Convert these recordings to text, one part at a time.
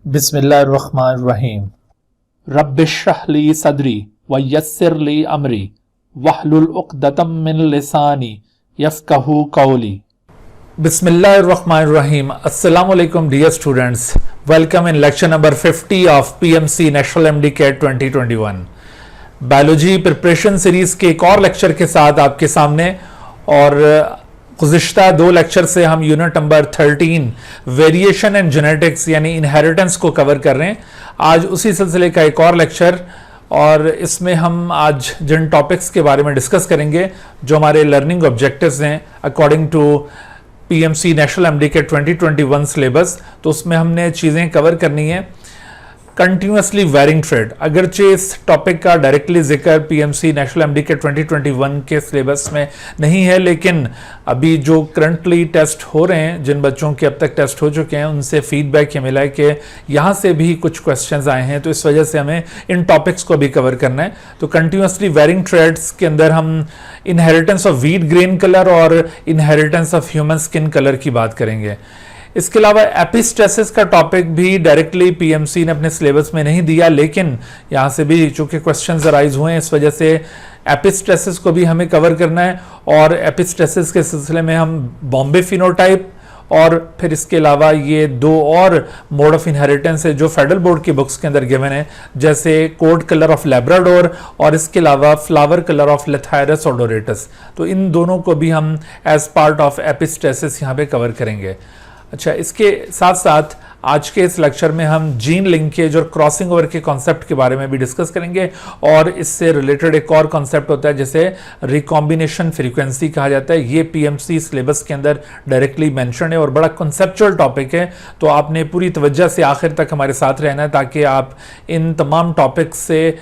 बिस्मिल्लाहिर्रहमानिर्रहीम। रब्बिश्रह ली सदरी व यस्सिर ली अमरी वहलुल उक़दतम मिन लिसानी यफ़क़हू क़ौली। बिस्मिल्लाहिर्रहमानिर्रहीम। अस्सलामु अलैकुम dear students, welcome in lecture number 50 of PMC national MDCAT 2021 biology preparation series के एक और लेक्चर के साथ आपके सामने। और गुज़िश्ता 2 लेक्चर से हम unit number 13 variation and genetics यानी इनहेरिटेंस को कवर कर रहे हैं। आज उसी सिलसिले का एक और लेक्चर, और इसमें हम आज जिन टॉपिक्स के बारे में डिस्कस करेंगे जो हमारे लर्निंग ऑब्जेक्टिव्स हैं according to PMC national MDCAT 2021 syllabus, तो उसमें हमने चीज़ें कवर करनी है। कंटिन्यूसली वेरिंग ट्रेड, अगरचे इस टॉपिक का डायरेक्टली जिक्र पीएमसी नेशनल एमडी के 2021 के सिलेबस में नहीं है, लेकिन अभी जो करंटली टेस्ट हो रहे हैं, जिन बच्चों के अब तक टेस्ट हो चुके हैं, उनसे फीडबैक ये मिला है कि यहाँ से भी कुछ क्वेश्चंस आए हैं, तो इस वजह से हमें इन टॉपिक्स को भी कवर करना है। तो कंटिन्यूसली वेरिंग ट्रेड्स के अंदर हम inheritance of wheat grain colour और inheritance of human skin colour की बात करेंगे। इसके अलावा एपिस्टेसिस का टॉपिक भी डायरेक्टली पीएमसी ने अपने सिलेबस में नहीं दिया, लेकिन यहाँ से भी चूंकि क्वेश्चंस अराइज हुए हैं, इस वजह से एपिस्टेसिस को भी हमें कवर करना है। और एपिस्टेसिस के सिलसिले में हम बॉम्बे फिनोटाइप और फिर इसके अलावा ये 2 और मोड ऑफ इनहेरिटेंस है जो फेडरल बोर्ड की बुक्स के अंदर गिवन है, जैसे कोड कलर ऑफ लैब्राडोर और इसके अलावा फ्लावर कलर ऑफ लेथायरस ओडोरेटस। तो इन दोनों को भी हम एज पार्ट ऑफ एपिस्टेसिस यहाँ पे कवर करेंगे। अच्छा, इसके साथ साथ आज के इस लेक्चर में हम जीन लिंकेज और क्रॉसिंग ओवर के कॉन्सेप्ट के बारे में भी डिस्कस करेंगे, और इससे रिलेटेड एक और कॉन्सेप्ट होता है जिसे रिकॉम्बिनेशन फ्रीक्वेंसी कहा जाता है। ये पीएमसी सिलेबस के अंदर डायरेक्टली मेंशन है और बड़ा कॉन्सेप्चुअल टॉपिक है, तो आपने पूरी तवज्जो से आखिर तक हमारे साथ रहना है ताकि आप इन तमाम टॉपिक्स से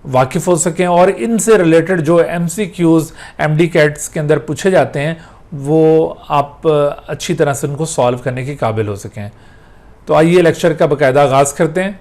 वाकिफ हो सकें और इनसे रिलेटेड जो एमसीक्यूज एमडी कैट्स के अंदर पूछे जाते हैं वो आप अच्छी तरह से उनको सॉल्व करने के काबिल हो सकें। तो आइए लेक्चर का बाकायदा आगाज करते हैं।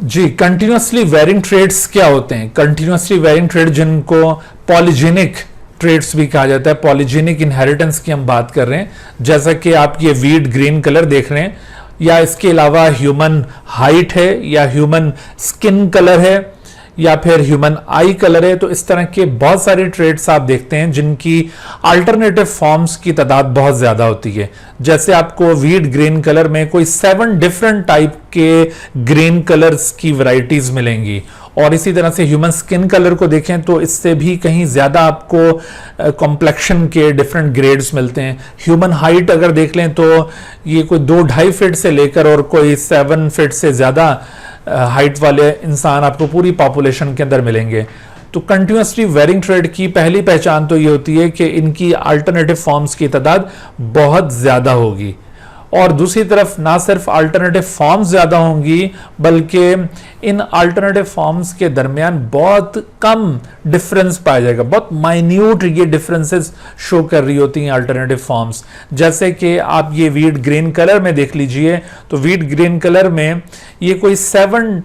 जी, कंटिन्यूसली वेरिंग ट्रेड्स क्या होते हैं? कंटिन्यूसली वेरिंग ट्रेड जिनको पॉलीजेनिक ट्रेड्स भी कहा जाता है, पॉलीजेनिक इनहेरिटेंस की हम बात कर रहे हैं, जैसा कि आप ये व्हीट ग्रीन कलर देख रहे हैं, या इसके अलावा ह्यूमन हाइट है, या ह्यूमन स्किन कलर है, या फिर ह्यूमन आई कलर है। तो इस तरह के बहुत सारे ट्रेड्स आप देखते हैं जिनकी अल्टरनेटिव फॉर्म्स की तादाद बहुत ज्यादा होती है। जैसे आपको व्हीट ग्रीन कलर में कोई 7 डिफरेंट टाइप के ग्रीन कलर्स की वैरायटीज मिलेंगी, और इसी तरह से ह्यूमन स्किन कलर को देखें तो इससे भी कहीं ज्यादा आपको कॉम्प्लेक्शन के डिफरेंट ग्रेड्स मिलते हैं। ह्यूमन हाइट अगर देख लें तो ये कोई 2-2.5 फीट से लेकर और कोई 7 फीट से ज्यादा हाइट वाले इंसान आपको पूरी पॉपुलेशन के अंदर मिलेंगे। तो कंटिन्यूसली वेरिंग ट्रेड की पहली पहचान तो ये होती है कि इनकी अल्टरनेटिव फॉर्म्स की तादाद बहुत ज्यादा होगी, और दूसरी तरफ ना सिर्फ अल्टरनेटिव फॉर्म्स ज्यादा होंगी बल्कि इन अल्टरनेटिव फॉर्म्स के दरमियान बहुत कम डिफरेंस पाया जाएगा। बहुत माइन्यूट ये डिफरेंसेस शो कर रही होती हैं अल्टरनेटिव फॉर्म्स। जैसे कि आप ये व्हीट ग्रीन कलर में देख लीजिए, तो व्हीट ग्रीन कलर में ये कोई 7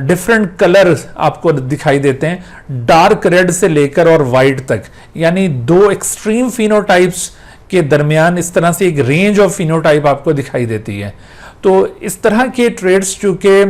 डिफरेंट कलर आपको दिखाई देते हैं, डार्क रेड से लेकर और वाइट तक, यानी 2 एक्सट्रीम फिनोटाइप्स के दरमियान इस तरह से एक रेंज ऑफ फिनोटाइप आपको दिखाई देती है। तो इस तरह के ट्रेड्स चूंकि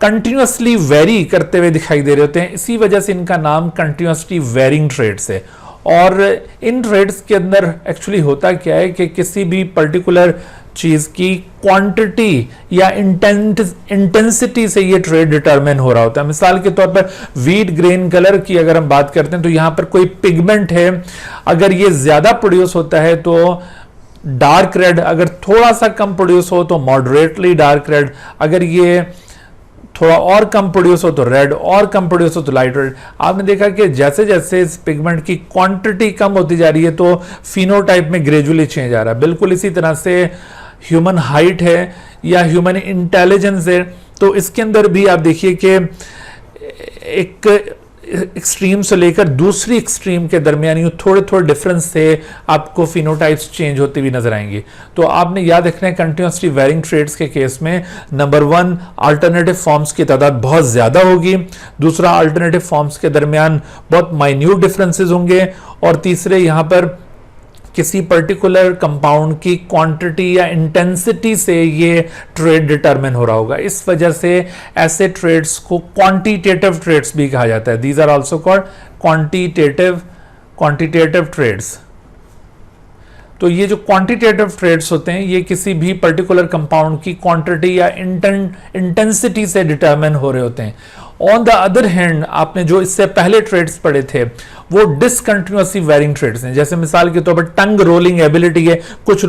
कंटिन्यूसली वेरी करते हुए दिखाई दे रहे होते हैं, इसी वजह से इनका नाम कंटिन्यूसली वेरिंग ट्रेड्स है। और इन ट्रेड्स के अंदर एक्चुअली होता क्या है कि किसी भी पर्टिकुलर चीज की क्वांटिटी या इंटेंसिटी से ये ट्रेड डिटरमिन हो रहा होता है। मिसाल के तौर पर व्हीट ग्रीन कलर की अगर हम बात करते हैं तो यहां पर कोई पिगमेंट है, अगर ये ज्यादा प्रोड्यूस होता है तो डार्क रेड, अगर थोड़ा सा कम प्रोड्यूस हो तो मॉडरेटली डार्क रेड, अगर ये थोड़ा और कम प्रोड्यूस हो तो रेड, और कम प्रोड्यूस हो तो लाइट रेड। आपने देखा कि जैसे जैसे इस पिगमेंट की क्वांटिटी कम होती जा रही है तो फिनोटाइप में ग्रेजुअली चेंज आ रहा है। बिल्कुल इसी तरह से ह्यूमन हाइट है या ह्यूमन इंटेलिजेंस है, तो इसके अंदर भी आप देखिए कि एक एक्सट्रीम से लेकर दूसरी एक्सट्रीम के दरमियान यूं थोड़े थोड़े डिफरेंस से आपको फिनोटाइप्स चेंज होती हुई नजर आएंगी। तो आपने याद रखना है कंटिन्यूसली वेरिंग ट्रेड्स के केस में नंबर 1 अल्टरनेटिव फॉर्म्स की तादाद बहुत ज्यादा होगी, दूसरा अल्टरनेटिव फॉर्म्स के दरमियान बहुत माइन्यूट डिफरेंसेस होंगे, और तीसरे यहां पर किसी पर्टिकुलर कंपाउंड की क्वांटिटी या इंटेंसिटी से ये ट्रेड डिटरमिन हो रहा होगा। इस वजह से ऐसे ट्रेड्स को क्वांटिटेटिव ट्रेड्स भी कहा जाता है। These are also called quantitative traits. तो ये जो क्वांटिटेटिव ट्रेड्स होते हैं ये किसी भी पर्टिकुलर कंपाउंड की क्वांटिटी या इंटेंसिटी से डिटरमिन हो रहे होते हैं। ऑन द अदर हैंड, आपने जो इससे पहले ट्रेड्स पढ़े थे वो डिसकंटिन्यूअसली वेरिंग ट्रेड्स हैं। जैसे मिसाल के तौर पर टंग रोलिंग एबिलिटी है, कुछ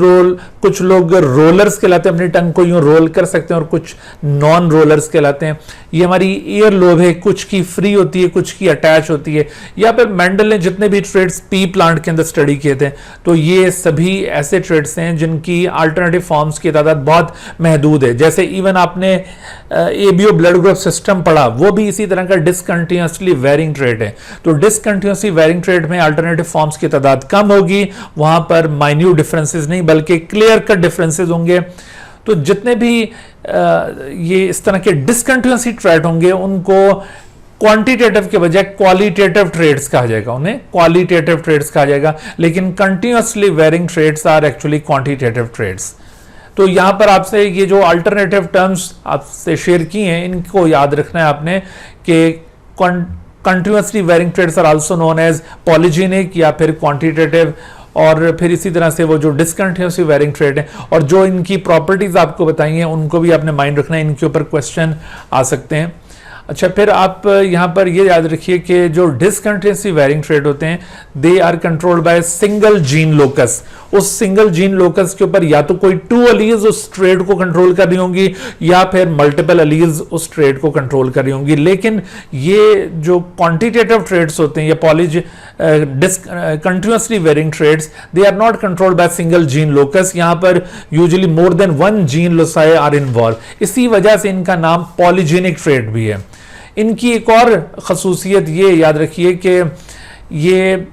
लोग रोलर्स कहलाते हैं, अपनी टंग को यूं रोल कर सकते हैं, और कुछ नॉन रोलर्स कहलाते हैं। ये हमारी ईयर लोब है, कुछ की फ्री होती है, कुछ की अटैच होती है। या फिर मेंडल ने जितने भी ट्रेड्स पी प्लांट के अंदर स्टडी किए थे, तो ये सभी ऐसे ट्रेड्स हैं जिनकी अल्टरनेटिव फॉर्म्स की तादाद बहुत महदूद है। जैसे इवन आपने एबीओ ब्लड ग्रुप सिस्टम पढ़ा, वो भी इसी तरह का डिसकंटिन्यूअसली वेरिंग ट्रेड है। तो डिसकंटिन्यूअसली वेरिंग ट्रेड में अल्टरनेटिव फॉर्म्स की तादाद कम होगी, वहां पर माइन्यूट डिफरेंसेस नहीं बल्कि क्लियर कट डिफरेंसेस होंगे। तो जितने भी ये इस तरह के डिसकंटिन्यूअसली ट्रेड होंगे उनको क्वांटिटेटिव के बजाय क्वालिटेटिव ट्रेड्स कहा जाएगा, उन्हें क्वालिटेटिव ट्रेड्स कहा जाएगा। लेकिन continuously varying traits are actually quantitative traits. तो यहां पर आपसे ये जो अल्टरनेटिव टर्म्स आपसे शेयर की हैं इनको याद रखना है आपने कि continuously varying traits are also known as polygenic या फिर क्वांटिटेटिव, और फिर इसी तरह से वो जो डिसकंटिन्यूअसली वेरिंग ट्रेड है और जो इनकी प्रॉपर्टीज आपको बताई हैं उनको भी आपने माइंड रखना है, इनके ऊपर क्वेश्चन आ सकते हैं। अच्छा, फिर आप यहां पर ये याद रखिए कि जो डिसकंटिन्यूअसली वेरिंग ट्रेड होते हैं they are controlled by single gene locus. उस सिंगल जीन लोकस के ऊपर या तो कोई 2 अलीज उस ट्रेड को कंट्रोल कर रही होंगी या फिर मल्टीपल अलीज उस ट्रेड को कंट्रोल कर रही होंगी। लेकिन ये जो क्वांटिटेटिव ट्रेड्स होते हैं या continuously varying traits, they are not controlled by single gene locus. यहां पर usually more than 1 gene loci are involve. इसी वजह से इनका नाम पॉलीजेनिक ट्रेड भी है। इनकी एक और खसूसियत ये याद रखिए कि ये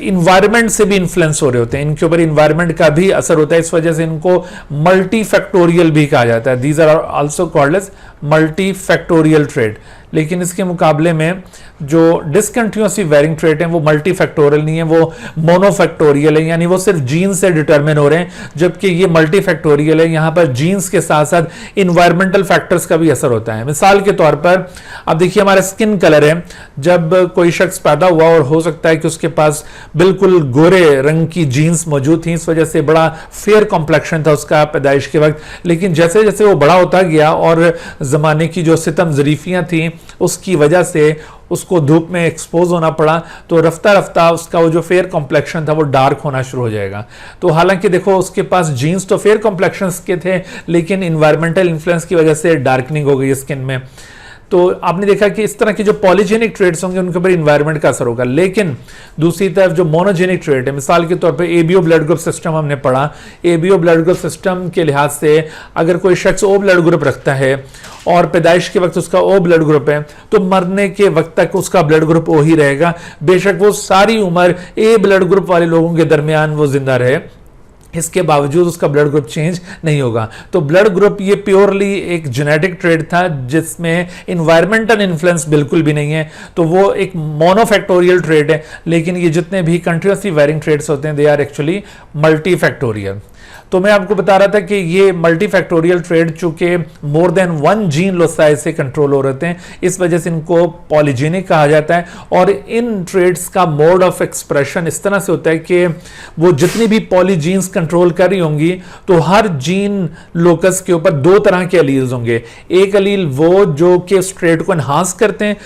इन्वायरमेंट से भी इन्फ्लुएंस हो रहे होते हैं, इनके ऊपर इन्वायरमेंट का भी असर होता है। इस वजह से इनको मल्टी फैक्टोरियल भी कहा जाता है। These are also called as multi factorial trait. लेकिन इसके मुकाबले में जो डिसकंटिन्यूअसली वेरिंग ट्रेड है वो मल्टी फैक्टोरियल नहीं है, वो मोनोफैक्टोरियल है, यानी वो सिर्फ जीन्स से डिटरमिन हो रहे हैं, जबकि ये मल्टी फैक्टोरियल है। यहां पर जीन्स के साथ साथ इन्वायरमेंटल फैक्टर्स का भी असर होता है। मिसाल के तौर पर अब देखिए हमारा स्किन कलर है, जब कोई शख्स पैदा हुआ और हो सकता है कि उसके पास बिल्कुल गोरे रंग की जीन्स मौजूद थी, इस वजह से बड़ा फेयर कॉम्प्लेक्शन था उसका पैदाइश के वक्त। लेकिन जैसे जैसे वो बड़ा होता गया और जमाने की जो सितम ज़रीफियां थी उसकी वजह से उसको धूप में एक्सपोज होना पड़ा, तो रफ्ता रफ्ता उसका वो जो फेयर कॉम्प्लेक्शन था वो डार्क होना शुरू हो जाएगा। तो हालांकि देखो उसके पास जीन्स तो फेयर कॉम्प्लेक्शन के थे, लेकिन इन्वायरमेंटल इन्फ्लुएंस की वजह से डार्कनिंग हो गई स्किन में। तो आपने देखा कि इस तरह के जो पॉलीजेनिक ट्रेड्स होंगे उनके ऊपर इन्वायरमेंट का असर होगा। लेकिन दूसरी तरफ जो मोनोजेनिक ट्रेड है, मिसाल के तौर पे एबीओ ब्लड ग्रुप सिस्टम हमने पढ़ा, एबीओ ब्लड ग्रुप सिस्टम के लिहाज से अगर कोई शख्स ओ ब्लड ग्रुप रखता है और पैदाइश के वक्त उसका ओ ब्लड ग्रुप है, तो मरने के वक्त तक उसका ब्लड ग्रुप ओ ही रहेगा, बेशक वो सारी उम्र ए ब्लड ग्रुप वाले लोगों के दरमियान वो जिंदा रहे, इसके बावजूद उसका ब्लड ग्रुप चेंज नहीं होगा। तो ब्लड ग्रुप ये प्योरली एक जेनेटिक ट्रेड था जिसमें इन्वायरमेंटल इन्फ्लुएंस बिल्कुल भी नहीं है, तो वो एक मोनोफैक्टोरियल ट्रेड है। लेकिन ये जितने भी कंटिन्यूअसली वेरिंग ट्रेड्स होते हैं दे आर एक्चुअली मल्टीफैक्टोरियल। तो मैं आपको बता रहा था कि ये मल्टीफैक्टोरियल ट्रेड चूंकि मोर देन 1 जीन लोसाई से कंट्रोल हो रहे हैं, इस वजह से इनको पॉलीजेनिक कहा जाता है। और इन ट्रेड्स का मोड ऑफ एक्सप्रेशन इस तरह से होता है कि वो जितनी भी पॉलीजीन्स कंट्रोल कर रही होंगी तो हर जीन लोकस के ऊपर 2 तरह के अलील्स होंगे। एक अलील वो जो कि उस ट्रेड को एनहांस करते हैं,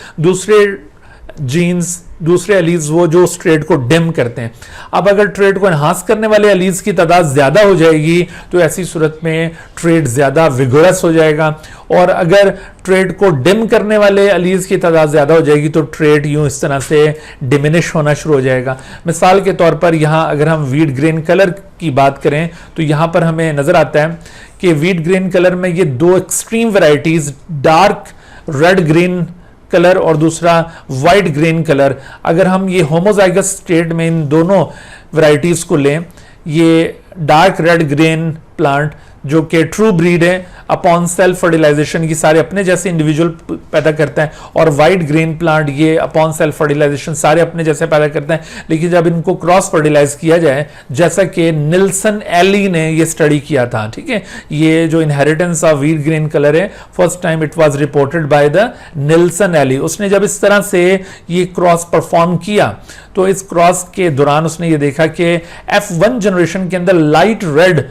दूसरे अलीज वो जो उस ट्रेड को डिम करते हैं। अब अगर ट्रेड को एनहांस करने वाले अलीज की तादाद ज्यादा हो जाएगी तो ऐसी सूरत में ट्रेड ज्यादा विगोरस हो जाएगा, और अगर ट्रेड को डिम करने वाले अलीज की तादाद ज्यादा हो जाएगी तो ट्रेड यूं इस तरह से डिमिनिश होना शुरू हो जाएगा। मिसाल के तौर पर यहां अगर हम वीट ग्रेन कलर की बात करें तो यहां पर हमें नजर आता है कि वीट ग्रेन कलर में ये 2 extreme varieties, dark red green colour और दूसरा वाइट ग्रीन कलर, अगर हम ये होमोजाइगस स्टेट में इन दोनों वैरायटीज को लें, ये डार्क रेड ग्रेन प्लांट जो कि ट्रू ब्रीड है, अपॉन सेल्फ फर्टिलाइजेशन ये सारे अपने जैसे इंडिविजुअल पैदा करते हैं, और वाइट ग्रीन प्लांट ये अपॉन सेल्फ फर्टिलाइजेशन सारे अपने जैसे पैदा करते हैं। लेकिन जब इनको क्रॉस फर्टिलाइज किया जाए, जैसा कि निल्सन एली ने ये स्टडी किया था, ठीक है, ये जो inheritance of wheat grain colour है, first time it was reported by the Nilsson Ehle. उसने जब इस तरह से ये क्रॉस परफॉर्म किया तो इस क्रॉस के दौरान उसने ये देखा कि F1 जनरेशन के अंदर light red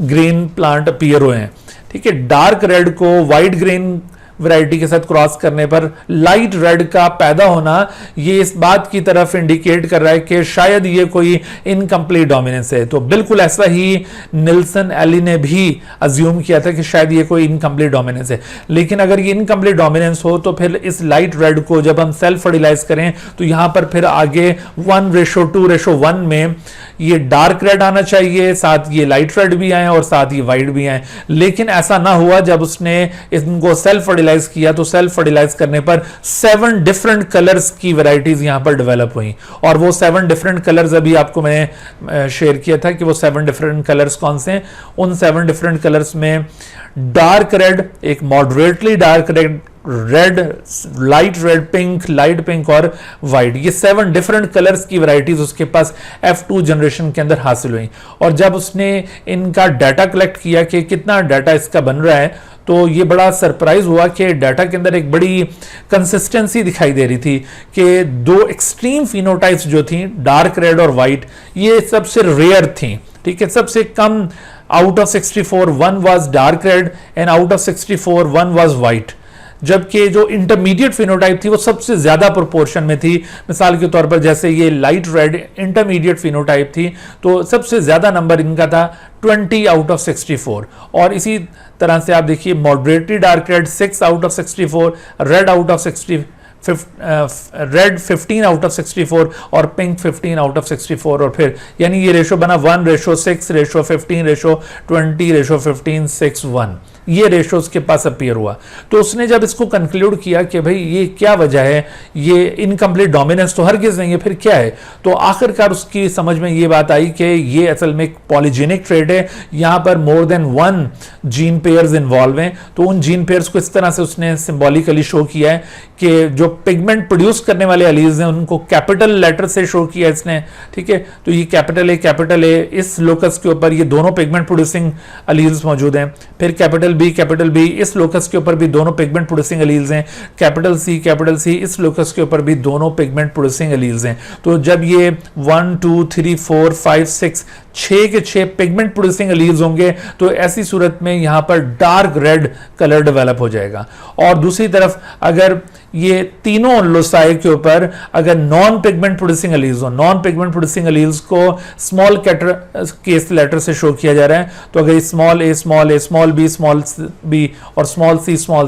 green plant appear हुए हैं, ठीक है। डार्क रेड को वाइट ग्रीन वैरायटी के साथ क्रॉस करने पर लाइट रेड का पैदा होना ये इस बात की तरफ इंडिकेट कर रहा है कि शायद ये कोई इनकम्प्लीट डोमिनेंस है। तो बिल्कुल ऐसा ही निल्सन एली ने भी अज्यूम किया था कि शायद ये कोई इनकम्प्लीट डोमिनेंस है। लेकिन अगर ये इनकम्प्लीट डोमिनेंस हो तो फिर इस लाइट रेड को जब हम सेल्फ फर्टिलाइज करें तो यहां पर फिर आगे 1:2:1 में ये डार्क रेड आना चाहिए, साथ ये लाइट रेड भी आए और साथ ये वाइट भी आए। लेकिन ऐसा ना हुआ। जब उसने इनको सेल्फ फर्टिलाइज किया तो सेल्फ फर्टिलाइज करने पर 7 डिफरेंट कलर्स की वैरायटीज यहां पर डेवलप हुई, और वो 7 डिफरेंट कलर्स अभी आपको मैंने शेयर किया था कि वो 7 डिफरेंट कलर्स कौन से हैं। उन 7 डिफरेंट कलर्स में डार्क रेड, एक moderately dark red, red, light red, pink, light pink और वाइट, ये 7 डिफरेंट कलर्स की वैरायटीज उसके पास F2 जनरेशन के अंदर हासिल हुई। और जब उसने इनका डाटा कलेक्ट किया कि कितना डाटा इसका बन रहा है, तो ये बड़ा सरप्राइज हुआ कि डाटा के अंदर एक बड़ी कंसिस्टेंसी दिखाई दे रही थी कि 2 एक्सट्रीम फिनोटाइप्स जो थी, डार्क रेड और वाइट, ये सबसे रेयर थी, ठीक है। सबसे come out of 64 1 was dark red and out of 64 1 was white, जबकि जो इंटरमीडिएट फिनोटाइप थी वो सबसे ज्यादा प्रोपोर्शन में थी। मिसाल के तौर पर जैसे ये लाइट रेड इंटरमीडिएट फिनोटाइप थी तो सबसे ज्यादा नंबर इनका था 20 आउट ऑफ 64, और इसी तरह से आप देखिए moderately dark red 6 out of 64, red out of 60, red 15 out of 64 और पिंक 15 आउट ऑफ 64, और फिर यानी ये रेशो बना 1:6:15:20:15:6:1, ये रेशो उसके पास अपीयर हुआ। तो उसने जब इसको कंक्लूड किया कि भाई ये क्या वजह है, ये इनकम्प्लीट डोमिनेंस तो हरगिज नहीं है, फिर क्या है, तो आखिरकार उसकी समझ में ये बात आई कि ये असल में एक पॉलीजेनिक ट्रेड है, यहां पर मोर देन 1 जीन पेयर्स इन्वॉल्व हैं। तो उन जीन पेयर्स को इस तरह से उसने सिंबॉलिकली शो किया है कि जो पिगमेंट प्रोड्यूस करने वाले एलील्स हैं उनको कैपिटल लेटर से शो किया इसने, ठीक है। तो ये कैपिटल ए, इस लोकस के ऊपर ये दोनों पिगमेंट प्रोड्यूसिंग एलील्स मौजूद हैं। फिर कैपिटल बी, इस लोकस के ऊपर भी दोनों पिगमेंट प्रोड्यूसिंग एलील्स हैं। कैपिटल सी, इस लोकस के ऊपर भी दोनों पिगमेंट प्रोड्यूसिंग एलील्स हैं। तो जब ये 1 2 3 4 5 6 6 के 6 पिगमेंट प्रोड्यूसिंग एलील्स होंगे तो ऐसी सूरत में यहां पर डार्क रेड कलर डेवलप हो जाएगा। और दूसरी तरफ अगर ये तीनों लोसाई के ऊपर अगर नॉन पिगमेंट प्रोड्यूसिंग एलील्स हो, नॉन पिगमेंट प्रोड्यूसिंग एलील्स को स्मॉल केस लेटर से शो किया जा रहा है, तो अगर स्मॉल ए, स्मॉल बी और स्मॉल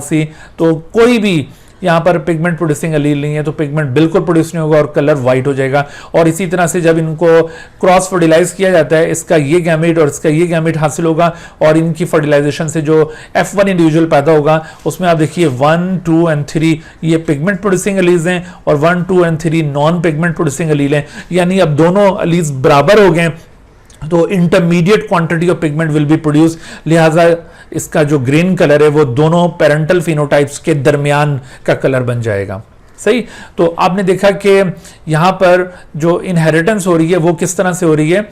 सी, तो कोई भी यहां पर पिगमेंट प्रोड्यूसिंग एलील नहीं है तो पिगमेंट बिल्कुल प्रोड्यूस नहीं होगा और कलर व्हाइट हो जाएगा। और इसी तरह से जब इनको क्रॉस फर्टिलाइज किया जाता है, इसका ये गैमेट और इसका ये गैमेट हासिल होगा और इनकी फर्टिलाइजेशन से जो F1 इंडिविजुअल पैदा होगा उसमें आप देखिए 1 2 और 3 ये पिगमेंट प्रोड्यूसिंग एलील्स हैं और 1 2 और 3 नॉन पिगमेंट प्रोड्यूसिंग एलील हैं। यानी अब दोनों एलील्स बराबर हो गए तो intermediate quantity of pigment will be produce, लिहाजा इसका जो ग्रीन कलर है वो दोनों पेरेंटल फिनोटाइप्स के दरमियान का कलर बन जाएगा। सही, तो आपने देखा कि यहां पर जो इनहेरिटेंस हो रही है वो किस तरह से हो रही है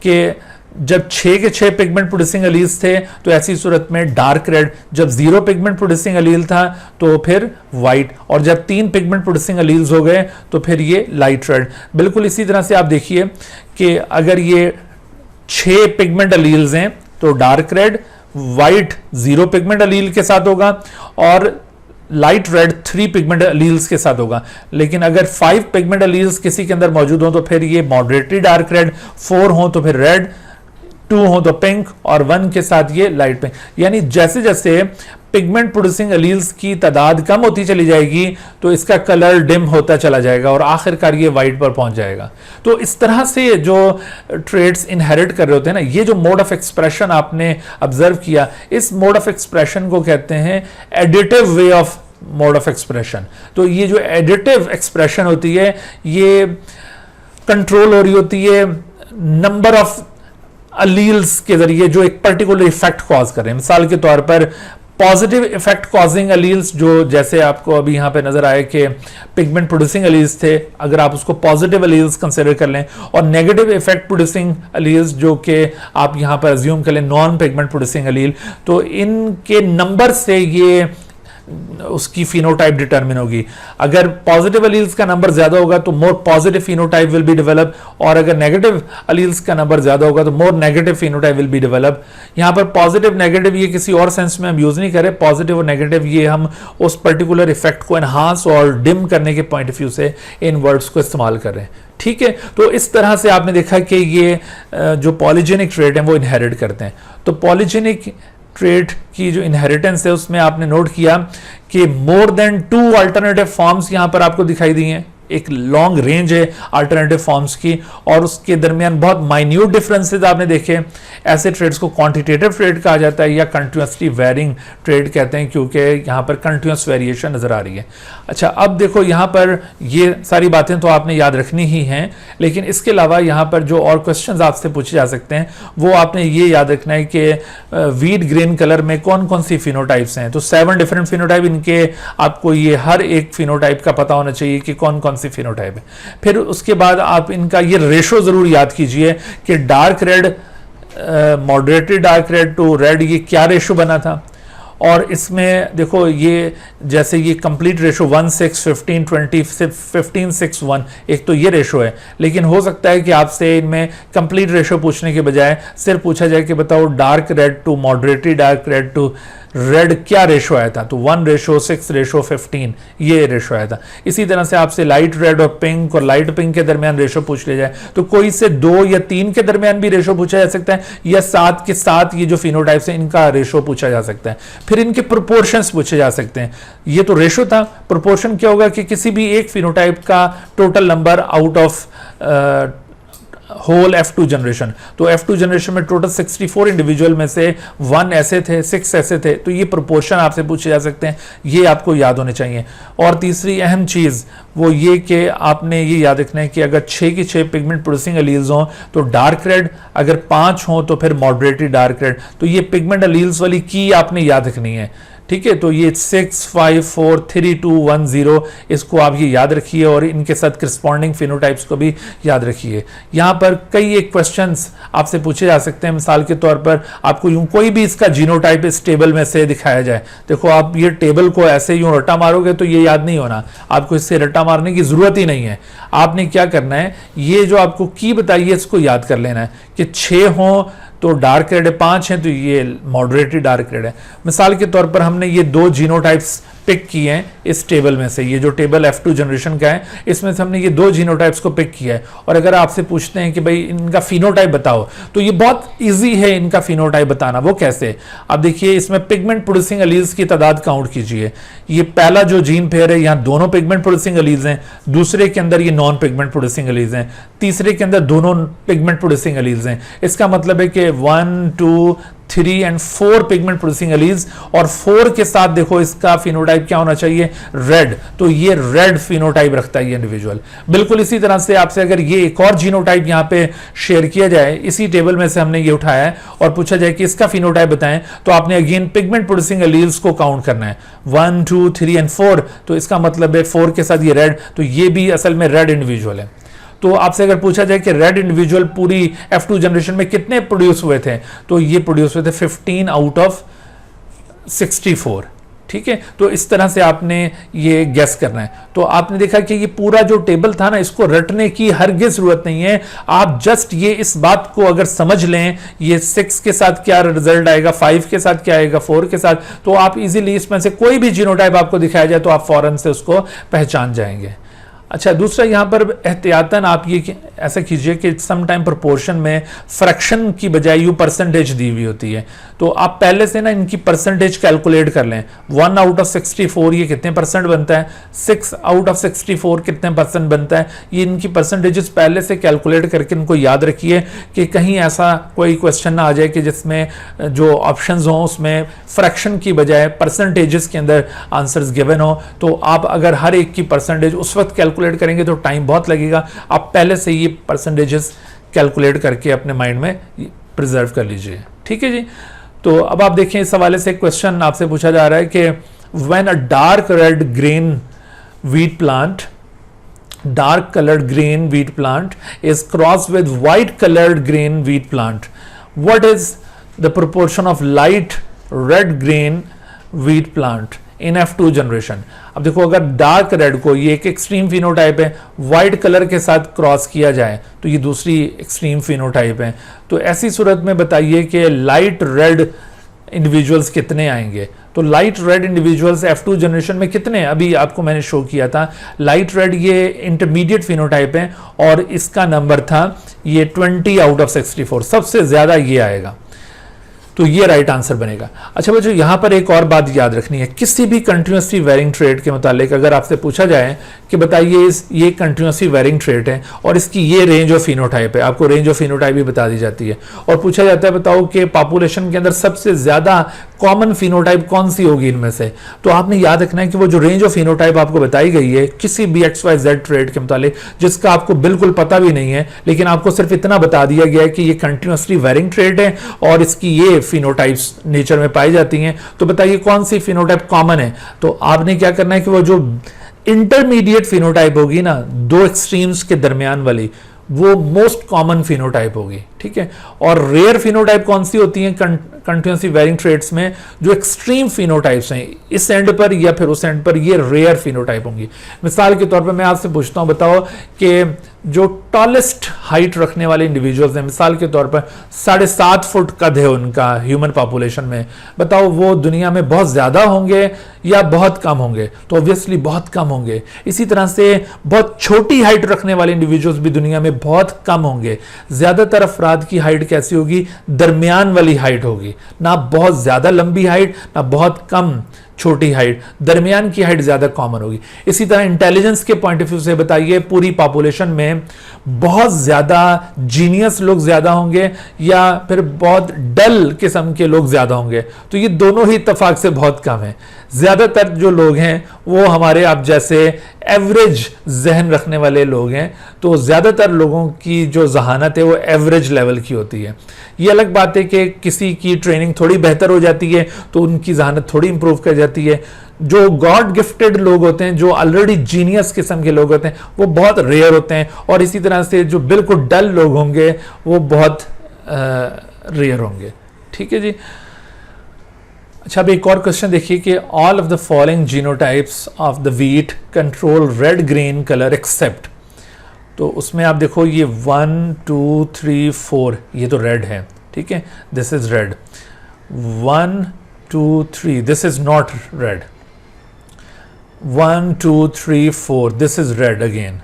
कि जब 6 के 6 पिगमेंट प्रोड्यूसिंग एलील्स थे तो ऐसी सूरत में डार्क रेड, जब 0 पिगमेंट प्रोड्यूसिंग एलील था तो फिर वाइट, और जब 3 पिगमेंट प्रोड्यूसिंग एलील्स हो गए तो फिर ये लाइट रेड। बिल्कुल इसी तरह से आप देखिए कि अगर ये 6 पिगमेंट एलील्स हैं तो dark red, white 0 pigment allele के साथ होगा और लाइट रेड 3 पिगमेंट एलील्स के साथ होगा। लेकिन अगर 5 पिगमेंट एलील्स किसी के अंदर मौजूद हो तो फिर ये मॉडरेटली डार्क रेड, 4 हो तो फिर रेड, 2 हो तो पिंक और 1 के साथ ये लाइट पिंक। यानी जैसे जैसे पिगमेंट प्रोड्यूसिंग एलील्स की तादाद कम होती चली जाएगी तो इसका कलर डिम होता चला जाएगा और आखिरकार ये वाइट पर पहुंच जाएगा। तो इस तरह से जो ट्रेड्स इनहेरिट कर रहे होते हैं ना, ये जो मोड ऑफ एक्सप्रेशन आपने ऑब्जर्व किया, इस मोड ऑफ एक्सप्रेशन को कहते हैं additive way of mode of expression. तो ये जो एडिटिव एक्सप्रेशन होती है ये कंट्रोल हो रही होती है नंबर ऑफ अलील्स के जरिए जो एक पर्टिकुलर इफेक्ट कॉज कर रहे हैं। मिसाल के तौर पर पॉजिटिव इफेक्ट कॉजिंग अलील्स, जो जैसे आपको अभी यहां पे नजर आए कि पिगमेंट प्रोड्यूसिंग अलील्स थे, अगर आप उसको पॉजिटिव अलील्स कंसिडर कर लें, और नेगेटिव इफेक्ट प्रोड्यूसिंग अलील्स जो कि आप यहां पर अज्यूम कर लें नॉन पिगमेंट प्रोड्यूसिंग अलील, तो इनके नंबर से ये उसकी फिनोटाइप डिटरमिन होगी। अगर पॉजिटिव अलील्स का नंबर ज्यादा होगा तो more positive phenotype will be develop, और अगर नेगेटिव अलील्स का नंबर ज्यादा होगा तो more negative phenotype will be develop. यहां पर पॉजिटिव नेगेटिव ये किसी और सेंस में हम यूज नहीं करें, पॉजिटिव और नेगेटिव ये हम उस पर्टिकुलर इफेक्ट को एनहांस और डिम करने के पॉइंट ऑफ व्यू से इन वर्ड्स को इस्तेमाल कर रहे हैं। ठीक है, तो इस तरह से आपने देखा कि ये जो पॉलीजेनिक ट्रेट है वो इनहेरिट करते हैं। तो पॉलीजेनिक ट्रेट की जो इनहेरिटेंस है उसमें आपने नोट किया कि मोर देन 2 अल्टरनेटिव फॉर्म्स यहां पर आपको दिखाई दी हैं, एक लॉन्ग रेंज है अल्टरनेटिव फॉर्म्स की, और उसके दरमियान बहुत माइन्यूट डिफरेंसेस आपने देखे। ऐसे ट्रेड्स को क्वांटिटेटिव ट्रेड कहा जाता है या कंटिन्यूसली वेरिंग ट्रेड कहते हैं, क्योंकि यहां पर कंटिन्यूस वेरिएशन नजर आ रही है। अच्छा, अब देखो यहां पर ये सारी बातें तो आपने याद रखनी ही हैं, लेकिन इसके अलावा यहां पर जो और क्वेश्चंस आपसे पूछे जा सकते हैं वो आपने ये याद रखना है कि वीट ग्रीन कलर में कौन कौन सी फिनोटाइप्स हैं। तो 7 डिफरेंट फिनोटाइप, इनके आपको ये हर एक फिनोटाइप का पता होना चाहिए कि कौन कौन सी फिनोटाइप है। फिर उसके बाद आप इनका ये रेशो जरूर याद कीजिए कि dark red, moderated dark red to red, ये क्या रेशो बना था। और इसमें देखो ये जैसे ये कंप्लीट रेशो 1:6:15 20:15:6:1, एक तो ये रेशो है, लेकिन हो सकता है कि आपसे इनमें कंप्लीट रेशो पूछने के बजाय सिर्फ पूछा जाए कि बताओ dark red to moderated dark red to red क्या रेशो आया था। तो 1:6:15 ये रेशो आया था। इसी तरह से आपसे लाइट रेड और पिंक और लाइट पिंक के दरमियान रेशो पूछ लिया जाए तो कोई से 2 या 3 के दरमियान भी रेशो पूछा जा सकता है, या 7 के साथ ये जो फिनोटाइप्स हैं इनका रेशो पूछा जा सकता है। फिर इनके प्रोपोर्शंस पूछे जा सकते हैं। ये तो रेशो था, प्रोपोर्शन क्या होगा कि किसी भी एक फिनोटाइप का total number out of whole F2 generation. तो F2 जनरेशन में टोटल 64 इंडिविजुअल में से 1 ऐसे थे, 6 ऐसे थे, तो ये प्रोपोर्शन आपसे पूछे जा सकते हैं, ये आपको याद होने चाहिए। और तीसरी अहम चीज वो ये कि आपने ये याद रखना है कि अगर 6 की 6 पिगमेंट प्रोड्यूसिंग अलील्स हों तो डार्क रेड, अगर 5 हों तो फिर मॉडरेटेड डार्क रेड। तो ये पिगमेंट अलील्स वाली की आपने याद रखनी है। ठीक है, तो ये 6 5 4 3 2 1 0, इसको आप ये याद रखिए और इनके साथ करस्पॉन्डिंग फिनोटाइप्स को भी याद रखिए। यहाँ पर कई एक क्वेश्चंस आपसे पूछे जा सकते हैं। मिसाल के तौर पर आपको यूं कोई भी इसका जीनोटाइप इस टेबल में से दिखाया जाए, देखो आप ये टेबल को ऐसे यूं रट्टा मारोगे तो ये याद नहीं होना, आपको इससे रट्टा मारने की जरूरत ही नहीं है। आपने क्या करना है, ये जो आपको की बताइए इसको याद कर लेना है कि 6 हों तो डार्क रेड है, 5 है तो ये मॉडरेटेड डार्क रेड है। मिसाल के तौर पर हमने ये 2 जीनोटाइप्स पिक किए हैं इस टेबल में से, ये जो टेबल F2 जनरेशन का है इसमें से हमने ये 2 जीनोटाइप्स को पिक किया है। और अगर आपसे पूछते हैं कि भाई इनका फिनोटाइप बताओ, तो ये बहुत इजी है इनका फिनोटाइप बताना। वो कैसे, आप देखिए इसमें पिगमेंट प्रोड्यूसिंग अलील्स की तादाद काउंट कीजिए। ये पहला जो जीन पेयर है यहाँ दोनों पिगमेंट प्रोड्यूसिंग अलील्स हैं, दूसरे के अंदर ये नॉन पिगमेंट प्रोड्यूसिंग अलील्स हैं, तीसरे के अंदर दोनों पिगमेंट प्रोड्यूसिंग अलील्स हैं। इसका मतलब है कि 1 2 3 और 4 पिगमेंट प्रोड्यूसिंग अलील्स, और 4 के साथ देखो इसका फिनोटाइप क्या होना चाहिए, रेड। तो ये रेड फिनोटाइप रखता है ये इंडिविजुअल। बिल्कुल इसी तरह से आपसे अगर ये एक और जीनोटाइप यहाँ पे शेयर किया जाए, इसी टेबल में से हमने ये उठाया है और पूछा जाए कि इसका फिनोटाइप बताएं, तो आपने अगेन पिगमेंट प्रोड्यूसिंग अलील्स को काउंट करना है 1 2 3 और 4। तो इसका मतलब है 4 के साथ ये रेड, तो ये भी असल में रेड इंडिविजुअल है। तो आपसे अगर पूछा जाए कि रेड इंडिविजुअल पूरी F2 जनरेशन में कितने प्रोड्यूस हुए थे, तो ये प्रोड्यूस हुए थे 15 आउट ऑफ 64। ठीक है, तो इस तरह से आपने ये गेस करना है। तो आपने देखा कि ये पूरा जो टेबल था ना, इसको रटने की हरगिज जरूरत नहीं है। आप जस्ट ये इस बात को अगर समझ लें, ये 6 के साथ क्या रिजल्ट आएगा, 5 के साथ क्या आएगा, 4 के साथ, तो आप इजीली इसमें से कोई भी जीनोटाइप आपको दिखाया जाए तो आप फौरन से उसको पहचान जाएंगे। अच्छा, दूसरा यहाँ पर एहतियातन आप ये ऐसा कीजिए कि सम टाइम प्रोपोर्शन में फ्रैक्शन की बजाय यू परसेंटेज दी हुई होती है, तो आप पहले से ना इनकी परसेंटेज कैलकुलेट कर लें। 1 आउट ऑफ 64 ये कितने परसेंट बनता है, 6 आउट ऑफ 64 कितने परसेंट बनता है, ये इनकी परसेंटेजेस पहले से कैलकुलेट करके इनको याद रखिए कि कहीं ऐसा कोई क्वेश्चन ना आ जाए कि जिसमें जो ऑप्शंस हों उसमें फ्रैक्शन की बजाय परसेंटेजेस के अंदर आंसर्स गिवन हो। तो आप अगर हर एक की परसेंटेज उस वक्त कैलकुलेट करेंगे तो टाइम बहुत लगेगा। आप पहले से ये परसेंटेजेस कैलकुलेट करके अपने माइंड में प्रिजर्व कर लीजिए। ठीक है जी। तो अब आप देखें इस हवाले से क्वेश्चन आपसे पूछा जा रहा है कि when a dark red green wheat plant, dark colored green wheat plant is crossed with white colored green wheat plant, what is the proportion of light red green wheat plant in F2 generation? अब देखो अगर dark red को, ये एक extreme phenotype है, white colour के साथ cross किया जाए तो ये दूसरी एक्सट्रीम फिनोटाइप है। तो ऐसी सूरत में बताइए कि लाइट रेड इंडिविजुअल्स कितने आएंगे। तो light red individuals F2 generation में कितने, अभी आपको मैंने शो किया था, लाइट रेड ये इंटरमीडिएट फिनोटाइप है और इसका नंबर था ये 20 आउट ऑफ 64, सबसे ज्यादा ये आएगा। तो ये राइट आंसर बनेगा। अच्छा बच्चों, यहां पर एक और बात याद रखनी है, किसी भी कंटिन्यूसली वेरिंग ट्रेड के मुतालिक अगर आपसे पूछा जाए कि बताइए ये कंटिन्यूसली वेरिंग ट्रेड है और इसकी ये रेंज ऑफ फिनोटाइप है, आपको रेंज ऑफ फिनोटाइप भी बता दी जाती है और पूछा जाता है बताओ कि पॉपुलेशन के अंदर सबसे ज्यादा कॉमन फिनोटाइप कौन सी होगी इनमें से, तो आपने याद रखना है कि वो जो रेंज ऑफ फिनोटाइप आपको बताई गई है किसी भी XYZ ट्रेड के मुतालिक, जिसका आपको बिल्कुल पता भी नहीं है, लेकिन आपको सिर्फ इतना बता दिया गया है कि ये कंटिन्यूसली वेरिंग ट्रेड है और इसकी ये फिनोटाइप्स नेचर में पाई जाती हैं, तो बताइए कौन सी फिनोटाइप कॉमन है। तो आपने क्या करना है कि वो जो इंटरमीडिएट फिनोटाइप होगी ना, दो एक्सट्रीम्स के दरमियान वाली, वो मोस्ट कॉमन फिनोटाइप होगी। ठीक है। और रेयर फिनोटाइप कौन सी होती हैं कंटिन्यूसली वेरिंग ट्रेड्स में, जो एक्सट्रीम फिनोटाइप्स हैं इस एंड पर या फिर उस एंड पर, ये रेयर फिनोटाइप होंगी। मिसाल के तौर पर मैं आपसे पूछता हूं, बताओ कि जो टॉलेस्ट हाइट रखने वाले इंडिविजुअल्स हैं, मिसाल के तौर पर 7.5 फुट कद है उनका ह्यूमन पॉपुलेशन में, बताओ वो दुनिया में बहुत ज्यादा होंगे या बहुत कम होंगे। तो ऑब्वियसली बहुत कम होंगे। इसी तरह से बहुत छोटी हाइट रखने वाले इंडिविजुअल्स भी दुनिया में बहुत कम होंगे। ज्यादातर अफराद की हाइट कैसी होगी, दरमियान वाली हाइट होगी, ना बहुत ज्यादा लंबी हाइट ना बहुत कम छोटी हाइट, दरमियान की हाइट ज्यादा कॉमन होगी। इसी तरह इंटेलिजेंस के पॉइंट ऑफ व्यू से बताइए पूरी पॉपुलेशन में बहुत ज्यादा जीनियस लोग ज्यादा होंगे या फिर बहुत डल किस्म के लोग ज्यादा होंगे, तो ये दोनों ही इत्तेफाक से बहुत कम है। ज्यादातर जो लोग हैं वो हमारे आप जैसे एवरेज जहन रखने वाले लोग हैं, तो ज्यादातर लोगों की जो जहानत है वो एवरेज लेवल की होती है। ये अलग बात है कि किसी की ट्रेनिंग थोड़ी बेहतर हो जाती है तो उनकी जहानत थोड़ी इंप्रूव कर जाती है। जो गॉड गिफ्टेड लोग होते हैं, जो ऑलरेडी जीनियस किस्म के लोग होते हैं, वो बहुत रेयर होते हैं, और इसी तरह से जो बिल्कुल डल लोग होंगे वो बहुत रेयर होंगे। ठीक है जी। अच्छा, अब एक और क्वेश्चन देखिए कि all of the following genotypes of the wheat control red green colour except, तो उसमें आप देखो ये 1 2 3 4 ये तो रेड है। ठीक है, this is red. 1 2 3 this is not red. 1 2 3 4 this is red again,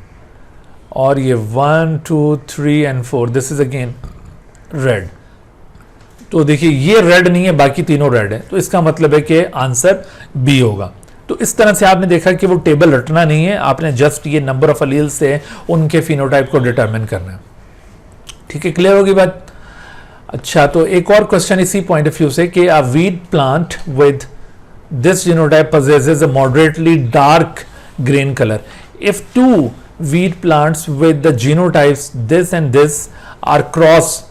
और ये 1 2 3 and 4 this is again red. तो देखिए ये रेड नहीं है, बाकी तीनों रेड है, तो इसका मतलब है कि आंसर बी होगा। तो इस तरह से आपने देखा कि वो टेबल रटना नहीं है, आपने जस्ट ये नंबर ऑफ अलील से उनके फिनोटाइप को डिटरमिन करना है। ठीक है, क्लियर होगी बात। अच्छा, तो एक और क्वेश्चन इसी पॉइंट ऑफ व्यू से कि a wheat plant with this genotype possesses a moderately dark green color. If two wheat plants with the genotypes this and this are crossed,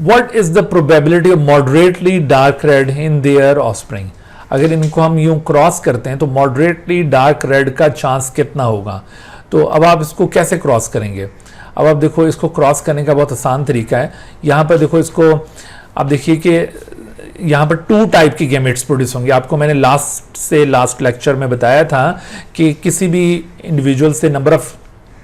what is the probability of moderately dark red in their offspring? अगर इनको हम यूं cross करते हैं तो moderately dark red का chance कितना होगा। तो अब आप इसको कैसे क्रॉस करेंगे। अब आप देखो, इसको क्रॉस करने का बहुत आसान तरीका है। यहाँ पर देखो, इसको आप देखिए कि यहाँ पर 2 टाइप की गैमेट्स प्रोड्यूस होंगे। आपको मैंने लास्ट लेक्चर में बताया था कि किसी भी इंडिविजुअल से number of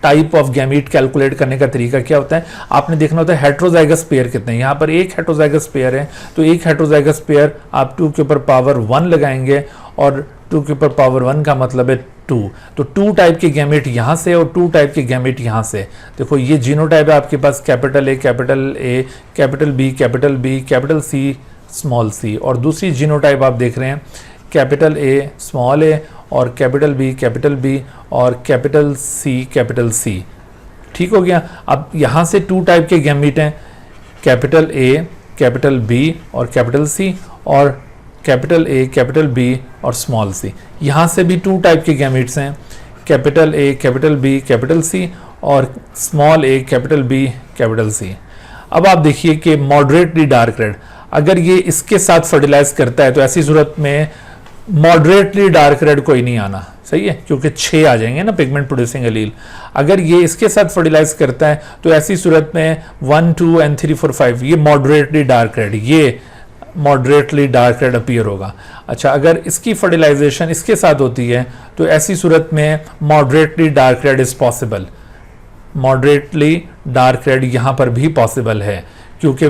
type of gamete calculate करने का तरीका क्या होता है। आपने देखना होता है हेट्रोजाइगस पेयर कितने हैं। यहाँ पर एक हेट्रोजाइगस पेयर है, तो एक हेट्रोजाइगस पेयर आप 2 के ऊपर पावर 1 लगाएंगे, और 2 के ऊपर पावर 1 का मतलब है 2। तो 2 टाइप के गैमेट यहाँ से और 2 टाइप के गैमेट यहाँ से। देखो ये जीनोटाइप है आपके पास, capital A, capital B, capital C, small C, और दूसरी जीनोटाइप आप देख रहे हैं कैपिटल ए, स्मॉल ए, और कैपिटल बी और कैपिटल सी। ठीक हो गया। अब यहाँ से 2 टाइप के गैमीट हैं, कैपिटल ए, कैपिटल बी और कैपिटल सी, और कैपिटल ए, कैपिटल बी और स्मॉल सी। यहाँ से भी 2 टाइप के गैमीट्स हैं, capital A, capital B, capital C, और small A, capital B, capital C. अब आप देखिए कि मॉडरेटली डार्क रेड, अगर ये इसके साथ फर्टिलाइज करता है तो ऐसी सूरत में मॉडरेटली डार्क रेड कोई नहीं आना, सही है, क्योंकि 6 आ जाएंगे ना पिगमेंट प्रोड्यूसिंग एलील। अगर ये इसके साथ फर्टिलाइज करता है तो ऐसी सूरत में 1 2 and 3 4 5 ये मॉडरेटली डार्क रेड, ये मॉडरेटली डार्क रेड अपीयर होगा। अच्छा, अगर इसकी फर्टिलाइजेशन इसके साथ होती है तो ऐसी सूरत में moderately dark red is possible, moderately dark red यहां पर भी पॉसिबल है, क्योंकि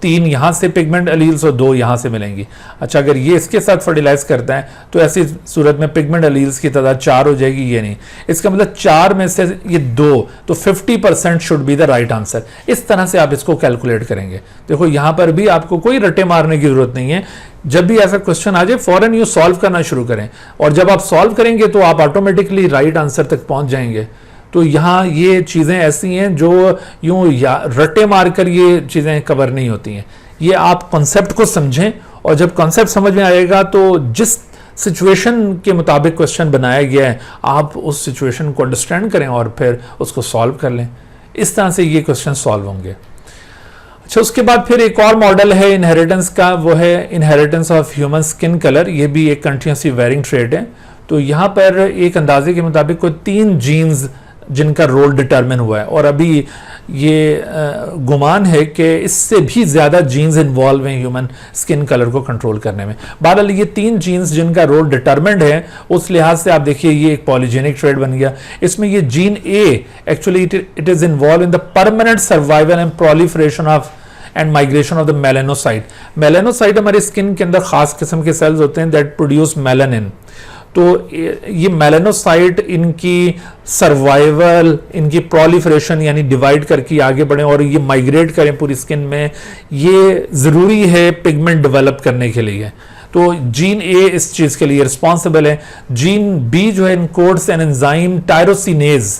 3 यहां से पिगमेंट एलील्स और 2 यहां से मिलेंगी। अच्छा, अगर ये इसके साथ फर्टिलाइज करता है तो ऐसी सूरत में पिगमेंट एलील्स की तादाद 4 हो जाएगी, ये नहीं। इसका मतलब 4 में से ये 2, तो 50% should be the right answer. इस तरह से आप इसको कैलकुलेट करेंगे। देखो यहां पर भी आपको कोई रट्टे मारने की जरूरत नहीं है। जब भी ऐसा क्वेश्चन आ जाए फौरन यू सॉल्व करना शुरू करें, और जब आप सॉल्व करेंगे तो आप ऑटोमेटिकली राइट आंसर तक पहुंच जाएंगे। तो यहाँ ये चीज़ें ऐसी हैं जो यूं रट्टे मारकर ये चीज़ें कवर नहीं होती हैं। ये आप कॉन्सेप्ट को समझें, और जब कॉन्सेप्ट समझ में आएगा तो जिस सिचुएशन के मुताबिक क्वेश्चन बनाया गया है आप उस सिचुएशन को अंडरस्टैंड करें और फिर उसको सॉल्व कर लें। इस तरह से ये क्वेश्चन सॉल्व होंगे। अच्छा, उसके बाद फिर एक और मॉडल है इनहेरिटेंस का, वो है inheritance of human skin colour. ये भी एक कंटिन्यूसली वेरिंग ट्रेट है। तो यहाँ पर एक अंदाजे के मुताबिक कोई 3 जीन्स जिनका रोल डिटरमिन हुआ है, और अभी ये गुमान है कि इससे भी ज़्यादा जीन्स इन्वॉल्व हैं ह्यूमन स्किन कलर को कंट्रोल करने में। बहरहाल ये 3 जीन्स जिनका रोल डिटरमिन्ड है, उस लिहाज से आप देखिए ये एक पॉलीजेनिक ट्रेड बन गया। इसमें ये gene A actually it is involve in the permanent survival and proliferation of and migration of the melanocyte. Melanocyte हमारे स्किन के अंदर खास किस्म के सेल्स होते हैं दैट प्रोड्यूस मेलानिन। तो ये मेलानोसाइट इनकी सर्वाइवल, इनकी प्रोलिफरेशन यानी डिवाइड करके आगे बढ़ें और ये माइग्रेट करें पूरी स्किन में, ये ज़रूरी है पिगमेंट डेवलप करने के लिए। तो जीन ए इस चीज़ के लिए रिस्पॉन्सिबल है। जीन बी जो है encodes an enzyme tyrosinase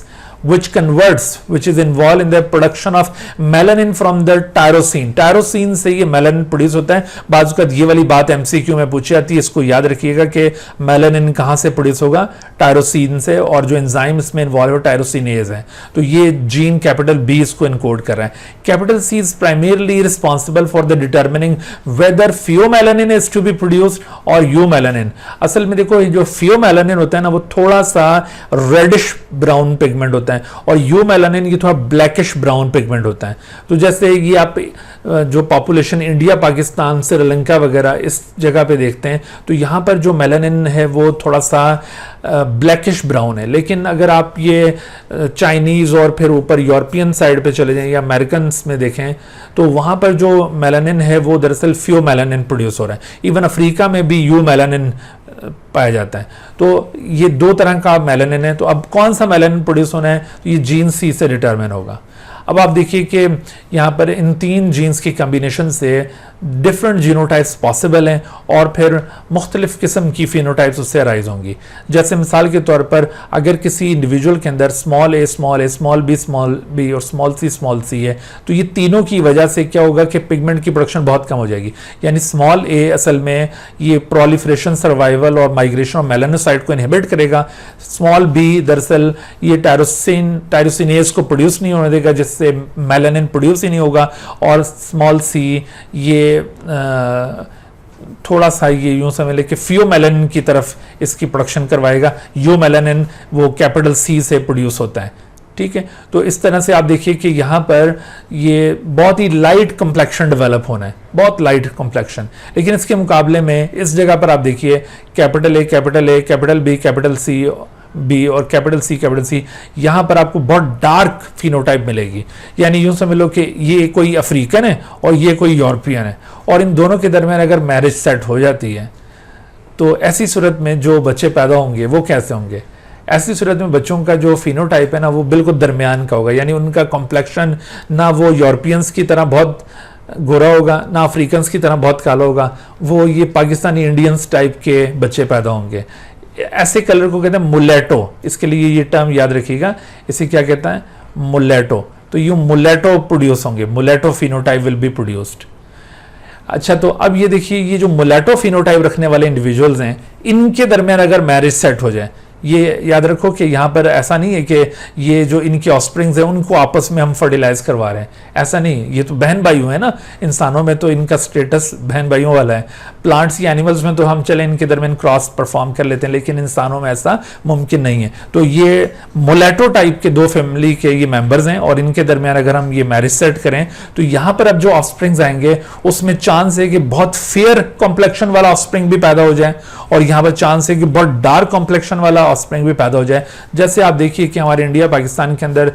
which is involved in the production of melanin from the tyrosine। Tyrosine से ये मेलानिन प्रोड्यूस होता है। बाजू का ये वाली बात एमसीक्यू में पूछी जाती है, इसको याद रखिएगा कि मेलानिन कहाँ से प्रोड्यूस होगा, टायरोसिन से, और जो एंजाइम इसमें इन्वॉल्व है टायरोसिनेज है। तो ये जीन कैपिटल बी इसको इनकोड कर रहा है। Capital C is primarily responsible for the determining whether pheomelanin is to be produced और यूमेलानिन। असल में देखो ये जो फियोमेलानिन होता है ना, वो थोड़ा सा रेडिश ब्राउन पिगमेंट होता है, और यू मेलानिन ये थोड़ा ब्लैकिश ब्राउन पिगमेंट होता है। तो जैसे ये आप जो पॉपुलेशन इंडिया, पाकिस्तान, श्रीलंका वगैरह इस जगह पे देखते हैं, तो यहाँ पर जो मेलानिन है वो थोड़ा सा ब्लैकिश ब्राउन है। लेकिन अगर आप ये चाइनीज़ और फिर ऊपर यूरोपियन साइड पे चले जाएं या अमेरिकन में देखें, तो वहाँ पर जो मेलानिन है वो दरअसल फ्यू मेलानिन प्रोड्यूस हो रहा है। इवन अफ्रीका में भी यू मेलानिन पाया जाता है। तो ये 2 तरह का मेलानिन है। तो अब कौन सा मेलानिन प्रोड्यूस होना है, तो ये जीन सी से डिटरमिन होगा। अब आप देखिए कि यहाँ पर इन 3 जीन्स की कम्बिनेशन से डिफरेंट जीनोटाइप्स पॉसिबल हैं, और फिर मुख्तलिफ किस्म की फिनोटाइप्स उससे अराइज होंगी। जैसे मिसाल के तौर पर अगर किसी इंडिविजुअल के अंदर स्मॉल ए, स्मॉल बी और स्मॉल सी है, तो ये तीनों की वजह से क्या होगा कि पिगमेंट की प्रोडक्शन बहुत कम हो जाएगी। यानी स्मॉल ए असल में ये प्रोलिफरेशन, सर्वाइवल और माइग्रेशन ऑफ मेलानोसाइट को इनहिबिट करेगा। स्मॉल बी दरअसल ये टायरोसिनेज को प्रोड्यूस नहीं होने देगा, जिससे मेलानिन प्रोड्यूस ही नहीं होगा। और स्मॉल सी ये थोड़ा सा ये यूं समझ ले कि फियोमेलानिन की तरफ इसकी प्रोडक्शन करवाएगा। यूमेलानिन वो कैपिटल सी से प्रोड्यूस होता है। ठीक है, तो इस तरह से आप देखिए कि यहाँ पर ये बहुत ही लाइट कम्प्लेक्शन डेवलप होना है, बहुत लाइट कम्प्लेक्शन। लेकिन इसके मुकाबले में इस जगह पर आप देखिए capital A, capital B, capital C B और कैपिटल सी, यहाँ पर आपको बहुत डार्क फिनोटाइप मिलेगी। यानी यूं समझ लो कि ये कोई अफ्रीकन है और ये कोई यूरोपियन है, और इन दोनों के दरमियान अगर मैरिज सेट हो जाती है तो ऐसी सूरत में जो बच्चे पैदा होंगे वो कैसे होंगे? ऐसी सूरत में बच्चों का जो फिनोटाइप है ना वो बिल्कुल दरमियान का होगा। यानी उनका कॉम्प्लेक्शन ना वो यूरोपियंस की तरह बहुत गोरा होगा, ना अफ्रीकन्स की तरह बहुत काला होगा, वो ये पाकिस्तानी इंडियंस टाइप के बच्चे पैदा होंगे। ऐसे कलर को कहते हैं मुलेटो। इसके लिए ये टर्म याद रखिएगा, इसे क्या कहता है? मुलेटो। तो ये मुलेटो प्रोड्यूस होंगे, मुलेटो फिनोटाइप विल बी प्रोड्यूस्ड। अच्छा, तो अब ये देखिए ये जो मुलेटो फिनोटाइप रखने वाले इंडिविजुअल्स हैं, इनके दरमियान अगर मैरिज सेट हो जाए, ये याद रखो कि यहाँ पर ऐसा नहीं है कि ये जो इनके ऑफस्प्रिंग्स हैं उनको आपस में हम फर्टिलाइज करवा रहे हैं, ऐसा नहीं, ये तो बहन भाइयों है ना। इंसानों में तो इनका स्टेटस बहन भाइयों वाला है, प्लांट्स या एनिमल्स में तो हम चले इनके दरमियान क्रॉस परफॉर्म कर लेते हैं, लेकिन इंसानों में ऐसा मुमकिन नहीं है। तो ये मुलेटो टाइप के दो फैमिली के ये मेंबर्स हैं और इनके दरमियान अगर हम ये मैरिज सेट करें तो यहाँ पर अब जो ऑफस्प्रिंग्स आएंगे उसमें चांस है कि बहुत फेयर कॉम्प्लेक्शन वाला ऑफस्प्रिंग भी पैदा हो जाए और यहाँ पर चांस है कि बहुत डार्क कॉम्प्लेक्शन वाला ऑफस्प्रिंग भी पैदा हो जाए। जैसे आप देखिए कि हमारे इंडिया पाकिस्तान के अंदर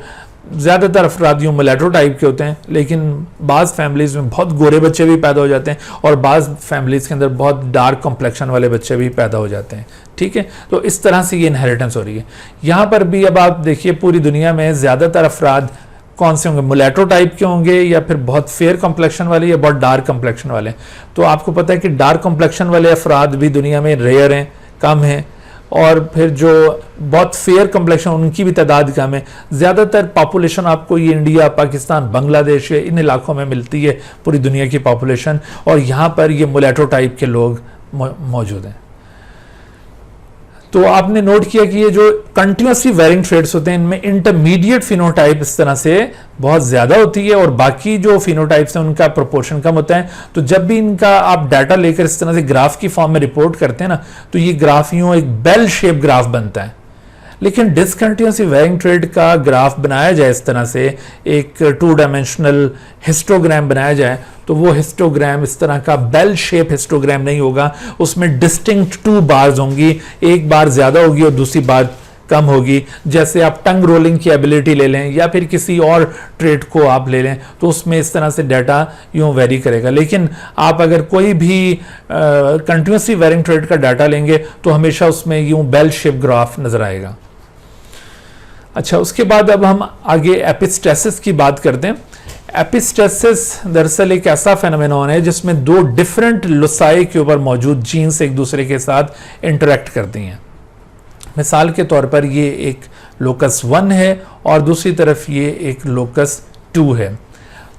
ज़्यादातर अफराद यूँ मुलेटो टाइप के होते हैं, लेकिन बाज़ फैमिलीज़ में बहुत गोरे बच्चे भी पैदा हो जाते हैं और बाज़ फैमिलीज़ के अंदर बहुत डार्क कॉम्प्लेक्शन वाले बच्चे भी पैदा हो जाते हैं। ठीक है, तो इस तरह से ये इनहेरिटेंस हो रही है। यहाँ पर भी अब आप देखिए पूरी दुनिया में ज़्यादातर अफराद कौन से होंगे, मुलेटो टाइप के होंगे या फिर बहुत फेयर कॉम्प्लेक्शन वाले या बहुत डार्क कॉम्प्लेक्शन वाले। तो आपको पता है कि डार्क कॉम्प्लेक्शन वाले अफराद भी दुनिया में रेयर हैं, कम हैं, और फिर जो बहुत फेयर कॉम्प्लेक्शन उनकी भी तादाद कम है। ज़्यादातर पॉपुलेशन आपको ये इंडिया, पाकिस्तान, बांग्लादेश इन इलाकों में मिलती है पूरी दुनिया की पॉपुलेशन, और यहाँ पर ये मुलेटो टाइप के लोग मौजूद हैं। तो आपने नोट किया कि ये जो कंटिन्यूसली वेरिंग ट्रेड्स होते हैं इनमें इंटरमीडिएट फिनोटाइप इस तरह से बहुत ज़्यादा होती है और बाकी जो फिनोटाइप्स हैं उनका प्रोपोर्शन कम होता है। तो जब भी इनका आप डाटा लेकर इस तरह से ग्राफ की फॉर्म में रिपोर्ट करते हैं ना, तो ये ग्राफ यूँ एक बेल शेप ग्राफ बनता है। लेकिन डिसकंटिन्यूसली वेरिंग ट्रेड का ग्राफ बनाया जाए इस तरह से, एक 2 डायमेंशनल हिस्टोग्राम बनाया जाए, तो वो हिस्टोग्राम इस तरह का बेल शेप हिस्टोग्राम नहीं होगा। उसमें डिस्टिंक्ट 2 बार्स होंगी, एक बार ज़्यादा होगी और दूसरी बार कम होगी। जैसे आप टंग रोलिंग की एबिलिटी ले लें या फिर किसी और ट्रेड को आप ले लें, तो उसमें इस तरह से डाटा यूँ वेरी करेगा। लेकिन आप अगर कोई भी कंटिन्यूसली वेरिंग ट्रेड का डाटा लेंगे तो हमेशा उसमें यूँ बेल शेप ग्राफ नज़र आएगा। अच्छा, उसके बाद अब हम आगे एपिस्टेसिस की बात करते हैं। एपिस्टेसिस दरअसल एक ऐसा फेनोमेनॉन है जिसमें 2 डिफरेंट लोसाई के ऊपर मौजूद जीन्स एक दूसरे के साथ इंटरेक्ट करती हैं। मिसाल के तौर पर ये एक लोकस 1 है और दूसरी तरफ ये एक लोकस 2 है।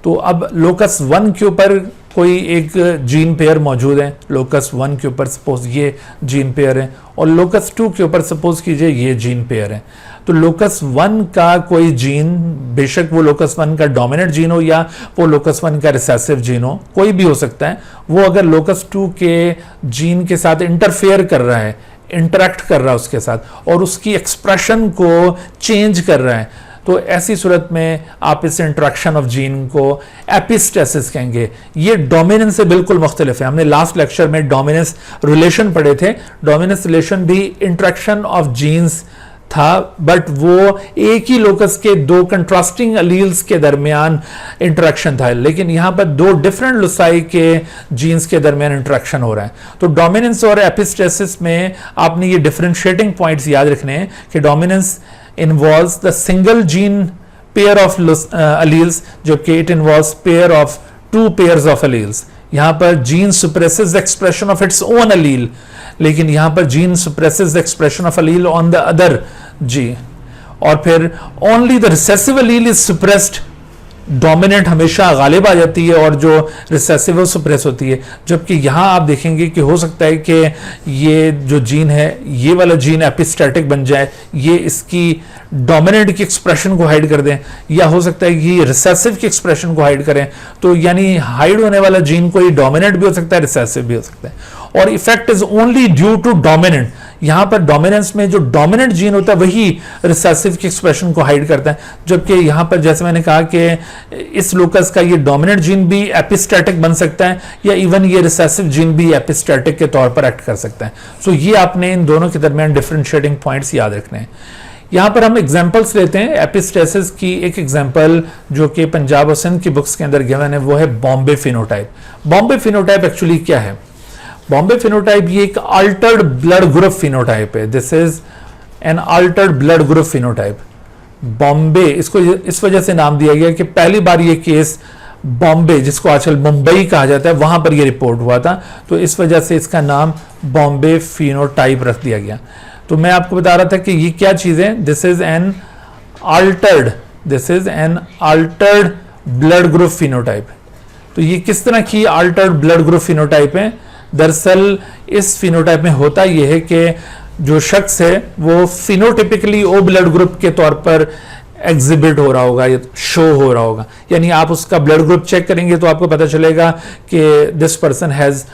तो अब लोकस 1 के ऊपर कोई एक जीन पेयर मौजूद है, लोकस 1 के ऊपर सपोज ये जीन पेयर है, और लोकस 2 के ऊपर सपोज कीजिए ये जीन पेयर है। तो लोकस 1 का कोई जीन, बेशक वो लोकस 1 का डोमिनेंट जीन हो या वो लोकस 1 का रिसेसिव जीन हो, कोई भी हो सकता है, वो अगर लोकस 2 के जीन के साथ इंटरफेयर कर रहा है, इंटरेक्ट कर रहा है उसके साथ और उसकी एक्सप्रेशन को चेंज कर रहा है, तो ऐसी सूरत में आप इस इंट्रैक्शन ऑफ जीन को एपिस्टेसिस कहेंगे। ये डोमिनेंस से बिल्कुल मुख्तलिफ है। हमने लास्ट लेक्चर में डोमिनेंस रिलेशन पढ़े थे। डोमिनेंस रिलेशन भी इंट्रैक्शन ऑफ जीन्स था, बट वो एक ही लोकस के 2 कंट्रास्टिंग अलील्स के दरमियान इंटरेक्शन था, लेकिन यहाँ पर 2 डिफरेंट लोसाई के जीन्स के दरमियान इंटरेक्शन हो रहा है। तो डोमिनेंस और एपिस्टेसिस में आपने ये डिफरेंशिएटिंग पॉइंट्स याद रखने हैं कि dominance involves the single gene pair of alleles, जबकि it involves pair of 2 pairs of alleles। यहाँ पर gene suppresses the expression of its own allele, लेकिन यहाँ पर gene suppresses the expression of allele on the other gene, और फिर only the recessive allele is suppressed। Dominant हमेशा गालिब आ जाती है और जो रिसेसिव सप्रेस होती है। जबकि यहाँ आप देखेंगे कि हो सकता है कि ये जो जीन है, ये वाला जीन एपिस्टैटिक बन जाए, ये इसकी डोमिनेंट की एक्सप्रेशन को हाइड कर दें, या हो सकता है कि रिसेसिव की एक्सप्रेशन को हाइड करें। तो यानी हाइड होने वाला जीन कोई डोमिनेंट भी हो सकता है, रिसेसिव भी हो सकता है, और effect is only due to dominant. यहाँ पर डोमिनेंस में जो डोमिनेंट जीन होता है वही रिसेसिव की एक्सप्रेशन को हाइड करता है, जबकि यहाँ पर जैसे मैंने कहा कि इस लोकस का ये डोमिनेंट जीन भी एपिस्टैटिक बन सकता है या इवन ये रिसेसिव जीन भी एपिस्टैटिक के तौर पर एक्ट कर सकता है। सो ये आपने इन दोनों के दरमियान डिफरेंशिएटिंग पॉइंट्स याद रखने हैं। यहाँ पर हम एग्जाम्पल्स लेते हैं। एपिस्टेसिस की एक एग्जाम्पल जो कि पंजाब और सिंध की बुक्स के अंदर गिवन है वो है Bombay phenotype. Bombay phenotype actually क्या है? बॉम्बे फिनोटाइप ये एक अल्टर्ड ब्लड ग्रुप फिनोटाइप है। This is an Altered blood group phenotype. Bombay इसको इस वजह से नाम दिया गया कि पहली बार ये केस बॉम्बे, जिसको आजकल मुंबई कहा जाता है, वहां पर ये रिपोर्ट हुआ था, तो इस वजह से इसका नाम बॉम्बे फिनोटाइप रख दिया गया। तो मैं आपको बता रहा था कि ये क्या चीज है। This is an Altered blood group phenotype. तो ये किस तरह की अल्टर्ड ब्लड ग्रुप फिनोटाइप है? दरअसल इस फिनोटाइप में होता यह है कि जो शख्स है वो फिनोटिपिकली ओ ब्लड ग्रुप के तौर पर एग्जिबिट हो रहा होगा या शो हो रहा होगा, यानी आप उसका ब्लड ग्रुप चेक करेंगे तो आपको पता चलेगा कि this person has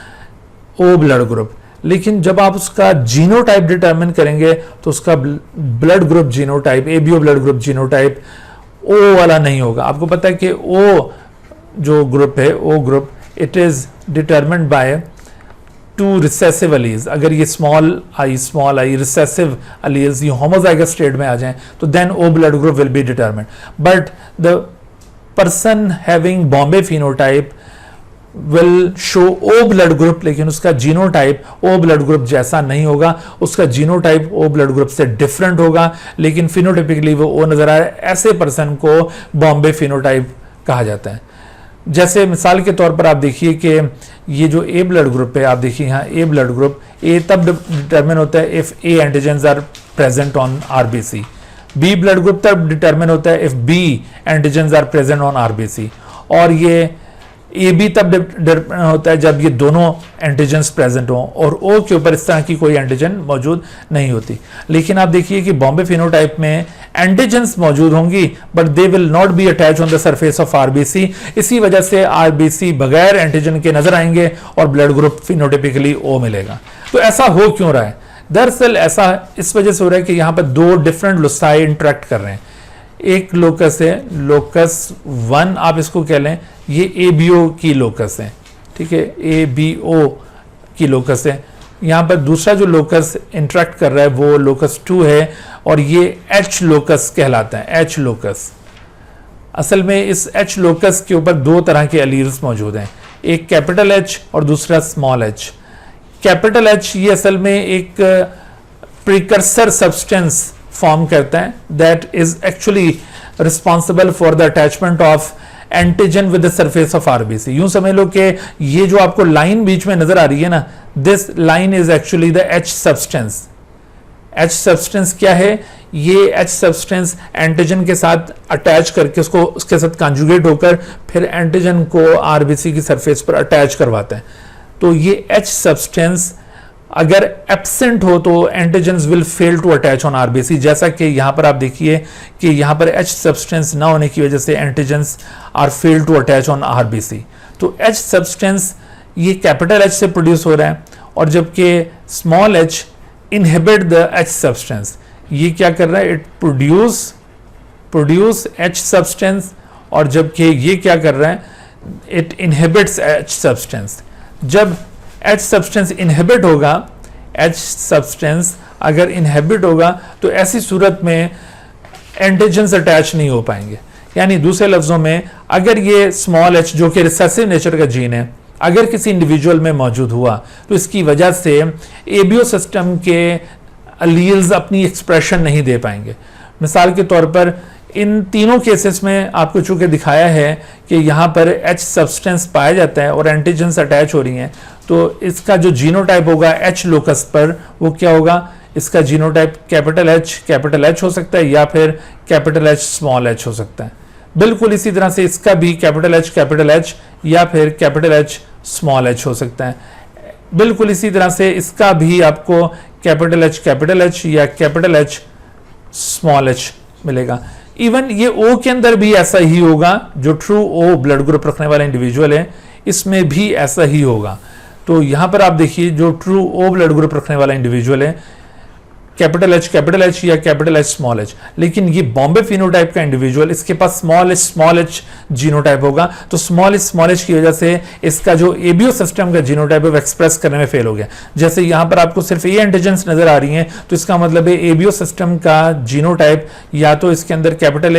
O blood group. लेकिन जब आप उसका जीनोटाइप डिटरमिन करेंगे तो उसका blood group genotype, ABO blood group genotype O वाला नहीं होगा। आपको पता है कि ओ जो ग्रुप है, O group, it is determined by two recessive alleles. अगर ये स्मॉल आई रिसेसिव अलीज ये होमोजाइगस स्टेट में आ जाएं तो then O blood group will be determined. But the person having Bombay phenotype will show O blood group, लेकिन उसका genotype ओ blood group जैसा नहीं होगा, उसका जीनोटाइप ओ ब्लड ग्रुप से डिफरेंट होगा, लेकिन फिनोटिपिकली वो ओ नजर आ रहा है। ऐसे पर्सन को बॉम्बे फिनोटाइप कहा जाता है। जैसे मिसाल के तौर पर आप देखिए कि ये जो ए ब्लड ग्रुप है, आप देखिए यहाँ ए ब्लड ग्रुप, ए तब डिटरमिन होता है if A antigens are present on RBC. B blood group तब डिटरमिन होता है if B antigens are present on RBC. और ये ए बी तब होता है जब ये दोनों एंटीजेंस प्रेजेंट हों और ओ के ऊपर इस तरह की कोई एंटीजन मौजूद नहीं होती। लेकिन आप देखिए कि बॉम्बे फिनोटाइप में एंटीजेंस मौजूद होंगी but they will not be attach on the surface of RBC. इसी वजह से आरबीसी बगैर एंटीजन के नजर आएंगे और ब्लड ग्रुप फिनोटिपिकली ओ मिलेगा। तो ऐसा हो क्यों रहा है? दरअसल ऐसा इस वजह से हो रहा है कि यहां पर दो डिफरेंट लोसाई इंटरेक्ट कर रहे हैं। एक लोकस है, लोकस 1 आप इसको कह लें, ये एबीओ की लोकस है, ठीक है, एबीओ की लोकस है। यहाँ पर दूसरा जो लोकस इंटरेक्ट कर रहा है वो लोकस 2 है और ये एच लोकस कहलाता है, एच लोकस। असल में इस एच लोकस के ऊपर दो तरह के अलील्स मौजूद हैं, एक कैपिटल एच और दूसरा स्मॉल एच। कैपिटल एच ये असल में एक प्रिकर्सर सब्सटेंस फॉर्म करता है that is actually responsible for the attachment of antigen with the surface of RBC. यूं समझ लो कि ये जो आपको लाइन बीच में नजर आ रही है ना, this line is actually the H substance. H substance क्या है? ये एच सब्सटेंस एंटीजन के साथ अटैच करके उसके साथ कॉन्जुगेट होकर फिर एंटीजन को आरबीसी की सरफेस पर अटैच करवाता है। तो ये एच सब्सटेंस अगर एब्सेंट हो तो antigens will fail to attach on RBC. जैसा कि यहां पर आप देखिए कि यहां पर एच सब्सटेंस ना होने की वजह से antigens are fail to attach on RBC. तो एच सब्सटेंस ये कैपिटल एच से प्रोड्यूस हो रहा है और जबकि small H inhibit the H substance. ये क्या कर रहा है? इट प्रोड्यूस एच सब्सटेंस और जबकि ये क्या कर रहा है? It inhibits H substance. जब एच सब्सटेंस इनहिबिट होगा, एच सब्सटेंस अगर इनहिबिट होगा तो ऐसी सूरत में एंटीजेंस अटैच नहीं हो पाएंगे। यानी दूसरे लफ्जों में अगर ये स्मॉल एच जो कि रिसेसिव नेचर का जीन है अगर किसी इंडिविजुअल में मौजूद हुआ तो इसकी वजह से एबीओ सिस्टम के अलील्स अपनी एक्सप्रेशन नहीं दे पाएंगे। मिसाल के तौर पर इन तीनों केसेस में आपको चूंकि दिखाया है कि यहाँ पर एच सब्सटेंस पाया जाता है और एंटीजेंस अटैच हो रही हैं, तो इसका जो जीनोटाइप होगा एच लोकस पर वो क्या होगा? इसका जीनोटाइप कैपिटल एच हो सकता है या फिर कैपिटल एच स्मॉल एच हो सकता है। बिल्कुल इसी तरह से इसका भी कैपिटल एच या फिर कैपिटल एच स्मॉल एच हो सकता है। बिल्कुल इसी तरह से इसका भी आपको कैपिटल एच या कैपिटल एच स्मॉल एच मिलेगा। इवन ये ओ के अंदर भी ऐसा ही होगा, जो ट्रू ओ ब्लड ग्रुप रखने वाला इंडिविजुअल है इसमें भी ऐसा ही होगा। तो यहां पर आप देखिए जो ट्रू ओ ब्लड ग्रुप रखने वाला इंडिविजुअल है कैपिटल एच या कैपिटल एच स्मॉल एच, लेकिन ये बॉम्बे फिनोटाइप का इंडिविजुअल इसके पास स्मॉल एच जीनोटाइप होगा। तो स्मॉल एच की वजह से इसका जो एबीओ सिस्टम का जीनोटाइप है वो एक्सप्रेस करने में फेल हो गया। जैसे यहां पर आपको सिर्फ ए एंटीजेंस नजर आ रही हैं तो इसका मतलब है एबीओ सिस्टम का जीनोटाइप या तो इसके अंदर कैपिटल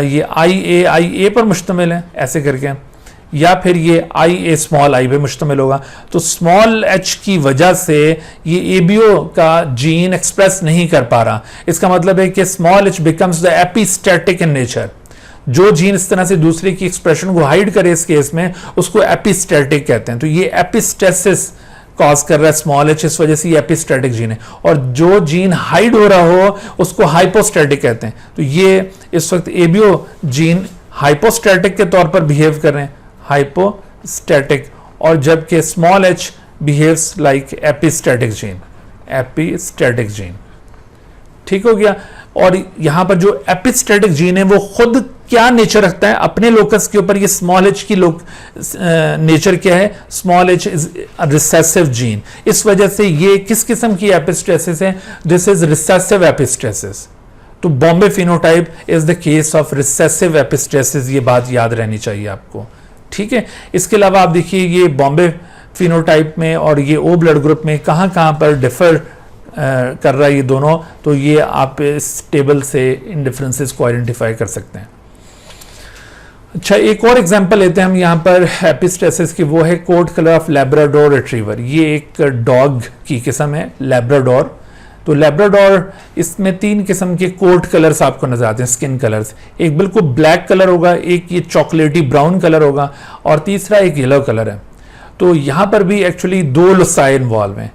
ये आई ए पर मुश्तमिल है ऐसे करके, या फिर ये आई स्मॉल आई पे मुश्तमिल होगा। तो स्मॉल एच की वजह से ये एबीओ का जीन एक्सप्रेस नहीं कर पा रहा। इसका मतलब है कि small H becomes the epistatic in nature. जो जीन इस तरह से दूसरे की एक्सप्रेशन को हाइड करे इस केस में उसको एपिस्टैटिक कहते हैं। तो ये एपिस्टेसिस कॉज कर रहा है स्मॉल एच, इस वजह से ये एपिस्टैटिक जीन है। और जो जीन हाइड हो रहा हो उसको हाइपोस्टैटिक कहते हैं। तो ये इस वक्त एबीओ जीन हाइपोस्टैटिक के तौर पर बिहेव कर रहे हैं, हाइपोस्टैटिक, और जबकि small H behaves like epistatic gene. Epistatic gene. ठीक हो गया। और यहां पर जो एपिस्टेटिक जीन है वो खुद क्या नेचर रखता है अपने लोकस के ऊपर, ये स्मॉल एच की नेचर क्या है, small H is recessive gene. इस वजह से ये किस किस्म की एपिस्टेसिस है, दिस इज रिसेसिव एपिस्टेसिस। तो Bombay phenotype is the case of recessive epistasis, ये बात याद रहनी चाहिए आपको। ठीक है। इसके अलावा आप देखिए ये बॉम्बे फिनोटाइप में और ये ओ ब्लड ग्रुप में कहां कहां पर डिफर कर रहा है ये दोनों, तो ये आप इस टेबल से इन डिफरेंसेस को आइडेंटिफाई कर सकते हैं। अच्छा, एक और एग्जांपल लेते हैं हम यहाँ पर एपिस्टेसिस की, वो है coat colour of Labrador retriever. ये एक डॉग की किस्म है लैब्राडोर। तो लैब्राडोर, इसमें 3 किस्म के कोट कलर्स आपको नजर आते हैं, स्किन कलर्स। एक बिल्कुल ब्लैक कलर होगा, एक ये चॉकलेटी ब्राउन कलर होगा, और तीसरा एक येलो कलर है। तो यहाँ पर भी एक्चुअली 2 लोसाई इन्वॉल्व हैं,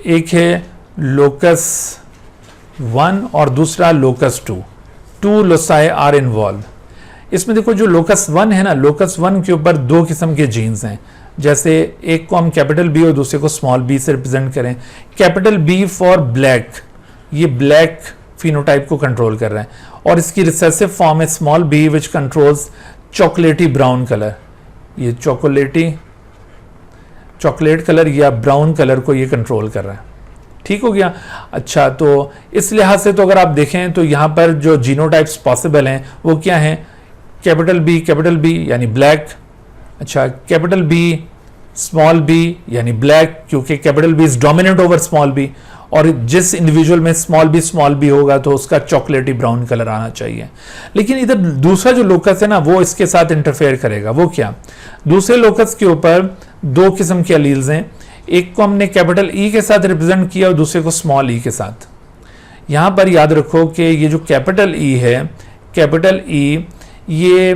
एक है लोकस 1 और दूसरा लोकस 2। 2 loci are involve. इसमें देखो जो लोकस 1 है ना, लोकस 1 के ऊपर 2 किस्म के जीन्स हैं, जैसे एक को हम कैपिटल बी और दूसरे को स्मॉल बी से रिप्रेजेंट करें। कैपिटल बी फॉर ब्लैक, ये ब्लैक फिनोटाइप को कंट्रोल कर रहा है, और इसकी रिसेसिव फॉर्म है स्मॉल बी विच कंट्रोल्स चॉकलेटी ब्राउन कलर। ये चॉकलेट कलर या ब्राउन कलर को ये कंट्रोल कर रहा है। ठीक हो गया। अच्छा, तो इस लिहाज से तो अगर आप देखें तो यहाँ पर जो जीनोटाइप्स पॉसिबल हैं वो क्या हैं, कैपिटल बी यानी ब्लैक। अच्छा, कैपिटल बी स्मॉल बी यानी ब्लैक, क्योंकि capital B is dominant over small B, और जिस इंडिविजुअल में स्मॉल बी होगा तो उसका चॉकलेटी ब्राउन कलर आना चाहिए। लेकिन इधर दूसरा जो लोकस है ना वो इसके साथ इंटरफेयर करेगा। वो क्या, दूसरे लोकस के ऊपर 2 किस्म के अलील्स हैं, एक को हमने कैपिटल ई के साथ रिप्रेजेंट किया और दूसरे को स्मॉल ई के साथ। यहां पर याद रखो कि ये जो कैपिटल ई है, कैपिटल ई ये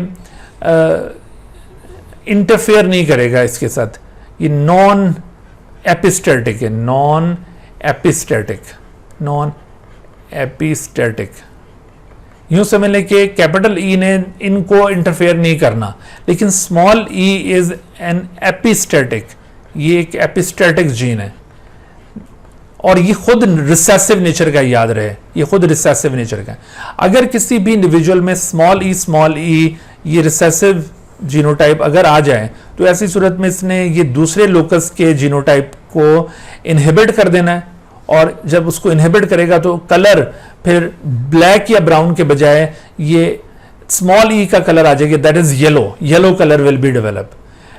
इंटरफेयर नहीं करेगा इसके साथ, ये नॉन एपिस्टेटिक है, नॉन एपिस्टेटिक। यूं समझ लें कि कैपिटल ई ने इनको इंटरफेयर नहीं करना, लेकिन small E is an epistatic, ये एक एपिस्टेटिक जीन है, और ये खुद रिसेसिव नेचर का, याद रहे ये खुद रिसेसिव नेचर का है। अगर किसी भी इंडिविजुअल में स्मॉल ई ये रिसेसिव जीनोटाइप अगर आ जाए तो ऐसी सूरत में इसने ये दूसरे लोकस के जीनोटाइप को इनहिबिट कर देना है, और जब उसको इनहिबिट करेगा तो कलर फिर ब्लैक या ब्राउन के बजाय ये स्मॉल ई का कलर आ जाएगा, that is yellow colour will be develop.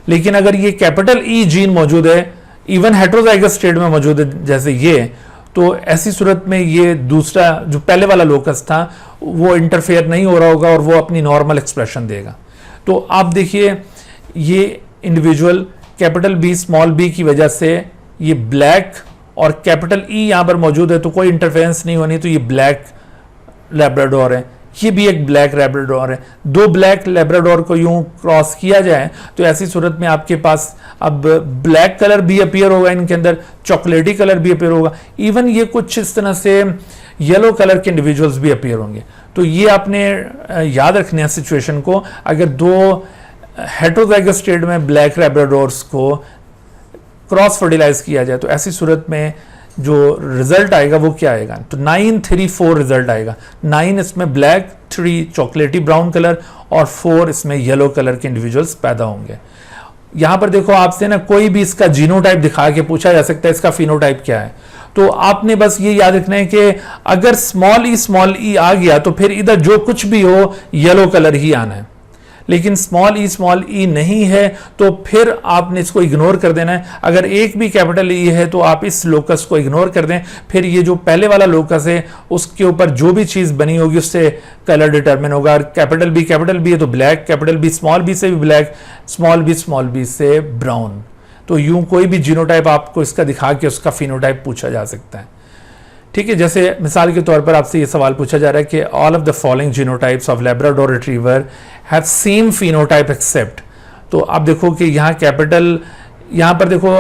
लेकिन अगर ये कैपिटल ई जीन मौजूद है, इवन हेट्रोजाइगस स्टेट में मौजूद है जैसे ये, तो ऐसी सूरत में ये दूसरा जो पहले वाला लोकस था वो इंटरफेयर नहीं हो रहा होगा और वो अपनी नॉर्मल एक्सप्रेशन देगा। तो आप देखिए ये individual capital B small B की वजह से ये ब्लैक और कैपिटल ई यहां पर मौजूद है, तो कोई इंटरफेरेंस नहीं होनी, तो ये ब्लैक लैब्राडोर है, ये भी एक ब्लैक लैब्राडोर है। 2 ब्लैक लैब्राडोर को यूं क्रॉस किया जाए तो ऐसी सूरत में आपके पास अब ब्लैक कलर भी अपीयर होगा, इनके अंदर चॉकलेटी कलर भी अपीयर होगा, इवन ये कुछ इस तरह से येलो कलर के इंडिविजुअल्स भी अपीयर होंगे। तो ये आपने याद रखना है सिचुएशन को। अगर 2 हेट्रोजाइगस स्टेट में ब्लैक लैब्राडोर्स को क्रॉस फर्टिलाइज किया जाए तो ऐसी सूरत में जो रिजल्ट आएगा वो क्या आएगा, तो 9-3-4 रिजल्ट आएगा। 9 इसमें ब्लैक, 3 चॉकलेटी ब्राउन कलर और 4 इसमें येलो कलर के इंडिविजुअल्स पैदा होंगे। यहां पर देखो आपसे ना कोई भी इसका जीनोटाइप दिखा के पूछा जा सकता है इसका फिनोटाइप क्या है, तो आपने बस ये याद रखना है कि अगर स्मॉल ई आ गया तो फिर इधर जो कुछ भी हो येलो कलर ही आना है, लेकिन स्मॉल ई नहीं है तो फिर आपने इसको इग्नोर कर देना है। अगर एक भी कैपिटल ई है तो आप इस लोकस को इग्नोर कर दें, फिर ये जो पहले वाला लोकस है उसके ऊपर जो भी चीज बनी होगी उससे कलर डिटरमिन होगा। कैपिटल बी है तो ब्लैक, कैपिटल बी से भी ब्लैक, स्मॉल बी से ब्राउन। तो यूं कोई भी जीनोटाइप आपको इसका दिखा के उसका फिनोटाइप पूछा जा सकता है। ठीक है, जैसे मिसाल के तौर पर आपसे ये सवाल पूछा जा रहा है कि all of the following genotypes of Labrador retriever have same phenotype except, तो आप देखो कि यहाँ कैपिटल, यहाँ पर देखो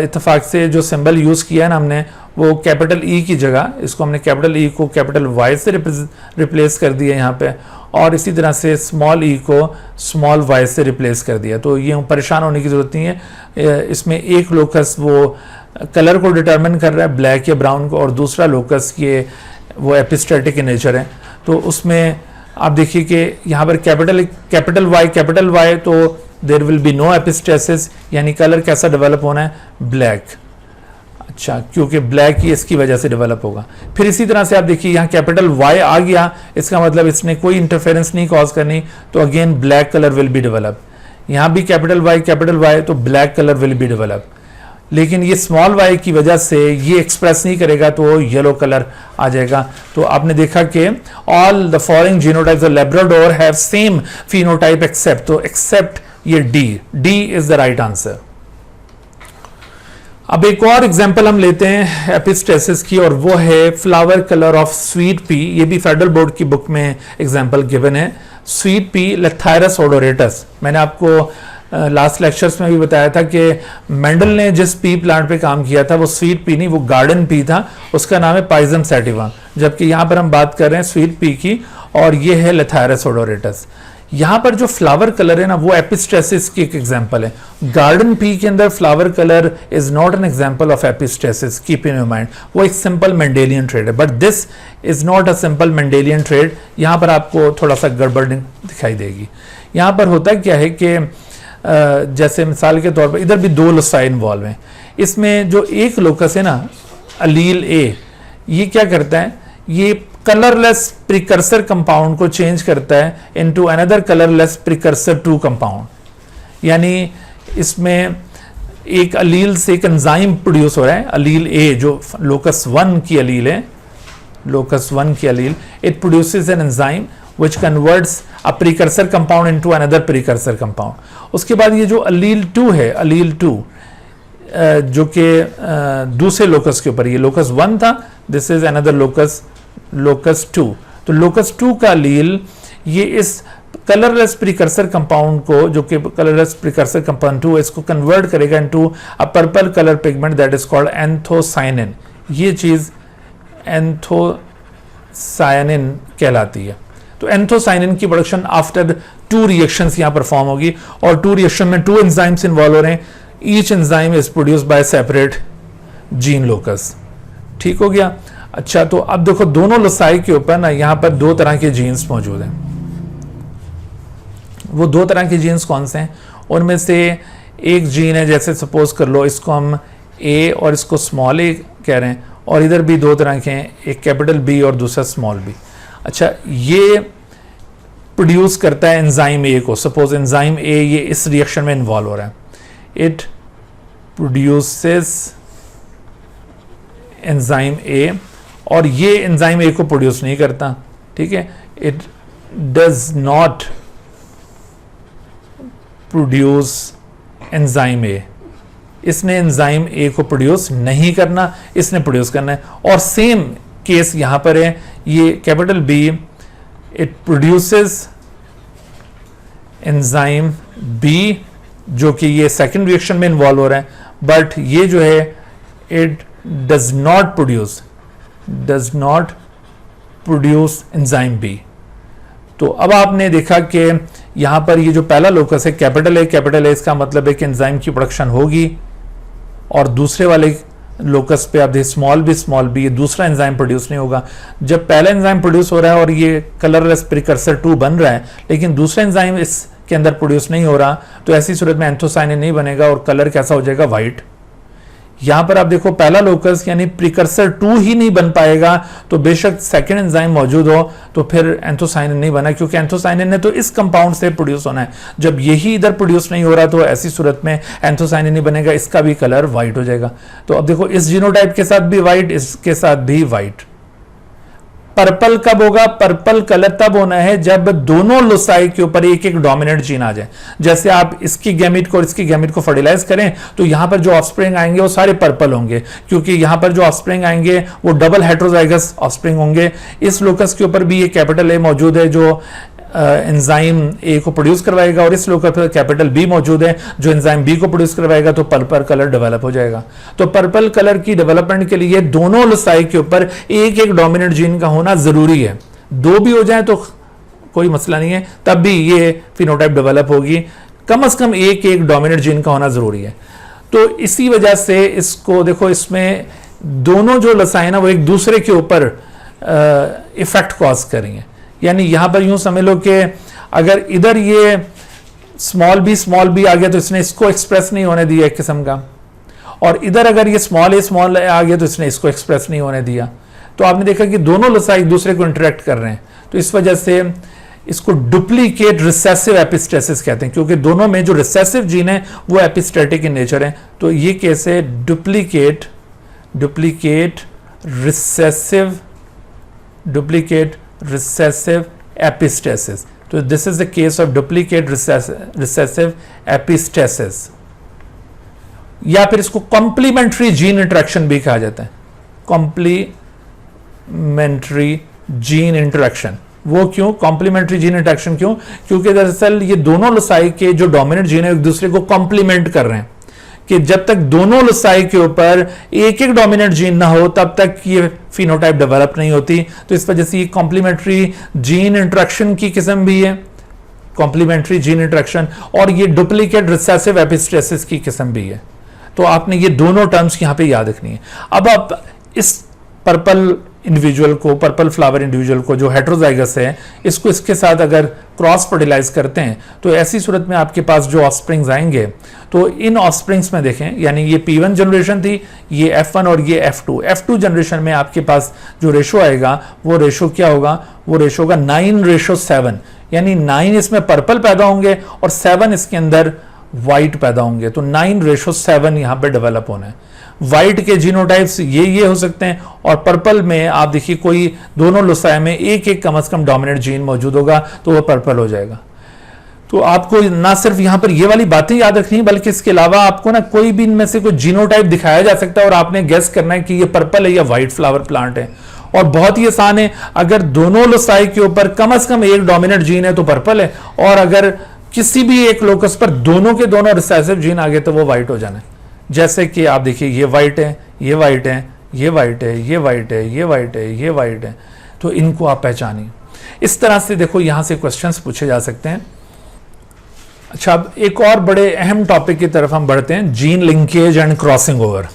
इत्तेफाक से जो सिंबल यूज किया है ना हमने वो कैपिटल ई की जगह इसको हमने कैपिटल ई को कैपिटल वाई से रिप्लेस कर दिया यहाँ पे, और इसी तरह से स्मॉल ई को स्मॉल वाई से रिप्लेस कर दिया। तो ये परेशान होने की जरूरत नहीं है, इसमें एक लोकस वो कलर को डिटरमिन कर रहा है, ब्लैक या ब्राउन को, और दूसरा लोकस ये वो एपिस्टैटिक इन नेचर है। तो उसमें आप देखिए कि यहाँ पर कैपिटल वाई तो there will be no epistasis, यानी कलर कैसा डेवलप होना है, ब्लैक। अच्छा, क्योंकि ब्लैक ही इसकी वजह से डेवलप होगा। फिर इसी तरह से आप देखिए यहाँ कैपिटल वाई आ गया, इसका मतलब इसने कोई इंटरफेरेंस नहीं कॉज करनी, तो again black colour will be develop. यहाँ भी कैपिटल वाई तो black colour will be develop. लेकिन ये स्मॉल वाई की वजह से ये एक्सप्रेस नहीं करेगा तो येलो कलर आ जाएगा। तो आपने देखा कि all the following genotypes of Labrador have same phenotype except, तो एक्सेप्ट ये D is the right answer. अब एक और एग्जांपल हम लेते हैं एपिस्टेसिस की, और वो है flower colour of sweet pea. ये भी फेडरल बोर्ड की बुक में एग्जांपल गिवन है। स्वीट पी लेथायरस ओडोरेटस, मैंने आपको लास्ट लेक्चर्स में भी बताया था कि मेंडल ने जिस पी प्लांट पे काम किया था वो स्वीट पी नहीं, वो गार्डन पी था, उसका नाम है पाइजम सैटिवा। जबकि यहाँ पर हम बात कर रहे हैं स्वीट पी की, और ये है लेथायरस ओडोरेटस। यहाँ पर जो फ्लावर कलर है ना वो एपिस्टेसिस की एक एग्जांपल है। गार्डन पी के अंदर flower colour is not an example of epistasis, keep in your mind, वो एक सिंपल मेंडेलियन ट्रेड है, but this is not a simple Mendelian trade. यहाँ पर आपको थोड़ा सा गड़बड़ दिखाई देगी। यहाँ पर होता क्या है कि जैसे मिसाल के तौर पर इधर भी दो लोसाई इन्वॉल्व हैं। इसमें जो एक लोकस है ना अलील ए, ये क्या करता है, ये कलरलेस प्रिकर्सर कंपाउंड को चेंज करता है into another colourless precursor to compound. यानी इसमें एक अलील से एक एंजाइम प्रोड्यूस हो रहा है, अलील ए जो लोकस 1 की अलील है, लोकस 1 की allele, it produces an enzyme which converts a precursor compound into another precursor compound। उसके बाद ये जो अलील 2 है, अलील 2 जो कि दूसरे लोकस के ऊपर, ये लोकस 1 था, दिस इज अनदर लोकस 2। तो लोकस 2 का अलील ये इस कलरलेस प्रिकर्सर कंपाउंड को, जो कि कलरलेस प्रिकर्सर कंपाउंड 2 इसको कन्वर्ट करेगा into a purple colour pigment that is called anthocyanin. ये चीज एंथोसायनिन कहलाती है। तो एंथोसायनिन की प्रोडक्शन आफ्टर 2 रिएक्शंस यहां परफॉर्म होगी, और 2 रिएक्शन में 2 एंजाइम्स इन्वॉल्व हो रहे हैं। Each enzyme is produced by separate gene locus. ठीक हो गया। अच्छा, तो अब देखो दोनों लोसाई के ऊपर ना यहां पर 2 तरह के जीन्स मौजूद हैं। वो 2 तरह के जीन्स कौन से हैं? उनमें से एक जीन है, जैसे सपोज कर लो इसको हम ए और इसको स्मॉल ए कह रहे हैं, और इधर भी 2 तरह के हैं, एक कैपिटल बी और दूसरा स्मॉल बी। अच्छा, ये प्रोड्यूस करता है एंजाइम ए को। सपोज एंजाइम ए ये इस रिएक्शन में इन्वॉल्व हो रहा है, इट प्रोड्यूसेस एंजाइम ए, और ये एंजाइम ए को प्रोड्यूस नहीं करता। ठीक है, it does not produce enzyme A, इसने एंजाइम ए को प्रोड्यूस नहीं करना, इसने प्रोड्यूस करना है। और सेम केस यहां पर है, ये capital B, it produces enzyme B जो कि ये सेकंड रिएक्शन में इन्वॉल्व हो रहा है, बट ये जो है it does not produce enzyme B. तो अब आपने देखा कि यहां पर ये जो पहला लोकस है कैपिटल ए, इसका मतलब है कि एंजाइम की प्रोडक्शन होगी, और दूसरे वाले लोकस पे आप देखिए स्मॉल बी, ये दूसरा एंजाइम प्रोड्यूस नहीं होगा। जब पहला एंजाइम प्रोड्यूस हो रहा है और ये कलरलेस प्रिकर्सर 2 बन रहा है, लेकिन दूसरा एंजाइम इसके अंदर प्रोड्यूस नहीं हो रहा, तो ऐसी सूरत में एंथोसायनिन नहीं बनेगा और कलर कैसा हो जाएगा, व्हाइट। यहां पर आप देखो पहला लोकस यानी प्रिकर्सर 2 ही नहीं बन पाएगा, तो बेशक सेकंड एंजाइम मौजूद हो तो फिर एंथोसायनिन नहीं बना, क्योंकि एंथोसायनिन ने तो इस कंपाउंड से प्रोड्यूस होना है। जब यही इधर प्रोड्यूस नहीं हो रहा तो ऐसी सूरत में एंथोसायनिन नहीं बनेगा, इसका भी कलर व्हाइट हो जाएगा। तो अब देखो इस जीनोटाइप के साथ भी व्हाइट, इसके साथ भी व्हाइट। पर्पल कब होगा? पर्पल कलर तब होना है जब दोनों लोसाई के ऊपर एक एक डोमिनेंट जीन आ जाए। जैसे आप इसकी गैमेट को और इसकी गैमेट को फर्टिलाइज करें तो यहां पर जो ऑफस्प्रिंग आएंगे वो सारे पर्पल होंगे, क्योंकि यहां पर जो ऑफस्प्रिंग आएंगे वो डबल हेटेरोजाइगस ऑफस्प्रिंग होंगे। इस लोकस के ऊपर भी ये कैपिटल ए मौजूद है जो एंजाइम ए को प्रोड्यूस करवाएगा, और इस लोकस पर कैपिटल बी मौजूद है जो एंजाइम बी को प्रोड्यूस करवाएगा, तो पर्पल कलर डेवलप हो जाएगा। तो पर्पल कलर की डेवलपमेंट के लिए दोनों लोसाई के ऊपर एक एक डोमिनेंट जीन का होना जरूरी है। 2 भी हो जाए तो कोई मसला नहीं है, तब भी ये फिनोटाइप डेवलप होगी। कम से कम एक एक डोमिनेंट जीन का होना जरूरी है। तो इसी वजह से इसको देखो, इसमें दोनों जो लसाई ना वो एक दूसरे के ऊपर इफेक्ट कॉज करेंगे। यानी यहां पर यूं समझ लो कि अगर इधर ये स्मॉल बी आ गया तो इसने इसको एक्सप्रेस नहीं होने दिया एक किस्म का, और इधर अगर ये स्मॉल ए आ गया तो इसने इसको एक्सप्रेस नहीं होने दिया। तो आपने देखा कि दोनों लसाई एक दूसरे को इंटरेक्ट कर रहे हैं, तो इस वजह से इसको डुप्लीकेट रिसेसिव एपिस्टेसिस कहते हैं, क्योंकि दोनों में जो रिसेसिव जीन है वो एपिस्टेटिक इन नेचर है। तो ये केस है डुप्लीकेट रिसेसिव एपिस्टेसिस। तो this is the case of duplicate recessive epistasis, या फिर इसको कॉम्प्लीमेंट्री जीन इंटरेक्शन भी कहा जाता है। कॉम्प्लीमेंट्री जीन इंटरेक्शन, वो क्यों कॉम्प्लीमेंट्री जीन इंटरेक्शन क्यों? क्योंकि दरअसल ये दोनों लसाई के जो डोमिनेंट जीन है एक दूसरे को कॉम्प्लीमेंट कर रहे हैं, कि जब तक दोनों लसाई के ऊपर एक एक डोमिनेंट जीन ना हो तब तक ये फिनोटाइप डेवलप नहीं होती। तो इस वजह से ये कॉम्प्लीमेंट्री जीन इंटरेक्शन की किस्म भी है, कॉम्प्लीमेंट्री जीन इंटरेक्शन, और ये डुप्लीकेट रिसेसिव एपिस्टेसिस की किस्म भी है। तो आपने ये दोनों टर्म्स यहां पे याद रखनी है। अब आप इस पर्पल इंडिविजुअल को, पर्पल फ्लावर इंडिविजुअल को जो हेट्रोजाइगस है, इसको इसके साथ अगर क्रॉस फर्टिलाइज करते हैं तो ऐसी सूरत में आपके पास जो ऑफस्प्रिंग्स आएंगे, तो इन ऑफस्प्रिंग्स में देखें, यानी ये P1 जनरेशन थी, ये F1 और ये F2 जनरेशन में आपके पास जो रेशो आएगा वो रेशो क्या होगा? वो रेशो होगा 9:7, यानी 9 इसमें पर्पल पैदा होंगे और 7 इसके अंदर व्हाइट पैदा होंगे। तो 9:7 यहां पे डेवलप होना है। व्हाइट के जीनोटाइप्स ये हो सकते हैं, और पर्पल में आप देखिए कोई दोनों लसाई में एक एक कम से कम डोमिनेंट जीन मौजूद होगा तो वो पर्पल हो जाएगा। तो आपको ना सिर्फ यहां पर ये वाली बातें याद रखनी है, बल्कि इसके अलावा आपको ना कोई भी इनमें से कोई जीनोटाइप दिखाया जा सकता है और आपने गेस करना है कि ये पर्पल है या व्हाइट फ्लावर प्लांट है। और बहुत ही आसान है, अगर दोनों लसाई के ऊपर कम से कम एक डोमिनेंट जीन है तो पर्पल है, और अगर किसी भी एक लोकस पर दोनों के दोनों रिसेसिव जीन आ गए तो वो व्हाइट हो जाना है। जैसे कि आप देखिए ये व्हाइट है, ये व्हाइट है, ये व्हाइट है, ये व्हाइट है, ये व्हाइट है, ये व्हाइट है, तो इनको आप पहचानिए। इस तरह से देखो यहां से क्वेश्चंस पूछे जा सकते हैं। अच्छा, अब एक और बड़े अहम टॉपिक की तरफ हम बढ़ते हैं, gene linkage and crossing over.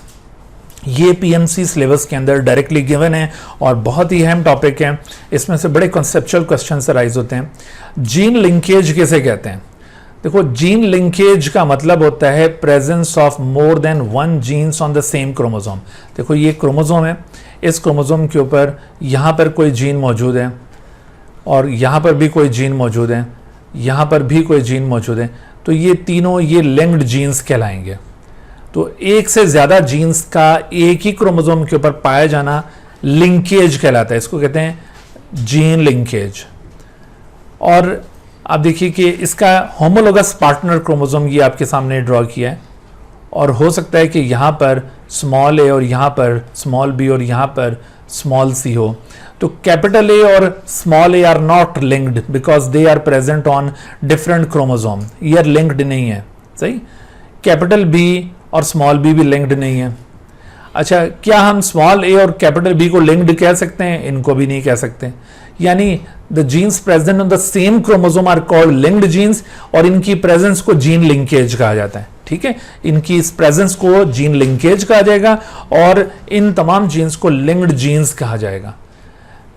ये पीएमसी सिलेबस के अंदर डायरेक्टली गिवन है और बहुत ही अहम टॉपिक है। इसमें से बड़े कॉन्सेप्चुअल क्वेश्चंस अराइज होते हैं। जीन लिंकेज किसे कहते हैं? देखो, जीन लिंकेज का मतलब होता है presence of more than one genes on the same chromosome. देखो ये क्रोमोसोम है, इस क्रोमोसोम के ऊपर यहाँ पर कोई जीन मौजूद है, और यहाँ पर भी कोई जीन मौजूद है, यहाँ पर भी कोई जीन मौजूद है, तो ये तीनों ये लिंक्ड जीन्स कहलाएंगे। तो एक से ज्यादा जीन्स का एक ही क्रोमोसोम के ऊपर पाया जाना लिंकेज कहलाता है, इसको कहते हैं जीन लिंकेज। और आप देखिए कि इसका होमोलोगस पार्टनर क्रोमोसोम ये आपके सामने ड्रॉ किया है, और हो सकता है कि यहाँ पर स्मॉल ए और यहाँ पर स्मॉल बी और यहाँ पर स्मॉल सी हो। तो कैपिटल ए और small A are not linked because they are present on different chromosome, ये लिंक्ड नहीं है, सही। कैपिटल बी और स्मॉल बी भी लिंक्ड नहीं है। अच्छा, क्या हम स्मॉल ए और कैपिटल बी को लिंक्ड कह सकते हैं? इनको भी नहीं कह सकते। यानी the genes present on the same chromosome are called linked genes, और इनकी प्रेजेंस को जीन लिंकेज कहा जाता है। ठीक है, इनकी इस प्रेजेंस को जीन लिंकेज कहा जाएगा और इन तमाम जीन्स को लिंक्ड जीन्स कहा जाएगा।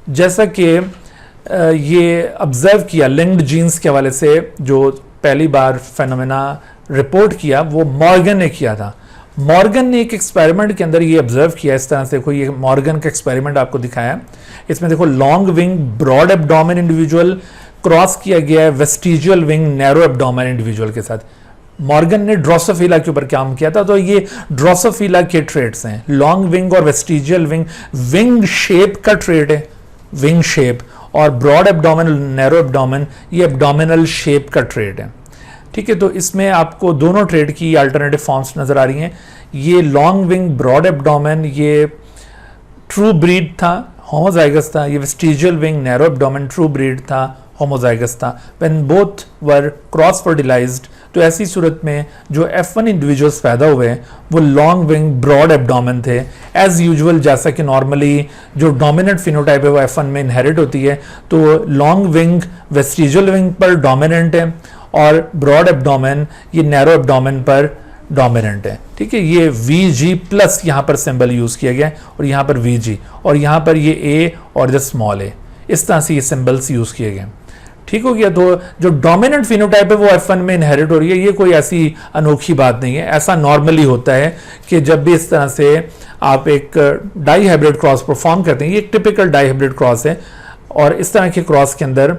जैसा कि ये ऑब्जर्व किया लिंक्ड जीन्स के हवाले से, जो पहली बार फेनोमेना रिपोर्ट किया वो मॉर्गन ने किया था। मॉर्गन ने एक एक्सपेरिमेंट के अंदर ये ऑब्जर्व किया, इस तरह से देखो ये मॉर्गन का एक्सपेरिमेंट आपको दिखाया। इसमें देखो long wing broad abdomen individual cross किया गया है vestigial wing narrow abdomen individual के साथ। मॉर्गन ने ड्रोसोफिला के ऊपर काम किया था, तो ये ड्रोसोफिला के ट्रेट्स हैं, लॉन्ग विंग और वेस्टिजियल विंग। विंग शेप का ट्रेट है, विंग शेप, और ब्रॉड एब्डोमेन नैरो एब्डोमेन ये एब्डोमिनल शेप का ट्रेट है। ठीक है, तो इसमें आपको दोनों ट्रेड की अल्टरनेटिव फॉर्म्स नजर आ रही हैं। ये लॉन्ग विंग ब्रॉड एब्डोमेन ये ट्रू ब्रीड था, होमोजाइगस था। ये vestigial wing narrow abdomen true breed था, होमोजाइगस था। When both were cross fertilized, तो ऐसी सूरत में जो F1 इंडिविजुअल्स पैदा हुए वो लॉन्ग विंग ब्रॉड एब्डोमेन थे। एज यूजुअल, जैसा कि नॉर्मली जो डोमिनेंट फिनोटाइप है वो F1 में इनहेरिट होती है, तो लॉन्ग विंग वेस्टिजियल विंग पर डोमिनेंट है और ब्रॉड एब्डोमेन ये नैरो एब्डोमेन पर डोमिनेंट है। ठीक है, ये Vg प्लस यहाँ पर सिंबल यूज किया गया है और यहाँ पर Vg और यहाँ पर ये A और स्मॉल a, इस तरह से ये सिंबल्स यूज किए गए। ठीक हो गया। तो जो डोमिनेंट फिनोटाइप है वो F1 में इनहेरिट हो रही है, ये कोई ऐसी अनोखी बात नहीं है। ऐसा नॉर्मली होता है कि जब भी इस तरह से आप एक डाई हाइब्रिड क्रॉस परफॉर्म करते हैं, ये एक टिपिकल डाई हाइब्रिड क्रॉस है और इस तरह के क्रॉस के अंदर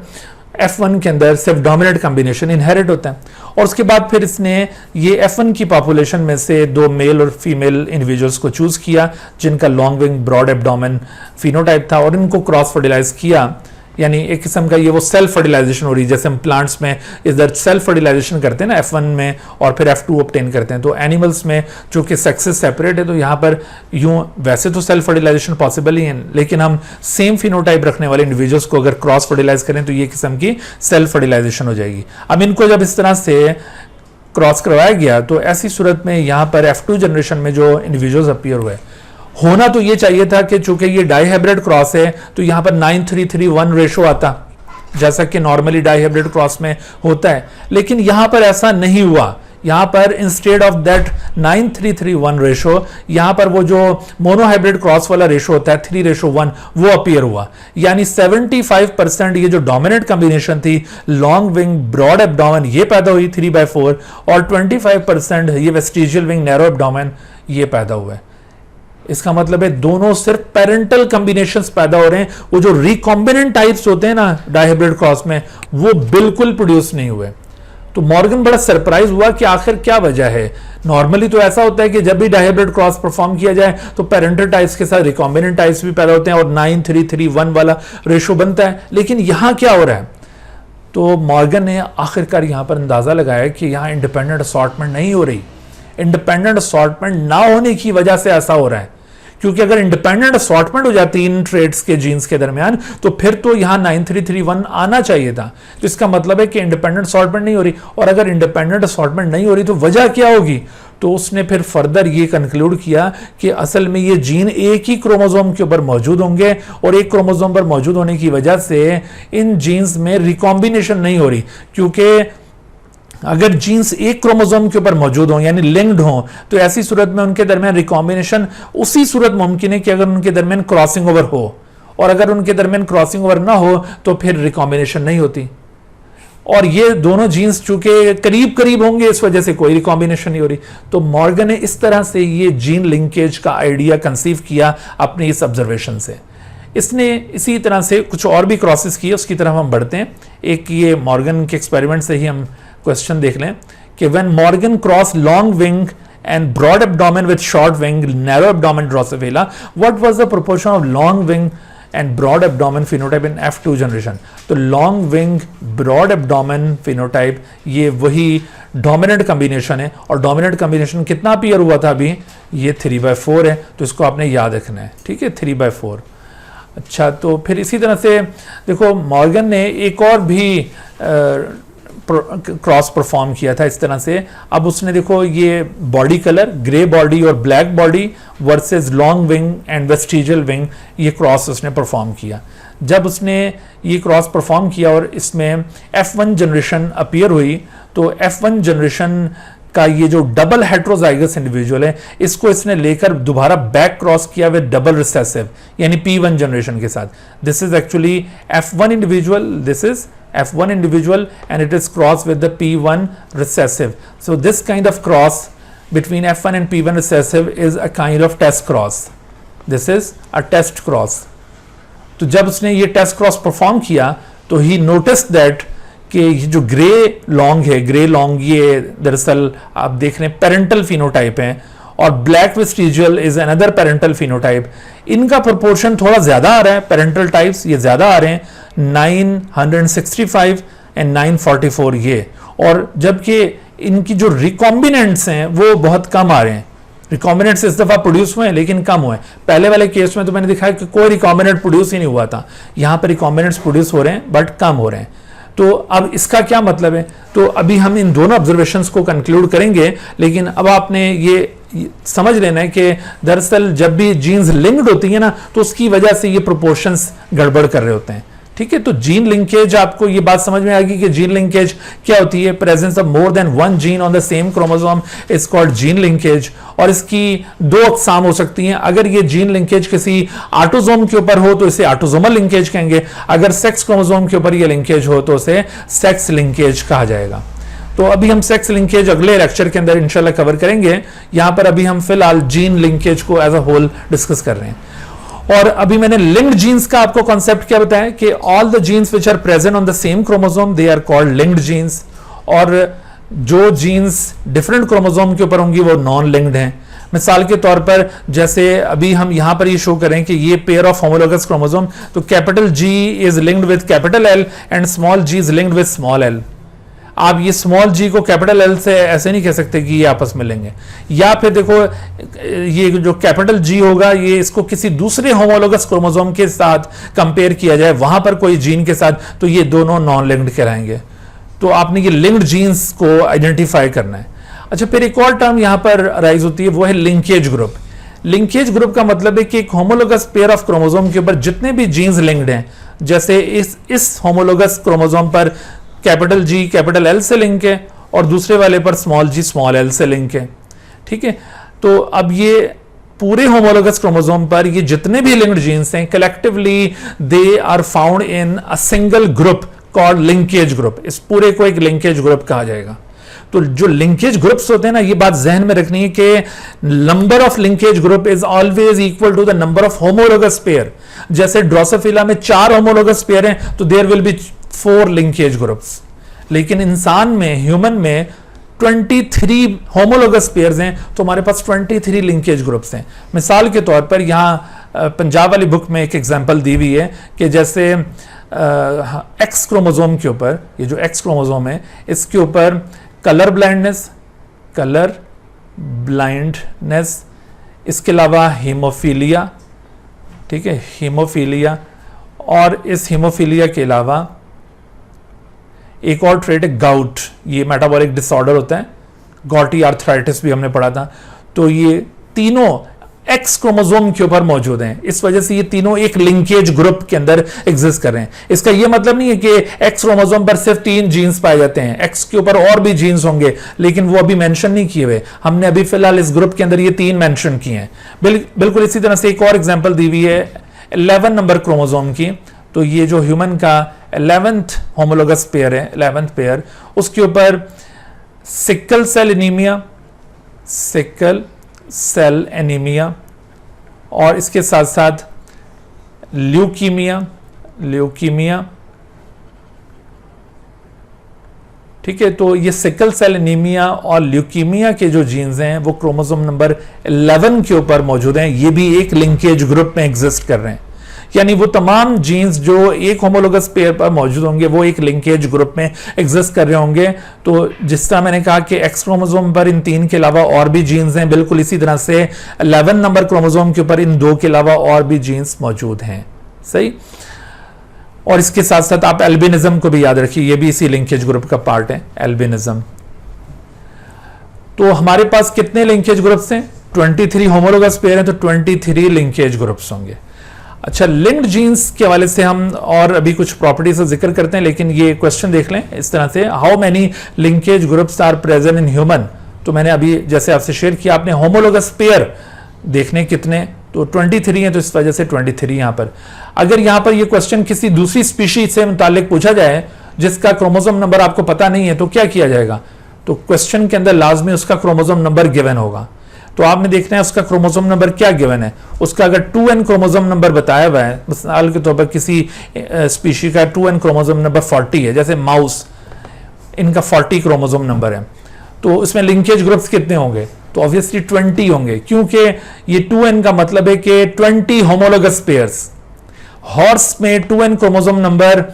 F1 के अंदर सिर्फ डोमिनेंट कॉम्बिनेशन इनहेरिट होता है और उसके बाद फिर इसने ये F1 की पॉपुलेशन में से 2 मेल और फीमेल इंडिविजुअल्स को चूज किया जिनका long wing broad abdomen phenotype था और इनको क्रॉस फर्टिलाइज किया। यानी एक किस्म का ये वो सेल्फ फर्टिलाइजेशन हो रही है, जैसे हम प्लांट्स में इधर सेल्फ फर्टिलाइजेशन करते हैं ना F1 में और फिर F2 ऑब्टेन करते हैं। तो एनिमल्स में चूंकि सेक्सेस सेपरेट है तो यहाँ पर यूं वैसे तो सेल्फ फर्टिलाइजेशन पॉसिबल ही है, लेकिन हम सेम फिनोटाइप रखने वाले इंडिविजुअल्स को अगर क्रॉस फर्टिलाइज करें तो ये किस्म की सेल्फ फर्टिलाइजेशन हो जाएगी। अब इनको जब इस तरह से क्रॉस करवाया गया तो ऐसी सूरत में यहाँ पर F2 जनरेशन में जो इंडिविजुअल्स अपीयर हुए, होना तो ये चाहिए था कि चूंकि ये डाई हाइब्रिड क्रॉस है तो यहाँ पर 9331 रेशो आता जैसा कि नॉर्मली डाई हाइब्रिड क्रॉस में होता है, लेकिन यहाँ पर ऐसा नहीं हुआ। यहाँ पर इंस्टेड ऑफ दैट 9331 रेशो, यहाँ पर वो जो मोनो हाइब्रिड क्रॉस वाला रेशो होता है 3:1 वो अपीयर हुआ। यानी 75% ये जो डोमिनेंट कॉम्बिनेशन थी लॉन्ग विंग ब्रॉड एब्डोमेन ये पैदा हुई 3/4 और 25% ये वेस्टिजियल विंग नैरो एब्डोमेन ये पैदा हुआ है। इसका मतलब है दोनों सिर्फ पेरेंटल कॉम्बिनेशंस पैदा हो रहे हैं, वो जो रिकॉम्बिनेंट टाइप्स होते हैं ना डायहाइब्रिड क्रॉस में वो बिल्कुल प्रोड्यूस नहीं हुए। तो मॉर्गन बड़ा सरप्राइज हुआ कि आखिर क्या वजह है। नॉर्मली तो ऐसा होता है कि जब भी डायहाइब्रिड क्रॉस परफॉर्म किया जाए तो पेरेंटल टाइप्स के साथ रिकॉम्बिनेंट टाइप्स भी पैदा होते हैं और 9331 वाला रेशो बनता है, लेकिन यहां क्या हो रहा है। तो मॉर्गन ने आखिरकार यहां पर अंदाजा लगाया कि यहां इंडिपेंडेंट असॉर्टमेंट नहीं हो रही। इंडिपेंडेंट असॉर्टमेंट ना होने की वजह से ऐसा हो रहा है, क्योंकि अगर इंडिपेंडेंट असॉर्टमेंट हो जाती इन ट्रेड्स के जीन्स के दरमियान तो फिर तो यहां 9331 आना चाहिए था। तो इसका मतलब है कि इंडिपेंडेंट असॉर्टमेंट नहीं हो रही, और अगर इंडिपेंडेंट असॉर्टमेंट नहीं हो रही तो वजह क्या होगी। तो उसने फिर फर्दर ये कंक्लूड किया कि असल में ये जीन एक ही क्रोमोसोम के ऊपर मौजूद होंगे और एक क्रोमोसोम पर मौजूद होने की वजह से इन जीन्स में रिकॉम्बिनेशन नहीं हो रही। क्योंकि अगर जीन्स एक क्रोमोसोम के ऊपर मौजूद हों यानी लिंक्ड हों तो ऐसी सूरत में उनके दरमियान रिकॉम्बिनेशन उसी सूरत मुमकिन है कि अगर उनके दरमियान क्रॉसिंग ओवर हो, और अगर उनके दरमियान क्रॉसिंग ओवर ना हो तो फिर रिकॉम्बिनेशन नहीं होती। और ये दोनों जीन्स चूंकि करीब करीब होंगे इस वजह से कोई रिकॉम्बिनेशन नहीं हो रही। तो मॉर्गन ने इस तरह से ये जीन लिंकेज का आइडिया कंसीव किया अपनी इस ऑब्जर्वेशन से। इसने इसी तरह से कुछ और भी क्रॉसेस किए, उसकी तरफ हम बढ़ते हैं। एक ये मॉर्गन के एक्सपेरिमेंट से ही हम क्वेश्चन देख लें कि when Morgan cross long wing and broad abdomen with short wing narrow abdomen drosophila, what was the proportion of long wing and broad abdomen phenotype in F2 generation. तो long wing broad abdomen phenotype ये वही dominant combination है, और dominant combination कितना appear हुआ था अभी, ये 3/4 है। तो इसको आपने याद रखना है, ठीक है, 3/4। अच्छा, तो फिर इसी तरह से देखो मॉर्गन ने एक और भी क्रॉस परफॉर्म किया था इस तरह से। अब उसने देखो ये बॉडी कलर ग्रे बॉडी और black body versus long wing and vestigial wing, ये क्रॉस उसने परफॉर्म किया। जब उसने ये क्रॉस परफॉर्म किया और इसमें F1 जनरेशन अपीयर हुई, तो F1 जनरेशन का ये जो डबल हेट्रोजाइगस इंडिविजुअल है इसको इसने लेकर दोबारा बैक क्रॉस किया विद डबल रिसेसिव यानी P1 जनरेशन के साथ। This is actually F1 individual, this is F1 individual and it is crossed with the P1 recessive. So this kind of cross between F1 and P1 recessive is a kind of test cross. This is a test cross. तो जब उसने ये test cross perform किया तो he noticed that कि जो grey long है, grey long ये दरअसल आप देख रहे हैं पेरेंटल फिनोटाइप है, और black vestigial is another parental phenotype. इनका प्रोपोर्शन थोड़ा ज्यादा आ रहा है, पेरेंटल टाइप्स ये ज्यादा आ रहे हैं 965 एंड 944 ये, और जबकि इनकी जो रिकॉम्बिनेंट्स हैं वो बहुत कम आ रहे हैं। रिकॉम्बिनेंट्स इस दफा प्रोड्यूस हुए हैं लेकिन कम हुए। पहले वाले केस में तो मैंने दिखाया कि कोई रिकॉम्बिनेंट प्रोड्यूस ही नहीं हुआ था, यहाँ पर रिकॉम्बिनेंट्स प्रोड्यूस हो रहे हैं बट कम हो रहे हैं। तो अब इसका क्या मतलब है, तो अभी हम इन दोनों ऑब्जर्वेशंस को कंक्लूड करेंगे, लेकिन अब आपने ये समझ लेना है कि दरअसल जब भी जीन्स लिंक्ड होती है ना तो उसकी वजह से ये प्रोपोर्शंस गड़बड़ कर रहे होते हैं। ठीक है, तो जीन लिंकेज, आपको ये बात समझ में आएगी कि जीन लिंकेज क्या होती है। Presence of more than one gene on the same chromosome is called gene linkage. और इसकी दो अकसाम हो सकती हैं। अगर ये जीन लिंकेज किसी ऑटोसोम के ऊपर हो तो इसे ऑटोसोमल लिंकेज कहेंगे, अगर सेक्स क्रोमोसोम के ऊपर ये लिंकेज हो तो उसे सेक्स लिंकेज कहा जाएगा। तो अभी हम सेक्स लिंकेज अगले लेक्चर के अंदर इंशाल्लाह कवर करेंगे। यहां पर अभी हम फिलहाल जीन लिंकेज को एज अ होल डिस्कस कर रहे हैं। और अभी मैंने लिंक्ड जीन्स का आपको कॉन्सेप्ट क्या बताया कि all the genes which are present on the same chromosome they are called linked genes, और जो जीन्स डिफरेंट क्रोमोसोम के ऊपर होंगी वो नॉन लिंक्ड हैं। मिसाल के तौर पर जैसे अभी हम यहां पर ये शो करें कि ये पेयर ऑफ होमोलोगस क्रोमोसोम, तो capital G is linked with capital L and small G is linked with small L. आप ये स्मॉल जी को कैपिटल एल से ऐसे नहीं कह सकते कि ये आपस में लेंगे। या फिर देखो ये जो कैपिटल जी होगा ये इसको किसी दूसरे होमोलोगस क्रोमोसोम के साथ कंपेयर किया जाए वहां पर कोई जीन के साथ, तो ये दोनों नॉन लिंक्ड कहलाएंगे। तो आपने ये लिंक्ड जीन्स को आइडेंटिफाई करना है। अच्छा, फिर एक और टर्म यहां पर राइज होती है, वो है लिंकेज ग्रुप। लिंकेज ग्रुप का मतलब है कि एक होमोलोगस पेयर ऑफ क्रोमोसोम के ऊपर जितने भी जीन्स लिंक्ड हैं, जैसे इस होमोलोगस क्रोमोसोम पर कैपिटल जी कैपिटल एल से लिंक है और दूसरे वाले पर स्मॉल जी स्मॉल एल से लिंक है। ठीक है, तो अब ये पूरे होमोलोगस क्रोमोसोम पर ये जितने भी लिंक्ड जीन्स हैं collectively they are found in a single group called linkage group. इस पूरे को एक लिंकेज ग्रुप कहा जाएगा। तो जो लिंकेज ग्रुप्स होते हैं ना, ये बात जहन में रखनी है कि number of linkage group is always equal to the number of homologous pair. जैसे ड्रोसोफिला में 4 होमोलोगस पेयर हैं तो there will be 4 linkage groups. लेकिन इंसान में, ह्यूमन में 23 होमोलोगस पेयर्स हैं तो हमारे पास 23 लिंकेज ग्रुप्स हैं। मिसाल के तौर पर यहां पंजाब वाली बुक में एक एग्जांपल दी हुई है कि जैसे एक्स क्रोमोसोम के ऊपर, ये जो एक्स क्रोमोसोम है इसके ऊपर कलर ब्लाइंडनेस, इसके अलावा हीमोफीलिया, ठीक है, हीमोफीलिया, और इस हीमोफीलिया के अलावा एक और ट्रेट है गाउट, ये मेटाबॉलिक डिसऑर्डर होता है, गॉटी आर्थराइटिस भी हमने पढ़ा था। तो ये तीनों एक्स क्रोमोसोम के ऊपर मौजूद हैं, इस वजह से ये तीनों एक लिंकेज ग्रुप के अंदर एग्जिस्ट कर रहे हैं। इसका ये मतलब नहीं है कि एक्स क्रोमोसोम पर सिर्फ 3 जीन्स पाए जाते हैं, एक्स के ऊपर और भी जीन्स होंगे, लेकिन वो अभी मेंशन नहीं किए हुए। हमने अभी फिलहाल इस ग्रुप के अंदर ये 3 मेंशन किए हैं। बिल्कुल इसी तरह से एक और एग्जांपल दी हुई है 11 नंबर क्रोमोसोम की। तो ये जो ह्यूमन का 11th होमोलोगस पेयर है, 11th पेयर, उसके ऊपर सिकल सेल एनीमिया और इसके साथ साथ ल्यूकीमिया, ठीक है। तो ये सिकल सेल एनीमिया और ल्यूकीमिया के जो जीन्स हैं वो क्रोमोसोम नंबर 11 के ऊपर मौजूद हैं। ये भी एक लिंकेज ग्रुप में एग्जिस्ट कर रहे हैं, यानी वो तमाम जीन्स जो एक होमोलोगस पेयर पर मौजूद होंगे वो एक लिंकेज ग्रुप में एग्जिस्ट कर रहे होंगे। तो जिस तरह मैंने कहा कि एक्स क्रोमोसोम पर इन 3 के अलावा और भी जीन्स हैं, बिल्कुल इसी तरह से 11 नंबर क्रोमोसोम के ऊपर इन 2 के अलावा और भी जीन्स मौजूद हैं। सही। और इसके साथ साथ आप एल्बिनिज्म को भी याद रखिए, ये भी इसी लिंकेज ग्रुप का पार्ट है, एल्बिनिज्म। तो हमारे पास कितने लिंकेज ग्रुप्स हैं? 23 होमोलोगस पेयर हैं तो 23 लिंकेज ग्रुप्स होंगे। अच्छा, लिंक्ड जीन्स के हवाले से हम और अभी कुछ प्रॉपर्टीज का जिक्र करते हैं, लेकिन ये क्वेश्चन देख लें इस तरह से, how many linkage groups are present in human. तो मैंने अभी जैसे आपसे शेयर किया, आपने होमोलोगस पेयर देखने कितने, तो 23 हैं, तो इस वजह से 23 यहां पर। अगर यहां पर ये क्वेश्चन किसी दूसरी स्पीशीज से मुतालिक पूछा जाए जिसका क्रोमोसोम नंबर आपको पता नहीं है तो क्या किया जाएगा? तो क्वेश्चन के अंदर लाजमी उसका क्रोमोसोम नंबर गिवन होगा। तो आपने देखना है उसका क्रोमोसोम नंबर क्या गिवन है। उसका अगर 2n क्रोमोसोम नंबर बताया हुआ है, मिसाल के तौर पर किसी स्पीशी का 2n क्रोमोसोम नंबर 40 है, जैसे माउस, इनका 40 क्रोमोसोम नंबर है, तो इसमें लिंकेज ग्रुप्स कितने होंगे? तो ऑब्वियसली 20 होंगे, क्योंकि ये 2n का मतलब है कि 20 होमोलोगस पेयर्स। हॉर्स में 2n क्रोमोसोम नंबर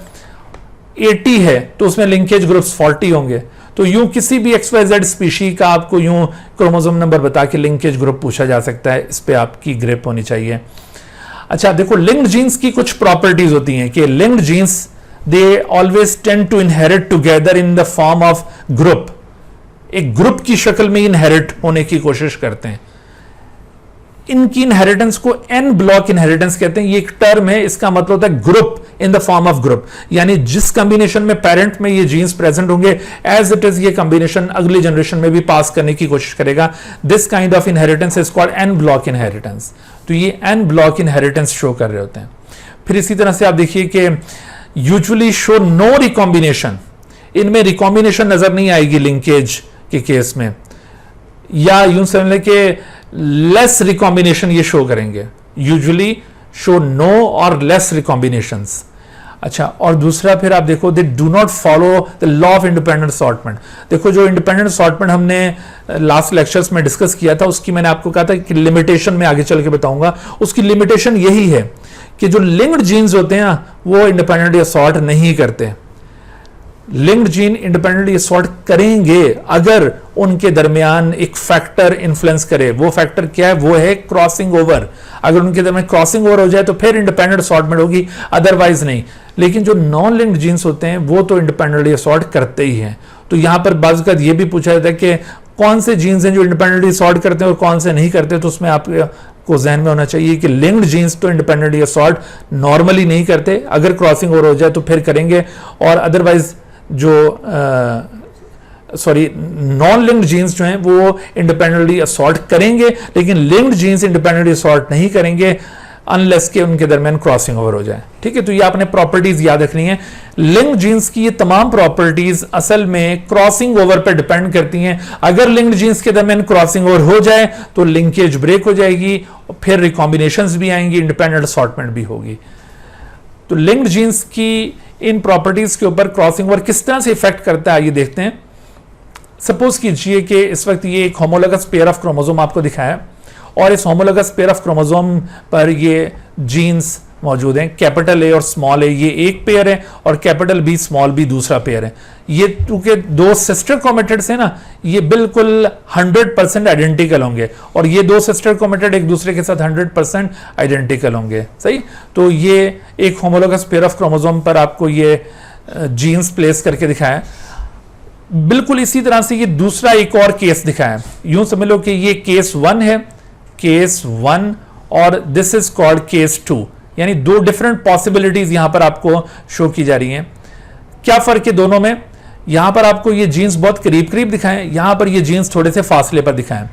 80 है तो उसमें लिंकेज ग्रुप्स 40 होंगे। तो यूं किसी भी XYZ स्पीशी का आपको यूं क्रोमोसोम नंबर बता के लिंकेज ग्रुप पूछा जा सकता है, इस पे आपकी ग्रिप होनी चाहिए। अच्छा देखो, लिंक्ड जीन्स की कुछ प्रॉपर्टीज होती हैं कि linked genes they always tend to inherit together in the form of group, एक ग्रुप की शक्ल में इनहेरिट होने की कोशिश करते हैं। इनकी इनहेरिटेंस को एन ब्लॉक इनहेरिटेंस कहते हैं। ये एक टर्म है, इसका मतलब होता है group in the form of group, यानी जिस कॉम्बिनेशन में पेरेंट में ये जीन्स प्रेजेंट होंगे एज इट इज ये कॉम्बिनेशन अगली जनरेशन में भी पास करने की कोशिश करेगा। This kind of inheritance is called an block inheritance. तो ये एन ब्लॉक इनहेरिटेंस शो कर रहे होते हैं। फिर इसी तरह से आप देखिए कि यूजुअली शो नो रिकॉम्बिनेशन, इनमें रिकॉम्बिनेशन नजर नहीं आएगी लिंकेज के केस में, या यूं समझ लें कि लेस रिकॉम्बिनेशन ये शो करेंगे, यूजुअली शो नो और लेस रिकॉम्बिनेशंस। अच्छा, और दूसरा फिर आप देखो they do not follow the law of independent assortment. देखो जो इंडिपेंडेंट असॉर्टमेंट हमने लास्ट लेक्चर्स में डिस्कस किया था, उसकी मैंने आपको कहा था कि लिमिटेशन में आगे चल के बताऊंगा। उसकी लिमिटेशन यही है कि जो लिंक्ड जीन्स होते हैं वो इंडिपेंडेंटली असॉर्ट नहीं करते। लिंक्ड जीन इंडिपेंडेंटली असॉर्ट करेंगे अगर उनके दरमियान एक फैक्टर इन्फ्लुएंस करे। वो फैक्टर क्या है? वो है क्रॉसिंग ओवर। अगर उनके दरमियान क्रॉसिंग ओवर हो जाए तो फिर इंडिपेंडेंट असॉर्टमेंट होगी, अदरवाइज नहीं। लेकिन जो नॉन लिंक्ड जीन्स होते हैं वो तो इंडिपेंडेंटली असॉर्ट करते ही हैं। तो यहां पर बाज़ ये भी पूछा जाता है कि कौन से जीन्स हैं जो इंडिपेंडेंटली असॉर्ट करते हैं और कौन से नहीं करते। तो उसमें आपको जहन में होना चाहिए कि लिंक्ड जीन्स तो इंडिपेंडेंटली असॉर्ट नॉर्मली नहीं करते, अगर क्रॉसिंग ओवर हो जाए तो फिर करेंगे, और अदरवाइज जो नॉन लिंक्ड जीन्स जो हैं वो इंडिपेंडेंटली असॉर्ट करेंगे, लेकिन लिंक्ड जीन्स इंडिपेंडेंटली असॉर्ट नहीं करेंगे अनलेस के उनके दरमियान क्रॉसिंग ओवर हो जाए। ठीक है, तो ये आपने प्रॉपर्टीज याद रखनी है। लिंक्ड जीन्स की ये तमाम प्रॉपर्टीज असल में क्रॉसिंग ओवर पर डिपेंड करती हैं। अगर लिंक्ड जीन्स के दरमियान क्रॉसिंग ओवर हो जाए तो लिंकेज ब्रेक हो जाएगी, फिर रिकॉम्बिनेशंस भी आएंगी, इंडिपेंडेंट असॉर्टमेंट भी होगी। तो लिंक्ड जीन्स की इन प्रॉपर्टीज के ऊपर क्रॉसिंग ओवर किस तरह से इफेक्ट करता है, ये देखते हैं। सपोज कीजिए कि इस वक्त ये एक होमोलोगस पेयर ऑफ क्रोमोसोम आपको दिखाया, और इस होमोलोगस पेयर ऑफ क्रोमोसोम पर ये जीन्स मौजूद हैं, कैपिटल ए और स्मॉल ए ये एक पेयर है, और कैपिटल बी स्मॉल बी दूसरा पेयर है। ये चूंकि दो सिस्टर क्रोमेटिड्स हैं ना, ये बिल्कुल 100% आइडेंटिकल होंगे, और ये दो सिस्टर क्रोमेटिड एक दूसरे के साथ 100% आइडेंटिकल होंगे। सही, तो ये एक होमोलोगस पेयर ऑफ क्रोमोसोम पर आपको ये जीन्स प्लेस करके दिखाया। बिल्कुल इसी तरह से ये दूसरा एक और केस दिखाया। यूं समझ लो कि ये केस 1 है, केस 1, और दिस इज कॉल्ड केस 2, यानी दो डिफरेंट पॉसिबिलिटीज यहां पर आपको शो की जा रही हैं। क्या फर्क है दोनों में? यहां पर आपको ये जीन्स बहुत करीब करीब दिखाएं, यहां पर ये जीन्स थोड़े से फासले पर दिखाएं।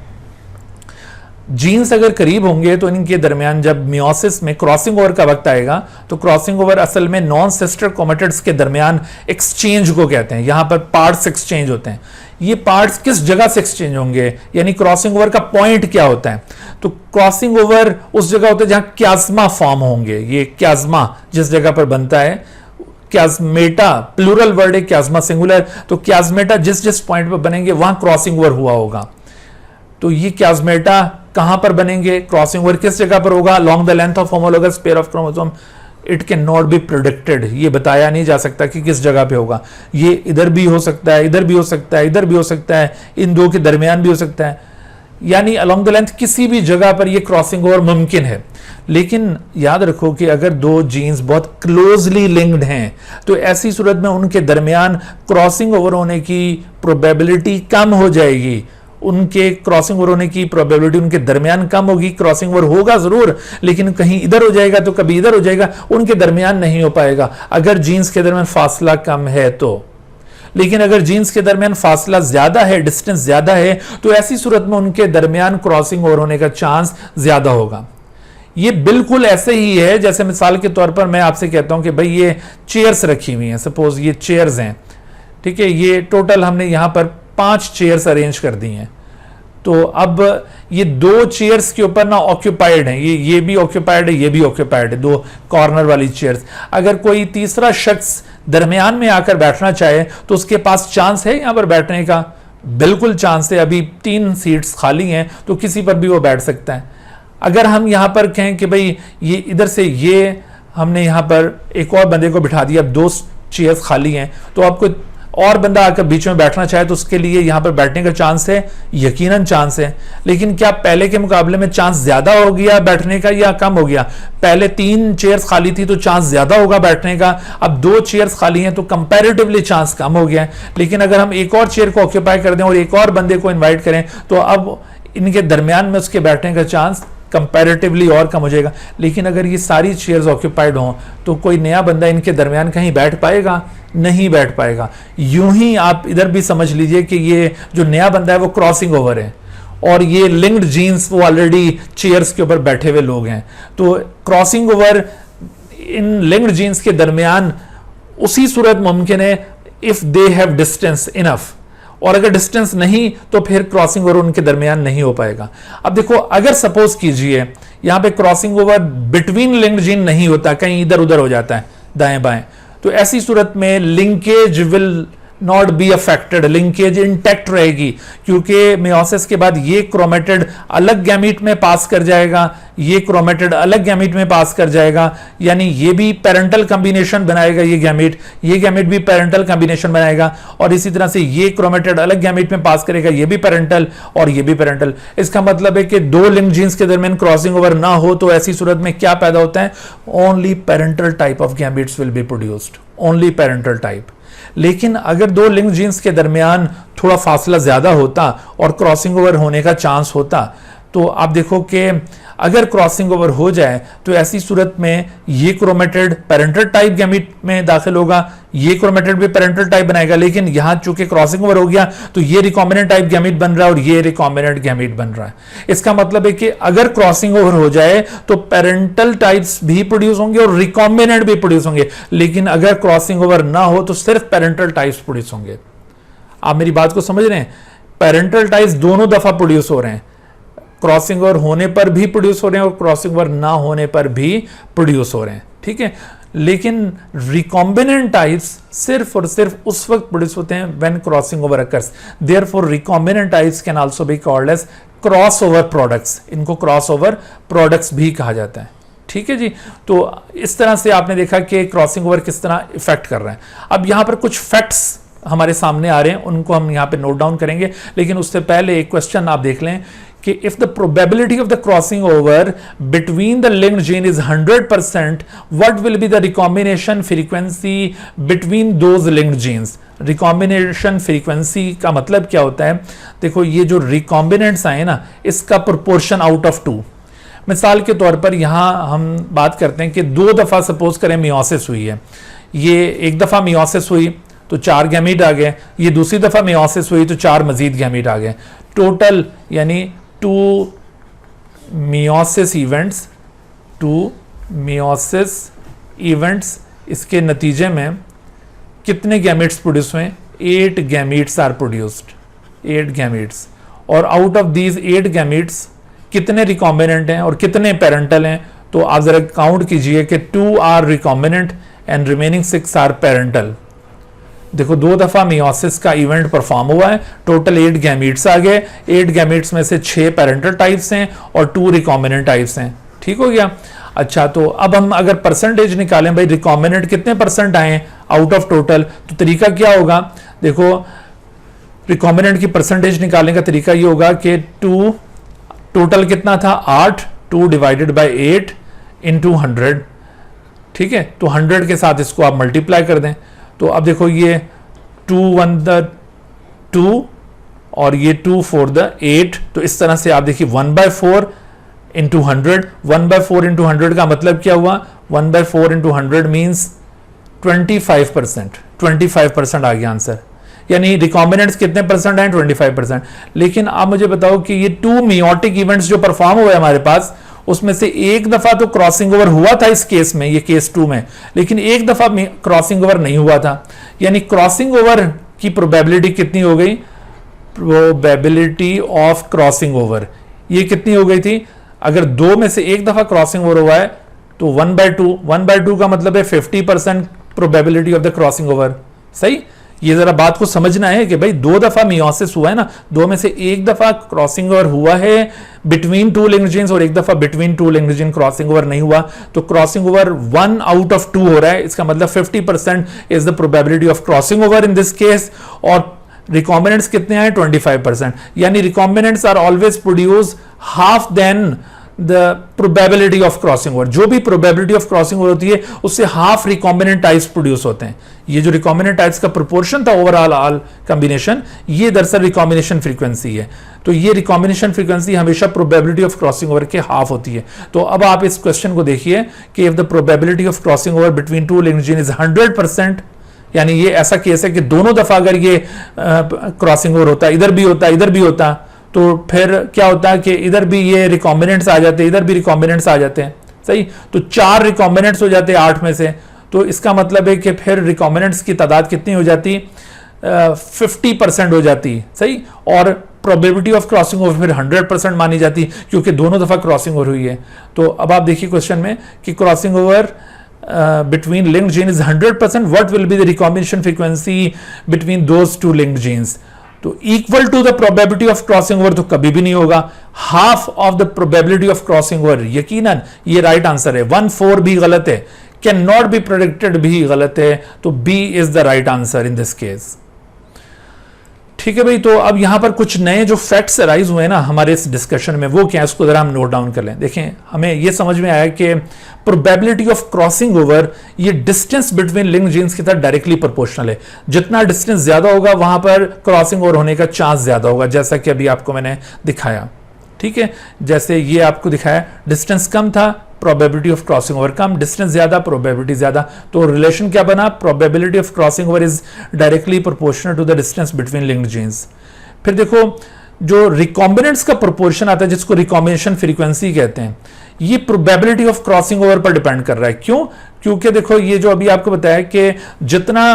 जीन्स अगर करीब होंगे तो इनके दरमियान जब मियोसिस में क्रॉसिंग ओवर का वक्त आएगा तो क्रॉसिंग ओवर असल में नॉन सिस्टर क्रोमेटिड्स के दरमियान एक्सचेंज को कहते हैं। यहां पर पार्ट्स एक्सचेंज होते हैं। ये पार्ट्स किस जगह से एक्सचेंज होंगे, यानी क्रॉसिंग ओवर का पॉइंट क्या होता है? तो क्रॉसिंग ओवर उस जगह होता है जहां क्याज्मा फॉर्म होंगे। ये क्याज्मा जिस जगह पर बनता है, क्याज्मेटा प्लूरल वर्ड है, क्याज्मा सिंगुलर, तो क्याज्मेटा जिस जिस पॉइंट पर बनेंगे वहां क्रॉसिंग ओवर हुआ होगा। तो ये क्याज्मेटा कहां पर बनेंगे, क्रॉसिंग ओवर किस जगह पर होगा? Along the length of homologous pair of chromosome it can not be predicted. ये बताया नहीं जा सकता कि किस जगह पे होगा। ये इधर भी हो सकता है, इधर भी हो सकता है, इधर भी हो सकता है, इन दो के दरमियान भी हो सकता है, यानी अलोंग द लेंथ किसी भी जगह पर ये क्रॉसिंग ओवर मुमकिन है। लेकिन याद रखो कि अगर दो जीन्स बहुत क्लोजली लिंक्ड हैं तो ऐसी सूरत में उनके दरमियान क्रॉसिंग ओवर होने की प्रोबेबिलिटी कम हो जाएगी। उनके क्रॉसिंग ओवर होने की प्रोबेबिलिटी उनके दरमियान कम होगी। क्रॉसिंग ओवर होगा जरूर, लेकिन कहीं इधर हो जाएगा तो कभी इधर हो जाएगा, उनके दरमियान नहीं हो पाएगा अगर जीन्स के दरमियान फासला कम है तो। लेकिन अगर जीन्स के दरमियान फासला ज्यादा है, डिस्टेंस ज्यादा है, तो ऐसी सूरत में उनके दरमियान क्रॉसिंग ओवर होने का चांस ज्यादा होगा। ये बिल्कुल ऐसे ही है जैसे मिसाल के तौर पर मैं आपसे कहता हूं कि भाई ये चेयर्स रखी हुई हैं, सपोज ये चेयर्स हैं, ठीक है, ये टोटल हमने यहां पर 5 चेयर्स अरेंज कर दी हैं। तो अब ये 2 चेयर्स के ऊपर ना ऑक्यूपाइड हैं, ये भी ऑक्यूपाइड है, ये भी ऑक्यूपाइड है, 2 कॉर्नर वाली चेयर्स। अगर कोई तीसरा शख्स दरमियान में आकर बैठना चाहे तो उसके पास चांस है यहां पर बैठने का, बिल्कुल चांस है। अभी 3 सीट्स खाली हैं तो किसी पर भी वो बैठ सकता है। अगर हम यहां पर कहें कि भाई ये इधर से ये हमने यहां पर एक और बंदे को बिठा दिया, अब 2 चेयर्स खाली हैं, तो आपको और बंदा आकर बीच में बैठना चाहे तो उसके लिए यहां पर बैठने का चांस है, यकीनन चांस है। लेकिन क्या पहले के मुकाबले में चांस ज्यादा हो गया बैठने का या कम हो गया? पहले 3 चेयर्स खाली थी तो चांस ज्यादा होगा बैठने का, अब 2 चेयर्स खाली हैं तो कंपैरेटिवली चांस कम हो गया है। लेकिन अगर हम एक और चेयर को ऑक्यूपाई कर दें और एक और बंदे को इन्वाइट करें तो अब इनके दरमियान में उसके बैठने का चांस कंपैरेटिवली और कम हो जाएगा। लेकिन अगर ये सारी चेयर्स ऑक्यूपाइड हों तो कोई नया बंदा इनके दरमियान कहीं बैठ पाएगा? नहीं बैठ पाएगा। यूं ही आप इधर भी समझ लीजिए कि ये जो नया बंदा है वो क्रॉसिंग ओवर है और ये लिंक्ड जीन्स वो ऑलरेडी चेयर्स के ऊपर बैठे हुए लोग हैं। तो क्रॉसिंग ओवर इन लिंक्ड जीन्स के दरमियान उसी सूरत मुमकिन है if they have distance enough, और अगर डिस्टेंस नहीं तो फिर क्रॉसिंग ओवर उनके दरमियान नहीं हो पाएगा। अब देखो, अगर सपोज कीजिए यहां पे crossing over between linked gene नहीं होता, कहीं इधर उधर हो जाता है दाएं बाएं, तो ऐसी सूरत में linkage will not be affected, linkage intact रहेगी, क्योंकि मेयोसिस के बाद ये क्रोमेटिड अलग गैमीट में पास कर जाएगा, ये क्रोमेटिड अलग गैमीट में पास कर जाएगा, यानी ये भी पेरेंटल कॉम्बिनेशन बनाएगा, ये गैमीट भी पेरेंटल कॉम्बिनेशन बनाएगा, और इसी तरह से ये क्रोमेटिड अलग गैमीट में पास करेगा, ये भी पेरेंटल और ये भी पेरेंटल। इसका मतलब है कि दो लिंक्ड जीन्स के दरमियान क्रॉसिंग ओवर ना हो तो ऐसी सूरत में क्या पैदा होता है? Only parental type of gametes will be produced, only parental type. लेकिन अगर दो लिंक्ड जीन्स के दरमियान थोड़ा फासला ज्यादा होता और क्रॉसिंग ओवर होने का चांस होता, तो आप देखो कि अगर क्रॉसिंग ओवर हो जाए तो ऐसी सूरत में ये क्रोमेटिड पेरेंटल टाइप गैमीट में दाखिल होगा, ये क्रोमेटिड भी पेरेंटल टाइप बनाएगा, लेकिन यहां चूंकि क्रॉसिंग ओवर हो गया तो ये रिकॉम्बिनेंट टाइप गैमीट बन रहा है और ये रिकॉम्बिनेंट गैमीट बन रहा है। इसका मतलब है कि अगर क्रॉसिंग ओवर हो जाए तो पेरेंटल टाइप्स भी प्रोड्यूस होंगे और रिकॉम्बिनेंट भी प्रोड्यूस होंगे, लेकिन अगर क्रॉसिंग ओवर ना हो तो सिर्फ पेरेंटल टाइप्स प्रोड्यूस होंगे। आप मेरी बात को समझ रहे हैं? पेरेंटल टाइप्स दोनों दफा प्रोड्यूस हो रहे हैं, क्रॉसिंग ओवर होने पर भी प्रोड्यूस हो रहे हैं और क्रॉसिंग ओवर ना होने पर भी प्रोड्यूस हो रहे हैं, ठीक है। लेकिन रिकॉम्बिनेंट टाइप्स सिर्फ और सिर्फ उस वक्त प्रोड्यूस होते हैं when crossing over occurs. Therefore recombinant types can also be called as cross over products, इनको क्रॉस ओवर प्रोडक्ट्स भी कहा जाता है, ठीक है जी। तो इस तरह से आपने देखा कि क्रॉसिंग ओवर किस तरह इफेक्ट कर रहे हैं। अब यहां पर कुछ फैक्ट्स हमारे सामने आ रहे हैं, उनको हम यहां पे नोट डाउन करेंगे, लेकिन उससे पहले एक क्वेश्चन आप देख लें कि if the probability of the crossing over between the linked gene is 100%, what will be the recombination frequency between those linked genes? Recombination frequency का मतलब क्या होता है? देखो, ये जो recombinants आए ना, इसका proportion out of 2। मिसाल के तौर पर यहां हम बात करते हैं कि दो दफा सपोज करें मियोसिस हुई है, ये एक दफा मियोसिस हुई तो 4 गैमीट आ गए, ये दूसरी दफा मियोसिस हुई तो 4 मजीद गैमीट आ गए, टोटल यानी 2 मियोसिस इवेंट्स, इसके नतीजे में कितने गैमीट्स प्रोड्यूस हुए? 8 गैमीट्स आर प्रोड्यूस्ड, 8 गैमीट्स। और आउट ऑफ दीज 8 गैमीट्स कितने रिकॉम्बिनेंट हैं और कितने पेरेंटल हैं? तो आप जरा काउंट कीजिए कि 2 are recombinant and remaining 6 are parental. देखो, 2 दफा मियोसिस का इवेंट परफॉर्म हुआ है, टोटल 8 गैमीट्स आ गए, 8 गैमीट्स में से 6 पेरेंटल टाइप्स हैं और 2 रिकॉम्बिनेंट टाइप्स हैं, ठीक हो गया। अच्छा, तो अब हम अगर परसेंटेज निकालें, भाई रिकॉम्बिनेंट कितने परसेंट आए आउट ऑफ टोटल, तो तरीका क्या होगा? देखो, रिकॉम्बिनेंट की परसेंटेज निकालने का तरीका ये होगा कि 2 टोटल कितना था? 8, 2 डिवाइडेड बाई 8 इंटू 100, ठीक है। तो 100 के साथ इसको आप मल्टीप्लाई कर दें, तो अब देखो ये 2 1 द 2 और ये 2 4 द 8, तो इस तरह से आप देखिए 1/4 इंटू 100, 1/4 इंटू 100 का मतलब क्या हुआ? 1/4 इंटू 100 मीन्स 25%, 25% आ गया आंसर। यानी रिकॉम्बिनेंट्स कितने परसेंट हैं? 25%। लेकिन आप मुझे बताओ कि ये 2 मियोटिक इवेंट्स जो परफॉर्म हुए हमारे पास, उसमें से एक दफा तो क्रॉसिंग ओवर हुआ था इस केस में, ये केस 2 में, लेकिन एक दफा क्रॉसिंग ओवर नहीं हुआ था। यानी क्रॉसिंग ओवर की प्रोबेबिलिटी कितनी हो गई? प्रोबेबिलिटी ऑफ क्रॉसिंग ओवर ये कितनी हो गई थी? अगर 2 में से एक दफा क्रॉसिंग ओवर हुआ है तो 1/2 का मतलब है 50% probability of the crossing over. सही, ये जरा बात को समझना है कि भाई 2 दफा मियोसिस हुआ है ना, 2 में से एक दफा क्रॉसिंग ओवर हुआ है बिटवीन 2 लिंक्ड जीन्स और एक दफा between 2 linked gene crossing over नहीं हुआ, तो क्रॉसिंग ओवर 1 आउट ऑफ 2 हो रहा है। इसका मतलब 50% is the probability of crossing over in this case. और रिकॉम्बिनेंट्स कितने आए? 25%। यानी recombinants are always produce half than the probability of crossing over, जो भी प्रोबेबिलिटी ऑफ क्रॉसिंग ओवर होती है उससे हाफ रिकॉम्बिनेंट टाइप्स प्रोड्यूस होते हैं। ये जो रिकॉम्बिनेंट टाइप्स का प्रोपोर्शन था ओवरऑल ऑल कॉम्बिनेशन, ये दरअसल रिकॉम्बिनेशन फ्रीक्वेंसी है। तो ये रिकॉम्बिनेशन फ्रीक्वेंसी हमेशा प्रोबेबिलिटी ऑफ क्रॉसिंग ओवर के हाफ होती है। तो अब आप इस क्वेश्चन को देखिए कि if the probability of crossing over between two linked gene is 100%, यानी ये ऐसा केस है कि दोनों दफा अगर ये क्रॉसिंग ओवर होता, इधर भी होता इधर भी होता, तो फिर क्या होता है कि इधर भी ये रिकॉम्बिनेंट्स आ जाते, इधर भी रिकॉम्बिनेंट्स आ जाते हैं, सही। तो 4 रिकॉम्बिनेंट्स हो जाते 8 में से, तो इसका मतलब है कि फिर रिकॉम्बिनेंट्स की तादाद कितनी हो जाती, 50% हो जाती, सही। और प्रोबेबिलिटी ऑफ क्रॉसिंग ओवर फिर 100% मानी जाती, क्योंकि दोनों दफा क्रॉसिंग ओवर हुई है। तो अब आप देखिए क्वेश्चन में कि crossing over between linked gene is 100%, what will be the recombination frequency between those two linked genes? तो equal to the probability of crossing over तो कभी भी नहीं होगा, half of the probability of crossing over, यकीनन ये right answer है। 1/4 भी गलत है, कैन नॉट बी प्रेडिक्टेड भी गलत है, तो B is the right answer in this case. ठीक है भाई, तो अब यहां पर कुछ नए जो फैक्ट्स अराइज हुए ना हमारे इस डिस्कशन में, वो क्या है उसको जरा हम नोट डाउन कर लें। देखें, हमें ये समझ में आया कि प्रोबेबिलिटी ऑफ क्रॉसिंग ओवर ये डिस्टेंस बिटवीन लिंक्ड जीन्स के साथ डायरेक्टली प्रोपोर्शनल है। जितना डिस्टेंस ज्यादा होगा वहां पर क्रॉसिंग ओवर होने का चांस ज्यादा होगा, जैसा कि अभी आपको मैंने दिखाया। ठीक है, जैसे ये आपको दिखाया, डिस्टेंस कम था, प्रोबेबिलिटी ऑफ क्रॉसिंग ओवर कम, डिस्टेंस ज्यादा, प्रोबेबिलिटी ज्यादा। तो रिलेशन क्या बना, probability of crossing over is directly proportional to the distance between linked genes. फिर देखो, जो रिकॉम्बिनेंट्स का प्रोपोर्शन आता है जिसको रिकॉम्बिनेशन फ्रीक्वेंसी कहते हैं, ये प्रोबेबिलिटी ऑफ क्रॉसिंग ओवर पर डिपेंड कर रहा है। क्यों? क्योंकि देखो, ये जो अभी आपको बताया कि जितना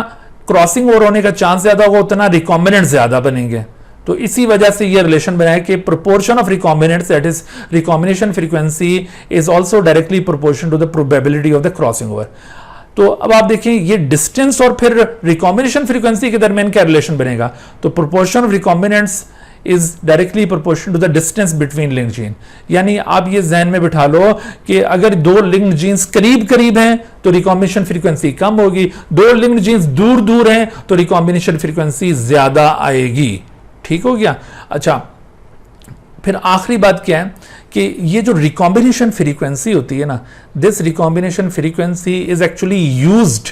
क्रॉसिंग ओवर होने का चांस ज्यादा होगा उतना रिकॉम्बिनेंट ज्यादा बनेंगे। तो इसी वजह से ये रिलेशन बना है कि proportion of recombinants, that is recombination frequency, is also directly proportion to the probability of the crossing over. तो अब आप देखिए, ये डिस्टेंस और फिर रिकॉम्बिनेशन फ्रीक्वेंसी के दरमियान क्या रिलेशन बनेगा, तो proportion of recombinants is directly proportional to the distance between linked gene. यानी आप ये जहन में बिठा लो कि अगर दो लिंक्ड जीन्स करीब करीब हैं तो रिकॉम्बिनेशन फ्रीक्वेंसी कम होगी, दो लिंक्ड जीन्स दूर दूर हैं तो रिकॉम्बिनेशन फ्रीक्वेंसी ज्यादा आएगी। ठीक हो गया। अच्छा, फिर आखिरी बात क्या है कि ये जो रिकॉम्बिनेशन फ्रीक्वेंसी होती है ना, this recombination frequency is actually used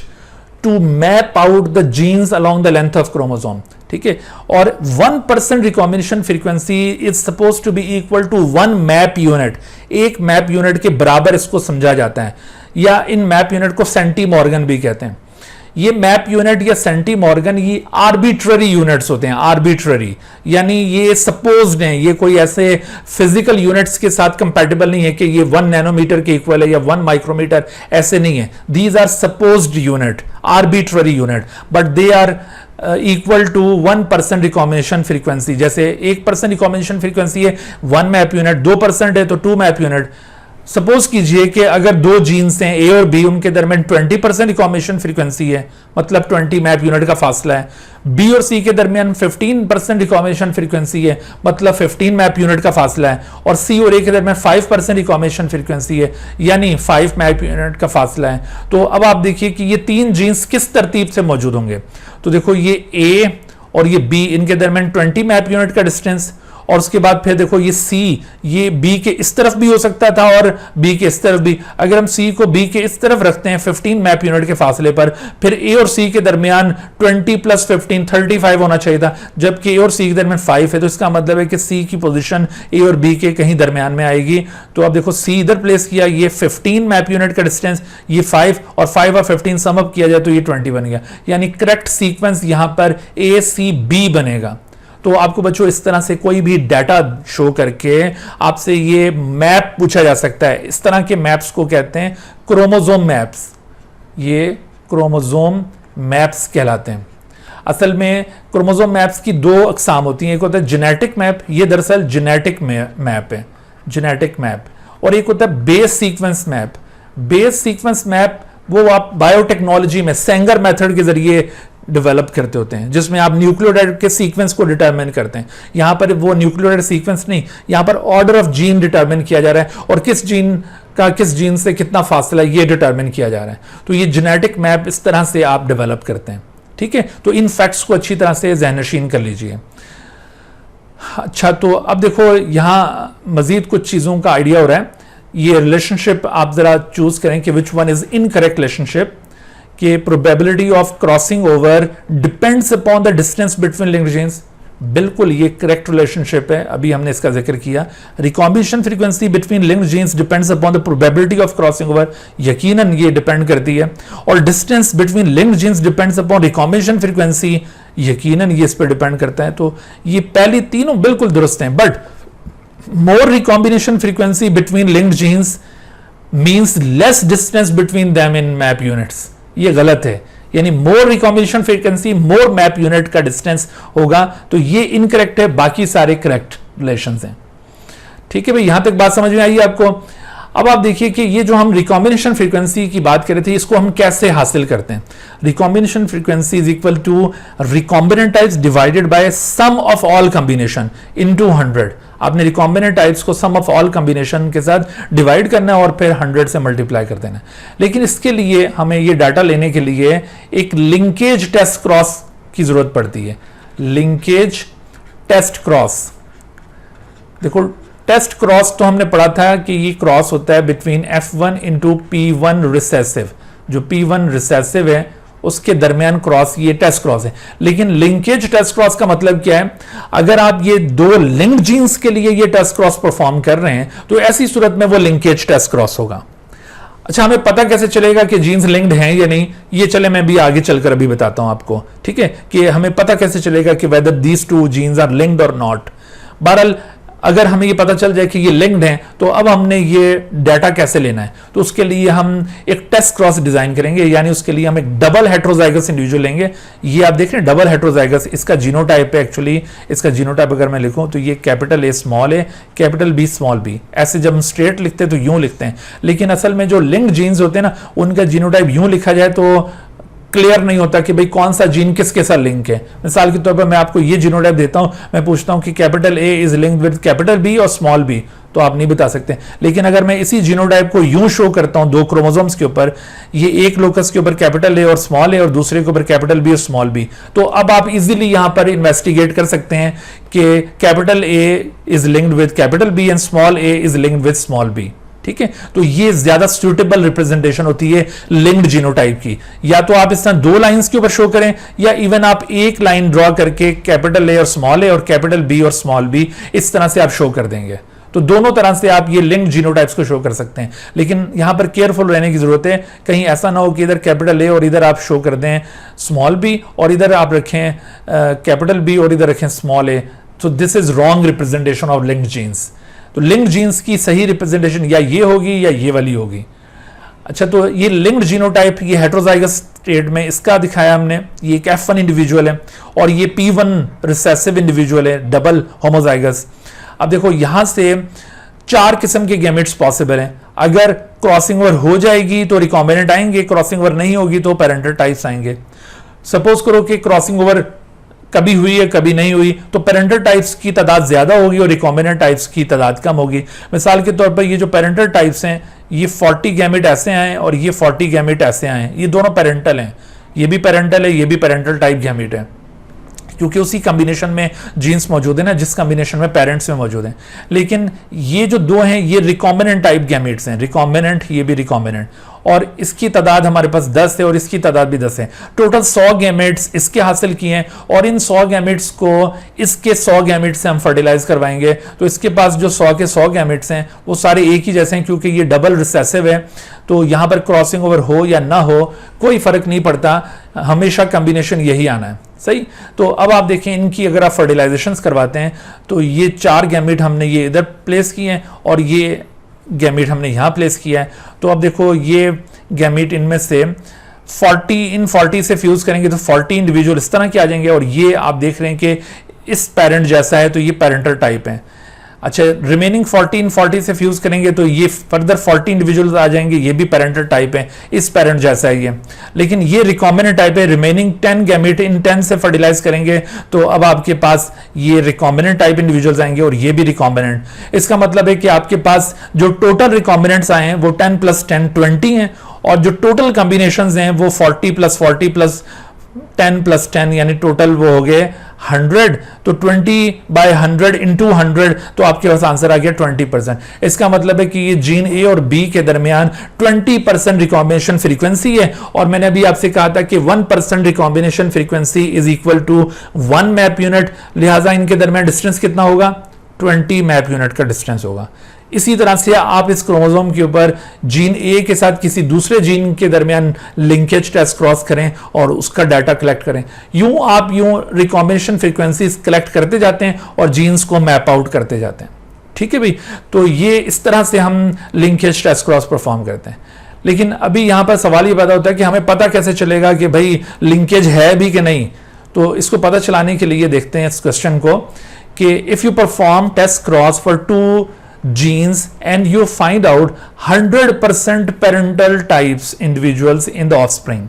to map out the genes along the length of chromosome. ठीक है, और 1% recombination frequency is suppose to be equal to 1 map unit. एक मैप यूनिट के बराबर इसको समझा जाता है, या इन मैप यूनिट को सेंटीमॉर्गन भी कहते हैं। ये मैप यूनिट या सेंटीमॉर्गन ये आर्बिट्ररी यूनिट्स होते हैं, आर्बिट्ररी, यानी ये सपोज्ड हैं, ये कोई ऐसे फिजिकल यूनिट्स के साथ कंपैटिबल नहीं है कि ये 1 नैनोमीटर के इक्वल है या 1 माइक्रोमीटर, ऐसे नहीं है। These are supposed unit, arbitrary unit, but they are equal to 1% recombination frequency. जैसे 1% रिकॉम्बिनेशन फ्रीक्वेंसी है 1 मैप यूनिट, 2% है तो 2 मैप यूनिट। सपोज कीजिए कि अगर दो जीन्स हैं ए और बी, उनके दरमियान 20% रिकॉम्बिनेशन फ्रीक्वेंसी है, मतलब 20 मैप यूनिट का फासला है। बी और सी के दरमियान 15% रिकॉम्बिनेशन फ्रीक्वेंसी है, मतलब 15 मैप यूनिट का फासला है। और सी और ए के दरमियान 5% रिकॉम्बिनेशन फ्रीक्वेंसी है, यानी 5 मैप यूनिट का फासला है। तो अब आप देखिए कि ये तीन जीन्स किस तरतीब से मौजूद होंगे। तो देखो, ये ए और ये बी, इनके दरमियान 20 मैप यूनिट का डिस्टेंस, और उसके बाद फिर देखो ये सी, ये बी के इस तरफ भी हो सकता था और बी के इस तरफ भी। अगर हम सी को बी के इस तरफ रखते हैं 15 मैप यूनिट के फासले पर, फिर ए और सी के दरमियान 20 + 15 35 होना चाहिए था, जबकि ए और सी के दरमियान 5 है। तो इसका मतलब है कि सी की पोजीशन ए और बी के कहीं दरमियान में आएगी। तो अब देखो, सी इधर प्लेस किया, ये 15 मैप यूनिट का डिस्टेंस, ये 5 और 5 और 15 सम अप किया जाए तो ये 20 बन गया। यानी करेक्ट सीक्वेंस यहां पर ए सी बी बनेगा। तो आपको बच्चों इस तरह से कोई भी डाटा शो करके आपसे ये मैप पूछा जा सकता है। इस तरह के मैप्स को कहते हैं क्रोमोसोम मैप्स। ये क्रोमोसोम मैप्स कहलाते हैं। असल में क्रोमोसोम मैप्स की 2 अकसाम होती हैं, एक होता है जेनेटिक मैप, ये दरअसल जेनेटिक मैप है, जेनेटिक मैप, और एक होता है base sequence map. Base sequence map वो आप बायोटेक्नोलॉजी में सेंगर मेथड के जरिए डेवलप करते होते हैं, जिसमें आप न्यूक्लियोटाइड के सीक्वेंस को डिटरमिन करते हैं। यहां पर वो न्यूक्लियोटाइड सीक्वेंस नहीं, यहां पर ऑर्डर ऑफ जीन डिटरमिन किया जा रहा है, और किस जीन का किस जीन से कितना फासला ये डिटरमिन किया जा रहा है। तो ये जेनेटिक मैप इस तरह से आप डेवलप करते हैं। ठीक है, तो इन फैक्ट्स को अच्छी तरह से ज़हनशीन कर लीजिए। अच्छा, तो अब देखो यहाँ मजीद कुछ चीज़ों का आइडिया हो रहा है। ये रिलेशनशिप आप ज़रा चूज करें कि which one is incorrect relationship, कि probability of crossing over depends upon the distance between linked genes. बिल्कुल ये करेक्ट रिलेशनशिप है, अभी हमने इसका जिक्र किया। Recombination frequency between linked jeans depends upon the probability of crossing over, यकीनन ये डिपेंड करती है। और distance between linked jeans depends upon recombination frequency, यकीनन ये इस पर डिपेंड करता है। तो ये पहली तीनों बिल्कुल दुरुस्त हैं, but more recombination frequency between linked jeans means less distance between them in map units. ये गलत है, यानी मोर रिकॉम्बिनेशन फ्रीक्वेंसी मोर मैप यूनिट का डिस्टेंस होगा, तो ये इनकरेक्ट है, बाकी सारे करेक्ट रिलेशंस हैं। ठीक है भाई, यहां तक बात समझ में आई आपको। अब आप देखिए कि ये जो हम रिकॉम्बिनेशन फ्रीक्वेंसी की बात कर रहे थे, इसको हम कैसे हासिल करते हैं। Recombination frequency is equal to recombinant types divided by sum of all combination into 100। आपने रिकॉम्बिनेंट टाइप्स को सम ऑफ ऑल कॉम्बिनेशन के साथ डिवाइड करना है और फिर 100 से मल्टीप्लाई कर देना है। लेकिन इसके लिए हमें ये डाटा लेने के लिए एक लिंकेज टेस्ट क्रॉस की जरूरत पड़ती है। लिंकेज टेस्ट क्रॉस, देखो टेस्ट क्रॉस तो हमने पढ़ा था कि ये क्रॉस होता है between F1 into P1 recessive. जो P1 रिसेसिव है उसके दरमियान क्रॉस, ये टेस्ट क्रॉस है। लेकिन लिंकेज टेस्ट क्रॉस का मतलब क्या है? अगर आप ये दो लिंक्ड जीन्स के लिए ये टेस्ट क्रॉस परफॉर्म कर रहे हैं तो ऐसी सूरत में वो लिंकेज टेस्ट क्रॉस होगा। अच्छा, हमें पता कैसे चलेगा कि जीन्स लिंक्ड हैं या नहीं? ये चले मैं भी आगे चलकर अभी बताता हूं आपको, ठीक है, कि हमें पता कैसे चलेगा कि whether these two genes are linked और नॉट। बहरहाल अगर हमें ये पता चल जाए कि ये लिंक्ड हैं, तो अब हमने ये डाटा कैसे लेना है? तो उसके लिए हम एक टेस्ट क्रॉस डिजाइन करेंगे, यानी उसके लिए हम एक डबल हेट्रोजाइगस इंडिविजुअल लेंगे। ये आप देख रहे हैं डबल हेट्रोजाइगस, इसका जीनोटाइप है एक्चुअली। इसका जीनोटाइप अगर मैं लिखूं तो ये capital A small A, capital B small B. ऐसे जब हम स्ट्रेट लिखते हैं तो यूं लिखते हैं, लेकिन असल में जो लिंक्ड जीन्स होते हैं ना, उनका जीनोटाइप यूं लिखा जाए तो क्लियर नहीं होता कि भाई कौन सा जीन किसके साथ लिंक है। मिसाल के तौर पर मैं आपको ये जीनोटाइप देता हूं, मैं पूछता हूं कि capital A is linked with capital B और स्मॉल बी, तो आप नहीं बता सकते। लेकिन अगर मैं इसी जीनोटाइप को यूं शो करता हूं दो क्रोमोसोम्स के ऊपर, ये एक लोकस के ऊपर कैपिटल ए और स्मॉल ए और दूसरे के ऊपर कैपिटल बी और स्मॉल बी, तो अब आप इजीली यहां पर इन्वेस्टिगेट कर सकते हैं कि capital A is linked with capital B and small A is linked with small B. ठीक है, तो ये ज्यादा सुटेबल रिप्रेजेंटेशन होती है लिंक्ड जीनोटाइप की। या तो आप इस तरह दो लाइंस के ऊपर शो करें, या इवन आप एक लाइन ड्रॉ करके कैपिटल ए और स्मॉल ए और कैपिटल बी और स्मॉल बी इस तरह से आप शो कर देंगे। तो दोनों तरह से आप ये लिंक्ड जीनोटाइप्स को शो कर सकते हैं। लेकिन यहां पर केयरफुल रहने की जरूरत है, कहीं ऐसा ना हो कि इधर कैपिटल ए और इधर आप शो कर दें स्मॉल बी, और इधर आप रखें कैपिटल बी और इधर रखें स्मॉल ए। तो this is wrong representation of linked genes. तो लिंक्ड जीन्स की सही रिप्रेजेंटेशन या ये होगी या ये वाली होगी। अच्छा, तो ये लिंक्ड जीनोटाइप, ये हेट्रोजाइगस स्टेट में इसका दिखाया हमने। ये एक F1 इंडिविजुअल है और ये P1 रिसेसिव इंडिविजुअल है, डबल होमोजाइगस। अब देखो यहां से 4 किस्म के गैमेट्स पॉसिबल हैं। अगर क्रॉसिंग ओवर हो जाएगी तो रिकॉम्बिनेंट आएंगे, क्रॉसिंग ओवर नहीं होगी तो पेरेंटल टाइप्स आएंगे। सपोज करो कि क्रॉसिंग ओवर कभी हुई है कभी नहीं हुई, तो पेरेंटल टाइप्स की तादाद ज्यादा होगी और रिकॉम्बिनेंट टाइप्स की तादाद कम होगी। मिसाल के तौर पर ये जो पेरेंटल टाइप्स हैं, ये 40 गैमेट ऐसे आए और ये 40 गैमेट ऐसे आए, ये दोनों पेरेंटल हैं। ये भी पेरेंटल है, ये भी पेरेंटल टाइप गैमेट है, क्योंकि उसी कॉम्बिनेशन में जीन्स मौजूद है ना जिस कॉम्बिनेशन में पेरेंट्स में मौजूद हैं। लेकिन ये जो दो हैं ये रिकॉम्बिनेंट टाइप गैमेट्स हैं, रिकॉम्बिनेंट, ये भी रिकॉम्बिनेंट, और इसकी तादाद हमारे पास 10 है और इसकी तादाद भी 10 है। टोटल 100 गैमेट्स इसके हासिल किए हैं और इन 100 गैमेट्स को इसके 100 गैमेट्स से हम फर्टिलाइज करवाएंगे। तो इसके पास जो 100 के 100 गैमेट्स हैं वो सारे एक ही जैसे हैं, क्योंकि ये डबल रिसेसिव है। तो यहां पर क्रॉसिंग ओवर हो या ना हो कोई फर्क नहीं पड़ता, हमेशा कॉम्बिनेशन यही आना है। सही, तो अब आप देखें इनकी अगर आप फर्टिलाइजेशन करवाते हैं तो ये 4 गैमेट हमने ये इधर प्लेस किए हैं और ये गैमेट हमने यहां प्लेस किया है। तो अब देखो ये गैमेट इनमें से 40 से फ्यूज करेंगे तो 40 इंडिविजुअल इस तरह के आ जाएंगे, और ये आप देख रहे हैं कि इस पेरेंट जैसा है तो ये पेरेंटल टाइप है। अच्छा, रिमेनिंग 40 से फ्यूज करेंगे तो ये फर्दर 40 इंडिविजुअल्स आ जाएंगे, ये भी पेरेंटल टाइप है, इस पेरेंट जैसा है ये। लेकिन ये रिकॉम्बिनेंट टाइप है, रिमेनिंग 10 गैमेट इन 10 से फर्टिलाइज करेंगे तो अब आपके पास ये रिकॉम्बिनेंट टाइप इंडिविजुअल्स आएंगे और ये भी रिकॉम्बिनेंट। इसका मतलब है कि आपके पास जो टोटल रिकॉम्बिनेंट्स आए हैं वो 10 + 10 20 हैं, और जो टोटल कॉम्बिनेशंस हैं वो 40 + 40 + 10 + 10 यानी टोटल वो हो गए 100 तो 20/100 into 100 तो आपके पास आंसर आ गया 20%। इसका मतलब है कि ये जीन ए और बी के दरमियान 20% रिकॉम्बिनेशन फ्रीक्वेंसी है, और मैंने अभी आपसे कहा था कि 1% recombination frequency is equal to 1 map unit, लिहाजा इनके दरमियान डिस्टेंस कितना होगा, 20 मैप यूनिट का डिस्टेंस होगा। इसी तरह से आप इस क्रोमोसोम के ऊपर जीन ए के साथ किसी दूसरे जीन के दरमियान लिंकेज टेस्ट क्रॉस करें और उसका डाटा कलेक्ट करें। आप रिकॉम्बिनेशन फ्रीक्वेंसीज कलेक्ट करते जाते हैं और जीन्स को मैप आउट करते जाते हैं। ठीक है भाई, तो ये इस तरह से हम लिंकेज टेस्ट क्रॉस परफॉर्म करते हैं। लेकिन अभी यहां पर सवाल ये पैदा होता है कि हमें पता कैसे चलेगा कि भाई लिंकेज है भी कि नहीं। तो इसको पता चलाने के लिए देखते हैं इस क्वेश्चन को कि if you perform test cross for 2 genes and you find out 100% parental types individuals in the offspring,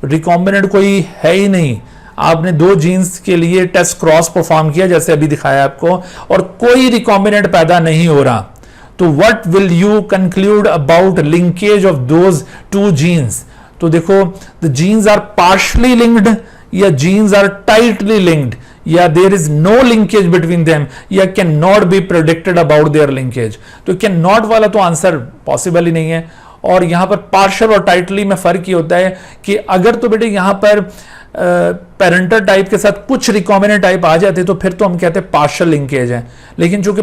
recombinant कोई है ही नहीं, आपने 2 जीन्स के लिए टेस्ट क्रॉस परफॉर्म किया जैसे अभी दिखाया आपको, और कोई रिकॉम्बिनेंट पैदा नहीं हो रहा, तो what will you conclude about linkage of those 2 genes. तो देखो, the genes are partially linked या जीन्स आर टाइटली लिंक्ड या there is no linkage between them या can not be predicted about their linkage. तो can not वाला तो answer possible ही नहीं है। और यहां पर पार्शियल और टाइटली में फर्क ये होता है कि अगर तो बेटे यहां पर पेरेंटल टाइप के साथ कुछ रिकॉम्बिनेंट टाइप आ जाते तो फिर तो हम कहते हैं पार्शियल लिंकेज है, लेकिन चूंकि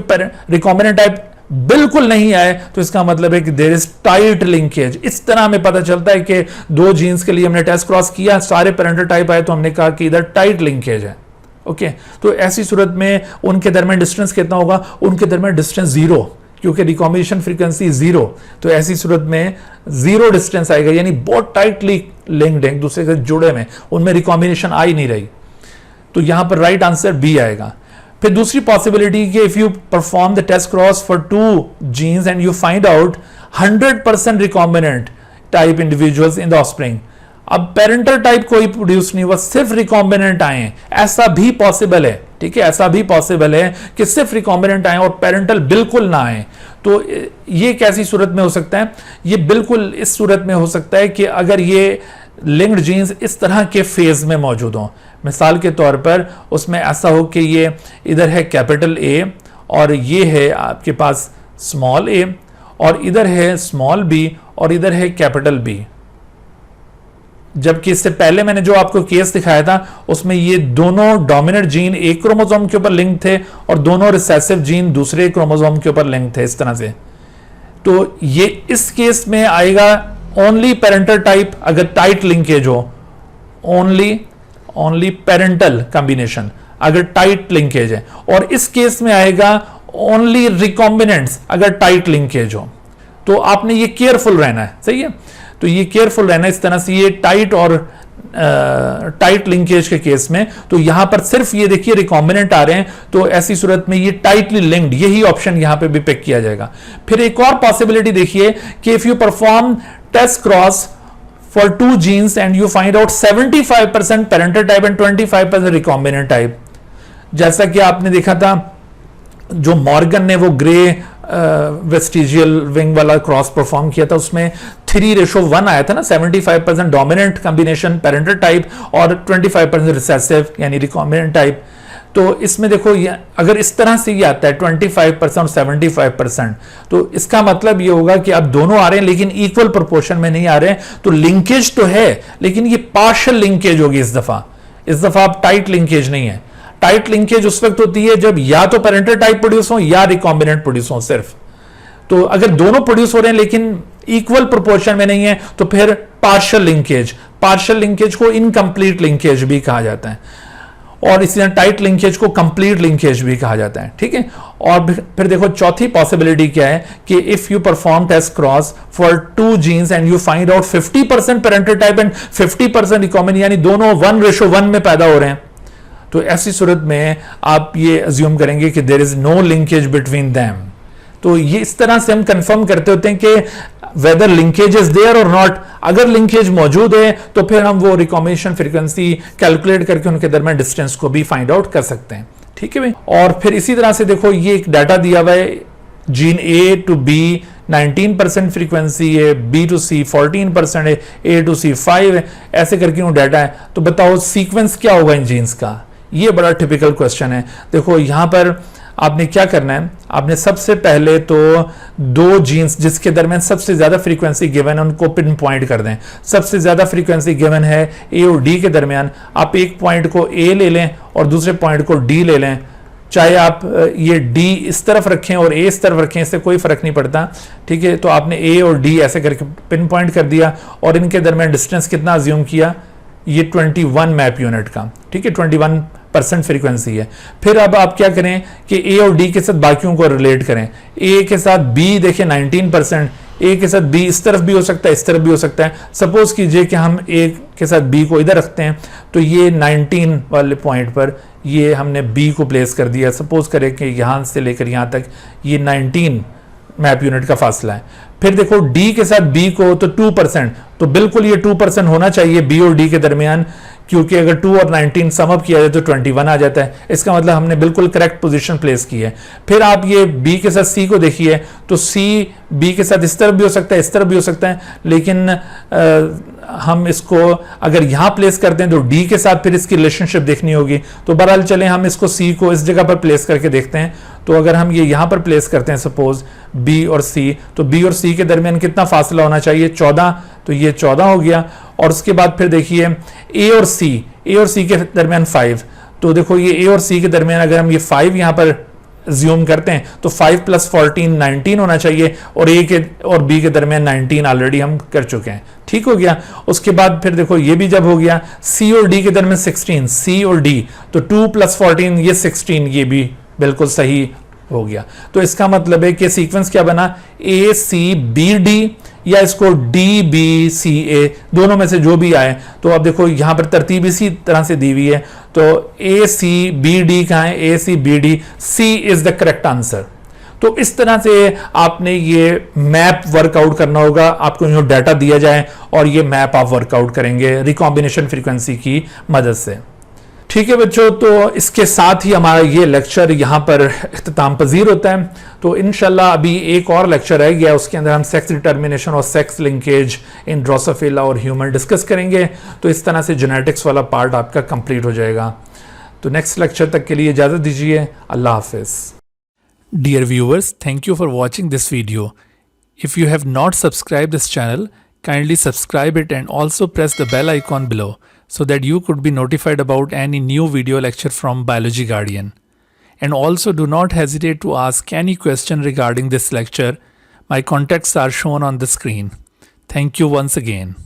रिकॉम्बिनेंट टाइप बिल्कुल नहीं आए तो इसका मतलब है कि देयर इज टाइट लिंकेज। इस तरह हमें पता चलता है कि 2 जीन्स के लिए हमने टेस्ट क्रॉस किया, सारे पेरेंटल टाइप आए तो हमने कहा कि इधर टाइट लिंकेज है। ओके, तो ऐसी सूरत में उनके दरमियान डिस्टेंस कितना होगा, उनके दरमियान डिस्टेंस 0, क्योंकि रिकॉम्बिनेशन फ्रीक्वेंसी 0। तो ऐसी सूरत में 0 डिस्टेंस आएगा, यानी बहुत टाइटली लिंक्ड है, एक दूसरे से जुड़े में, उनमें रिकॉम्बिनेशन आ ही नहीं रही। तो यहां पर राइट आंसर बी आएगा। फिर दूसरी पॉसिबिलिटी कि if you perform the test cross for 2 genes and you find out 100% recombinant type individuals in the offspring. अब पेरेंटल टाइप कोई प्रोड्यूस नहीं हुआ, सिर्फ रिकॉम्बिनेंट आए हैं, ऐसा भी पॉसिबल है। ठीक है, ऐसा भी पॉसिबल है कि सिर्फ रिकॉम्बिनेंट आए और पेरेंटल बिल्कुल ना आए। तो ये कैसी सूरत में हो सकता है, ये बिल्कुल इस सूरत में हो सकता है कि अगर ये लिंक्ड जीन्स इस तरह के फेज में मौजूद हों। मिसाल के तौर पर उसमें ऐसा हो कि ये इधर है कैपिटल ए और ये है आपके पास स्मॉल ए, और इधर है स्मॉल बी और इधर है कैपिटल बी। जबकि इससे पहले मैंने जो आपको केस दिखाया था उसमें ये दोनों डोमिनेंट जीन एक क्रोमोसोम के ऊपर लिंक थे और दोनों रिसेसिव जीन दूसरे क्रोमोसोम के ऊपर लिंक थे, इस तरह से। तो ये इस केस में आएगा ओनली पेरेंटल टाइप अगर टाइट लिंकेज हो, ओनली पेरेंटल कॉम्बिनेशन अगर टाइट लिंकेज है, और इस केस में आएगा ओनली रिकॉम्बिनेंट्स अगर टाइट लिंकेज हो। तो आपने ये केयरफुल रहना है, सही है। तो ये केयरफुल रहना इस तरह से, ये टाइट और टाइट लिंकेज के केस में तो यहां पर सिर्फ ये देखिए रिकॉम्बिनेंट आ रहे हैं, तो ऐसी सूरत में ये टाइटली लिंक्ड, यही ऑप्शन यहां पे भी पिक किया जाएगा। फिर एक और पॉसिबिलिटी देखिए कि if you perform test cross for 2 genes and you find out 75% parental type and 25% recombinant type. जैसा कि आपने देखा था जो मॉर्गन ने वो ग्रे वेस्टिजियल विंग वाला क्रॉस परफॉर्म किया था, उसमें 3:1 आया था ना, 75% डोमिनेंट कॉम्बिनेशन पेरेंटल टाइप और 25% रिसेसिव यानी रिकॉम्बिनेंट टाइप। तो इसमें देखो ये अगर इस तरह से ये आता है 25% और 75%, तो इसका मतलब ये होगा कि अब दोनों आ रहे हैं लेकिन इक्वल प्रोपोर्शन में नहीं आ रहे हैं। तो लिंकेज तो है लेकिन ये पार्शियल लिंकेज होगी इस दफा अब टाइट लिंकेज नहीं है। टाइट लिंकेज उस वक्त होती है जब या तो पेरेंटल टाइप प्रोड्यूस हो या रिकॉम्बिनेंट प्रोड्यूस हो सिर्फ। तो अगर दोनों प्रोड्यूस हो रहे हैं लेकिन इक्वल प्रोपोर्शन में नहीं है तो फिर पार्शियल लिंकेज को इनकम्प्लीट लिंकेज भी कहा जाता है, और इसी तरह टाइट लिंकेज को कंप्लीट लिंकेज भी कहा जाता है। ठीक है, और फिर देखो चौथी पॉसिबिलिटी क्या है कि if you perform test cross for 2 genes and you find out 50% parental type and 50% recombinant, यानी दोनों 1:1 में पैदा हो रहे हैं, तो ऐसी सूरत में आप ये अज्यूम करेंगे कि there is no linkage between them. तो ये इस तरह से हम कंफर्म करते होते हैं कि वेदर लिंकेज इज देयर और नॉट। अगर लिंकेज मौजूद है तो फिर हम वो रिकॉम्बिनेशन फ्रीक्वेंसी कैलकुलेट करके उनके दरमियान डिस्टेंस को भी फाइंड आउट कर सकते हैं। ठीक है भाई, और फिर इसी तरह से देखो ये एक डाटा दिया हुआ है, gene A to B 19% frequency है, बी टू सी 14% है, ए टू सी 5 है, ऐसे करके वो डाटा है। तो बताओ सीक्वेंस क्या होगा इन जीन्स का, ये बड़ा टिपिकल क्वेश्चन है। देखो यहाँ पर आपने क्या करना है, आपने सबसे पहले तो दो जीन्स जिसके दरमियान सबसे ज्यादा फ्रीक्वेंसी गिवन है उनको पिन पॉइंट कर दें। सबसे ज्यादा फ्रीक्वेंसी गिवन है ए और डी के दरमियान, आप एक पॉइंट को ए ले लें और दूसरे पॉइंट को डी ले लें। चाहे आप ये डी इस तरफ रखें और ए इस तरफ रखें, इससे कोई फर्क नहीं पड़ता, ठीक है। तो आपने ए और डी ऐसे करके पिन पॉइंट कर दिया और इनके दरमियान डिस्टेंस कितना अज्यूम किया, ये 21 मैप यूनिट का, ठीक है, 21% फ्रीक्वेंसी है। फिर अब आप क्या करें कि ए और डी के साथ बाकियों को रिलेट करें। ए के साथ बी देखिए 19%, ए के साथ बी इस तरफ भी हो सकता है, इस तरफ भी हो सकता है। सपोज कीजिए कि हम ए के साथ बी को इधर रखते हैं, तो ये 19 वाले पॉइंट पर ये हमने बी को प्लेस कर दिया। सपोज करें कि यहां से लेकर यहां तक ये 19 मैप यूनिट का फासला है। फिर देखो डी के साथ बी को तो 2%, तो बिल्कुल ये 2% होना चाहिए बी और डी के दरमियान, क्योंकि अगर 2 और 19 सम अप किया जाए तो 21 आ जाता है। इसका मतलब हमने बिल्कुल करेक्ट पोजीशन प्लेस की है। फिर आप ये बी के साथ सी को देखिए, तो सी बी के साथ इस तरफ भी हो सकता है, इस तरफ भी हो सकता है, लेकिन हम इसको अगर यहां प्लेस करते हैं तो डी के साथ फिर इसकी रिलेशनशिप देखनी होगी। तो बहरहाल चले हम इसको सी को इस जगह पर प्लेस करके देखते हैं। तो अगर हम ये यहां पर प्लेस करते हैं सपोज बी और सी, तो बी और सी के दरमियान कितना फासला होना चाहिए, 14, तो ये 14 हो गया। और उसके बाद फिर देखिए ए और सी के दरमियान 5, तो देखो ये ए और सी के दरमियान अगर हम ये 5 यहां पर ज्यूम करते हैं तो 5 + 14 19 होना चाहिए, और ए के और बी के दरमियान 19 ऑलरेडी हम कर चुके हैं, ठीक हो गया। उसके बाद फिर देखो ये भी जब हो गया, सी और डी के दरमियान 16, सी और डी, तो 2 + 14 ये 16, ये भी बिल्कुल सही हो गया। तो इसका मतलब है कि सीक्वेंस क्या बना, ए सी बी डी, या इसको डी बी सी ए, दोनों में से जो भी आए। तो अब देखो यहां पर तरतीब इसी तरह से दी हुई है, तो ए सी बी डी कहां है, A C B D, C is the correct answer. तो इस तरह से आपने ये मैप वर्कआउट करना होगा, आपको यूं डाटा दिया जाए और ये मैप आप वर्कआउट करेंगे रिकॉम्बिनेशन फ्रीक्वेंसी की मदद से, ठीक है बच्चों। तो इसके साथ ही हमारा ये लेक्चर यहाँ पर इख्तिताम पजीर होता है। तो इंशाल्लाह अभी एक और लेक्चर रह गया, उसके अंदर हम सेक्स डिटर्मिनेशन और सेक्स लिंकेज इन ड्रोसोफिला और ह्यूमन डिस्कस करेंगे। तो इस तरह से जेनेटिक्स वाला पार्ट आपका कंप्लीट हो जाएगा। तो नेक्स्ट लेक्चर तक के लिए इजाज़त दीजिए, अल्लाह हाफिज़। Dear viewers, thank you for watching this video. If you have not subscribe this channel, kindly subscribe it and also press the bell icon below so that you could be notified about any new video lecture from Biology Guardian. And also do not hesitate to ask any question regarding this lecture. My contacts are shown on the screen. Thank you once again.